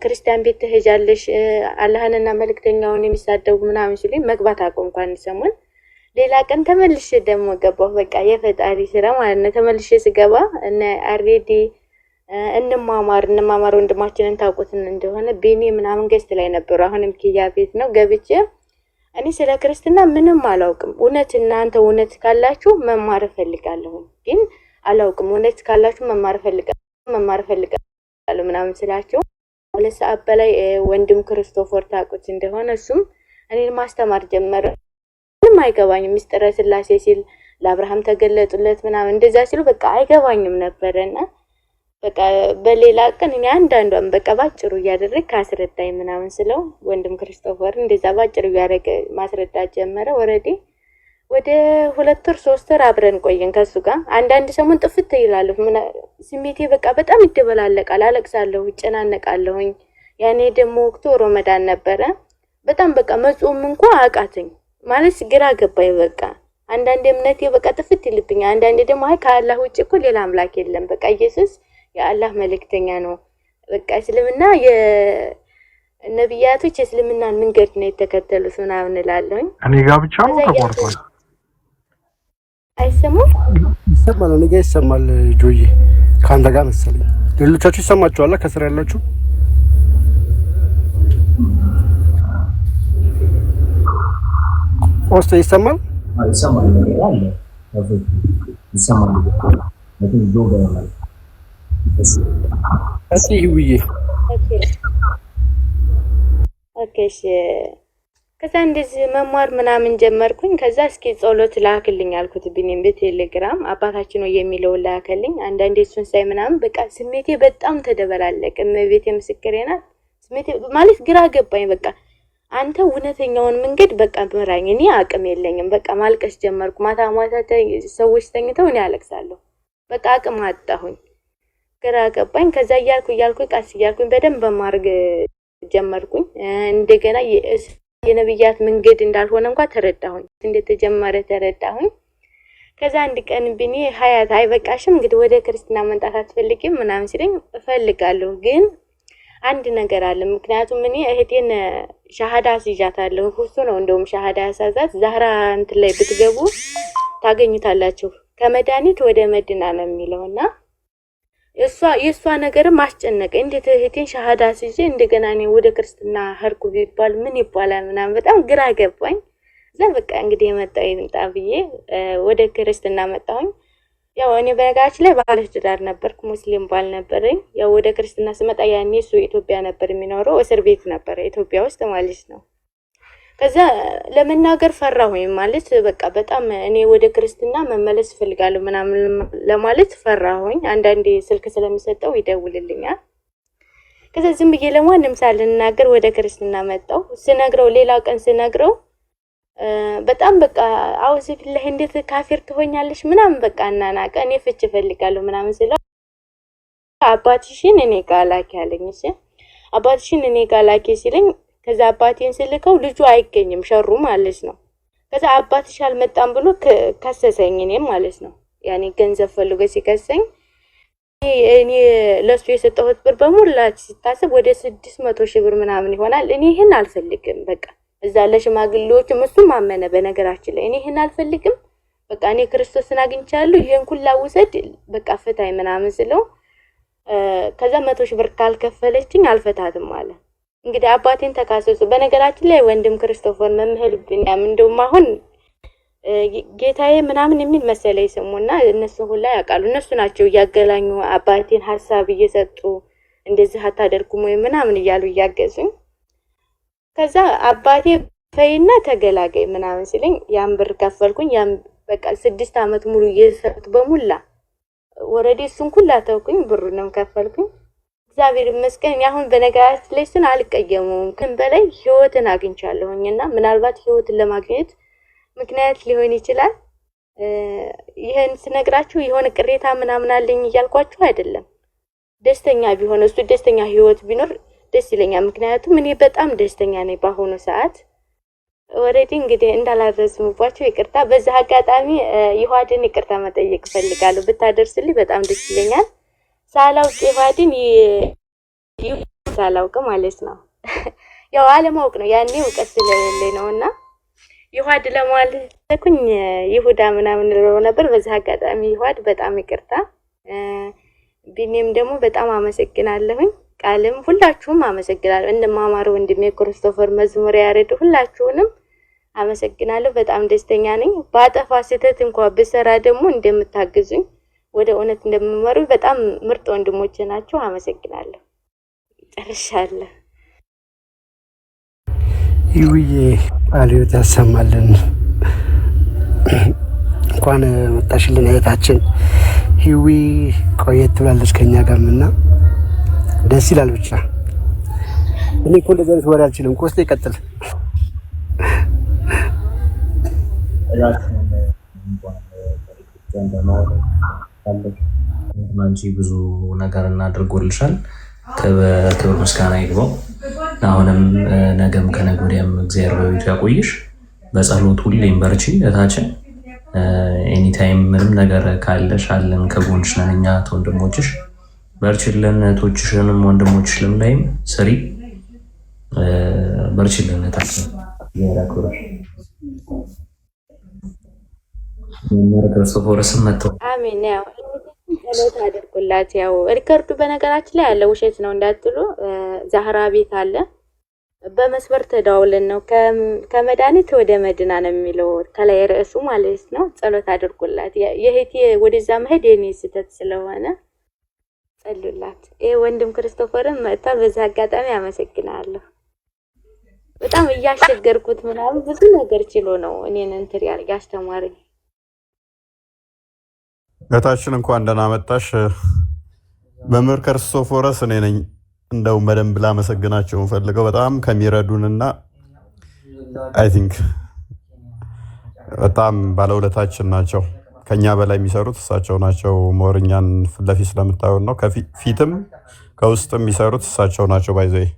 ክርስቲያን ቤት ትሄጃለሽ አላህንና መልእክተኛውን የሚሳደቡ ምናምን ሲሉኝ መግባት አቆምኩ አንድ ሰሞን። ሌላ ቀን ተመልሼ ደግሞ ገባሁ። በቃ የፈጣሪ ስራ ማለት ነው። ተመልሼ ስገባ እነ አሬዲ እንማማር ወንድማችንን ታውቁትን እንደሆነ ቤኒ ምናምን ገስት ላይ ነበሩ። አሁንም ኪያ ቤት ነው ገብቼ እኔ ስለ ክርስትና ምንም አላውቅም። እውነት እናንተ እውነት ካላችሁ መማር እፈልጋለሁ፣ ግን አላውቅም። እውነት ካላችሁ መማር እፈልጋለሁ ምናምን ስላቸው ሁለት ሰዓት በላይ ወንድም ክርስቶፈር ታውቁት እንደሆነ እሱም እኔን ማስተማር ጀመረ። ምንም አይገባኝም። ሚስጥረ ስላሴ ሲል ለአብርሃም ተገለጡለት ምናምን እንደዛ ሲሉ በቃ አይገባኝም ነበርና በቃ በሌላ ቀን እኔ አንዳንዷን በቃ ባጭሩ እያደረግ ካስረዳኝ ምናምን ስለው ወንድም ክርስቶፈር እንደዛ ባጭሩ ያደረገ ማስረዳት ጀመረ። ወደ 2 ወር 3 ወር አብረን ቆየን ከሱ ጋር። አንዳንድ ሰሞን ጥፍት ይላል ስሜቴ በቃ በጣም ይደበላለቃል፣ አለቅሳለሁ፣ እጨናነቃለሁኝ። ያኔ ደግሞ ወቅቱ ረመዳን ነበረ። በጣም በቃ መጾም እንኳን አቃተኝ ማለት ግራ ገባኝ። በቃ አንዳንዴ እምነቴ በቃ ጥፍት ይልብኛል፣ አንዳንዴ ደግሞ አይ ከአላህ ውጭ እኮ ሌላ አምላክ የለም፣ በቃ ኢየሱስ የአላህ መልእክተኛ ነው። በቃ እስልምና የነብያቶች እስልምናን መንገድ ነው የተከተሉት ምናምን እላለሁኝ። እኔ ጋር ብቻ ነው ተቆርጧል። አይሰማም? ይሰማል። እኔ ጋር ይሰማል። ጆዬ ካንተ ጋር መሰለኝ። ሌሎቻችሁ ይሰማችኋል? ከስራ ያላችሁ ኦስቶ ይሰማል? ይሰማል። አለ ይሰማል። ለምን ጆጋራል ይውዬ ኦኬ። ከዛ እንደዚህ መማር ምናምን ጀመርኩኝ። ከዛ እስኪ ጸሎት ላክልኝ አልኩት ቢኒም በቴሌግራም አባታችን ነው የሚለው ላከልኝ። አንዳንዴ እሱን ሳይ ምናምን በቃ ስሜቴ በጣም ተደበላለቀ። እመቤቴ ምስክሬ ናት። ስሜቴ ማለት ግራ ገባኝ። በቃ አንተ እውነተኛውን መንገድ በቃ ምራኝ፣ እኔ አቅም የለኝም። በቃ ማልቀስ ጀመርኩ። ማታ ሰዎች ተኝተው እኔ አለቅሳለሁ። በቃ አቅም አጣሁኝ። ግራ ገባኝ። ከዛ እያልኩ ቃስ እያልኩኝ በደንብ ማርግ ጀመርኩኝ። እንደገና የነብያት መንገድ እንዳልሆነ እንኳን ተረዳሁኝ። እንደተጀመረ ተረዳሁኝ። ከዛ አንድ ቀን ቢኒ ሀያት አይበቃሽም እንግዲህ ወደ ክርስትና መምጣት አትፈልጊም ምናምን ሲለኝ እፈልጋለሁ፣ ግን አንድ ነገር አለ። ምክንያቱም እኔ እህቴን ሻሃዳ አስይዣታለሁ። እሱ ነው እንደውም ሻሃዳ ያሳዛት። ዛህራ እንትን ላይ ብትገቡ ታገኙታላችሁ። ከመድኃኒት ወደ መድና ነው የሚለውና የሷ ነገርም አስጨነቀኝ። እንዴት እህቴን ሻሃዳ አስይዤ እንደገና እኔ ወደ ክርስትና ሄድኩ ቢባል ምን ይባላል ምናምን በጣም ግራ ገባኝ። እዛ በቃ እንግዲህ የመጣው ይምጣ ብዬ ወደ ክርስትና መጣሁኝ። ያው እኔ በነገራችን ላይ ባለ ትዳር ነበርኩ፣ ሙስሊም ባል ነበረኝ። ያው ወደ ክርስትና ስመጣ ያኔ እሱ ኢትዮጵያ ነበር የሚኖረው፣ እስር ቤት ነበር ኢትዮጵያ ውስጥ ማለት ነው። ከዛ ለመናገር ፈራሁኝ ማለት በቃ በጣም እኔ ወደ ክርስትና መመለስ ፈልጋለሁ ምናምን ለማለት ፈራሁኝ። አንዳንዴ ስልክ ስለሚሰጠው ይደውልልኛል። ከዛ ዝም ብዬ ለማንም ሳልናገር ወደ ክርስትና መጣሁ። ስነግረው ሌላ ቀን ስነግረው በጣም በቃ አውዝ ቢላህ እንዴት ካፊር ትሆኛለሽ ምናምን በቃ እናናቀ። እኔ ፍች ፈልጋለሁ ምናምን ስለው አባትሽን እኔ ጋር ላኪ አለኝ። እሺ አባትሽን እኔ ጋር ላኪ ሲለኝ ከዛ አባቴን ስልከው ልጁ አይገኝም ሸሩ ማለት ነው። ከዛ አባትሽ አልመጣም ብሎ ከሰሰኝ እኔም ማለት ነው። ያኔ ገንዘብ ፈልጎ ሲከሰኝ እኔ ለሱ የሰጠሁት ብር በሙሉ ሲታሰብ ወደ 600 ሺህ ብር ምናምን ይሆናል። እኔ ይሄን አልፈልግም በቃ እዛ ለሽማግሌዎችም እሱም አመነ። በነገራችን ላይ እኔ ይሄን አልፈልግም በቃ እኔ ክርስቶስን አግኝቻለሁ ይሄን ሁሉ አውሰድ በቃ ፈታይ ምናምን ስለው ከዛ 100 ሺህ ብር ካልከፈለችኝ አልፈታትም ማለት እንግዲህ አባቴን ተካሰሱ። በነገራችን ላይ ወንድም ክርስቶፈር መምህር ቢንያም እንደውም አሁን ጌታዬ ምናምን የሚል መሰለኝ ስሙና እነሱ ሁላ ያውቃሉ። እነሱ ናቸው እያገላኙ አባቴን ሐሳብ እየሰጡ እንደዚህ አታደርጉም ወይ ምናምን እያሉ እያገዙኝ። ከዛ አባቴ ፈይና ተገላገይ ምናምን ሲለኝ ያን ብር ከፈልኩኝ። ያን በቃ 6 አመት ሙሉ እየሰሩት በሙላ ወረዴ እሱን ሁላ ተውኩኝ፣ ብሩንም ከፈልኩኝ። እግዚአብሔር ይመስገን። አሁን በነገራችን ላይ እሱን አልቀየሙም። ግን በላይ ህይወትን አግኝቻለሁኝና ምናልባት ህይወትን ለማግኘት ምክንያት ሊሆን ይችላል። ይሄን ስነግራችሁ የሆነ ቅሬታ ምናምን አለኝ እያልኳችሁ አይደለም። ደስተኛ ቢሆን እሱ ደስተኛ ህይወት ቢኖር ደስ ይለኛል። ምክንያቱም እኔ በጣም ደስተኛ ነኝ በአሁኑ ሰዓት። ወሬዲ እንግዲህ እንዳላረዝምባችሁ ይቅርታ። በዛ አጋጣሚ ይሁዳን ይቅርታ መጠየቅ ፈልጋለሁ። ብታደርስልኝ በጣም ደስ ይለኛል። ሳላውቅ ይሁዳን ሳላውቅ ማለት ነው ያው አለማወቅ ነው ያኔ እውቀት ስለሌለኝ ነውና ይሁዳ ለማለትኩኝ ይሁዳ ምናምን ነው ነበር። በዛ አጋጣሚ ይሁዳ በጣም ይቅርታ። ቢኒም ደግሞ በጣም አመሰግናለሁኝ። ቃልም ሁላችሁም አመሰግናለሁ። እንደማማሩ ወንድሜ ክርስቶፈር መዝሙር ያሬድ ሁላችሁንም አመሰግናለሁ። በጣም ደስተኛ ነኝ። ባጠፋ ስህተት እንኳን ብሰራ ደግሞ እንደምታግዙኝ ወደ እውነት እንደምመሩ በጣም ምርጥ ወንድሞቼ ናቸው። አመሰግናለሁ። ጨርሻለሁ። ይውዬ ቃልዮት ያሰማልን። እንኳን መጣሽልን እህታችን ሂዊ። ቆየት ብላለች ከኛ ጋርና ደስ ይላል። ብቻ እኔ እኮ እንደዚህ አይነት ወሬ አልችልም። ኮስቴ ይቀጥል። አንቺ ብዙ ነገር እናድርጎልሻል። ክብር ምስጋና ይግባው። አሁንም ነገም ከነገ ወዲያም እግዚአብሔር በቤቱ ያቆይሽ። በጸሎት ሁሌም በርቺ እህታችን። ኤኒታይም ምንም ነገር ካለሽ አለን፣ ከጎንሽ ነን እኛ ወንድሞችሽ። በርቺልን። እህቶችሽንም ወንድሞችሽንም ላይም ስሪ። በርቺልን እህታችን። ያራኩራሽ መምህር ክርስቶፎርስም መጥተው አሜን። ያው ጸሎት አድርጉላት። ያው ሪከርዱ በነገራችን ላይ ያለ ውሸት ነው እንዳትሉ፣ ዛህራ ቤት አለ። በመስበር ተዳውለን ነው ከመድኃኒት ወደ መድና ነው የሚለው ከላይ ርዕሱ ማለት ነው። ጸሎት አድርጉላት። የእህቴ ወደዛ መሄድ የኔ ስህተት ስለሆነ ጸልዩላት። ወንድም ክርስቶፈርም መጥቷል። በዛ አጋጣሚ አመሰግናለሁ። በጣም እያስቸገርኩት ምናምን ብዙ ነገር ችሎ ነው እኔን እንትን ያስተማረኝ። እህታችን እንኳን ደህና መጣሽ። መምህር ክርስቶፎረስ እኔ ነኝ። እንደው በደንብ ላመሰግናቸው ፈልገው በጣም ከሚረዱንና አይ ቲንክ በጣም ባለውለታችን ናቸው። ከኛ በላይ የሚሰሩት እሳቸው ናቸው። ሞርኛን ፊት ለፊት ስለምታዩን ነው። ከፊትም ከውስጥም የሚሰሩት እሳቸው ናቸው። ባይዘይ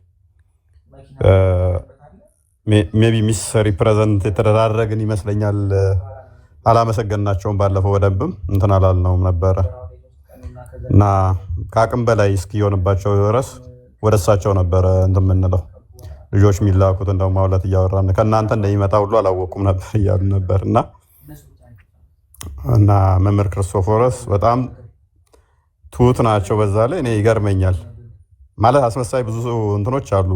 ሜቢ ሚስ ሪፕሬዘንት የተደራረግን ይመስለኛል። አላመሰገናቸውም። ባለፈው በደንብም እንትን አላልነውም ነበረ እና ከአቅም በላይ እስኪሆንባቸው ድረስ ወደ እሳቸው ነበረ እንትን የምንለው። ልጆች የሚላኩት እንደው ማውለት እያወራን ከእናንተ እንደሚመጣ ሁሉ አላወቁም ነበር እያሉ ነበር እና መምህር ክርስቶፎረስ በጣም ትሁት ናቸው። በዛ ላይ እኔ ይገርመኛል ማለት አስመሳይ ብዙ እንትኖች አሉ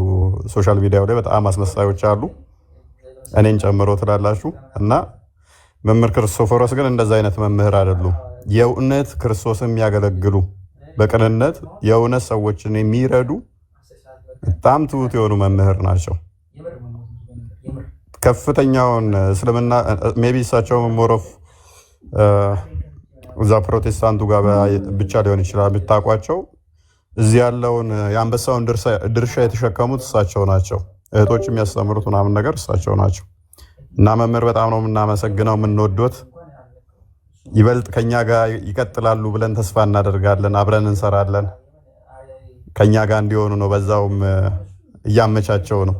ሶሻል ሚዲያው ላይ በጣም አስመሳዮች አሉ፣ እኔን ጨምሮ ትላላችሁ። እና መምህር ክርስቶፎረስ ግን እንደዛ አይነት መምህር አይደሉም። የእውነት ክርስቶስን የሚያገለግሉ በቅንነት የእውነት ሰዎችን የሚረዱ በጣም ትሁት የሆኑ መምህር ናቸው። ከፍተኛውን እስልምና ሜቢ እሳቸው ሞሮፍ እዛ ፕሮቴስታንቱ ጋር ብቻ ሊሆን ይችላል ብታውቋቸው፣ እዚህ ያለውን የአንበሳውን ድርሻ የተሸከሙት እሳቸው ናቸው። እህቶች የሚያስተምሩት ምናምን ነገር እሳቸው ናቸው። እና መምህር በጣም ነው የምናመሰግነው፣ የምንወዶት። ይበልጥ ከኛ ጋር ይቀጥላሉ ብለን ተስፋ እናደርጋለን። አብረን እንሰራለን። ከኛ ጋር እንዲሆኑ ነው። በዛውም እያመቻቸው ነው።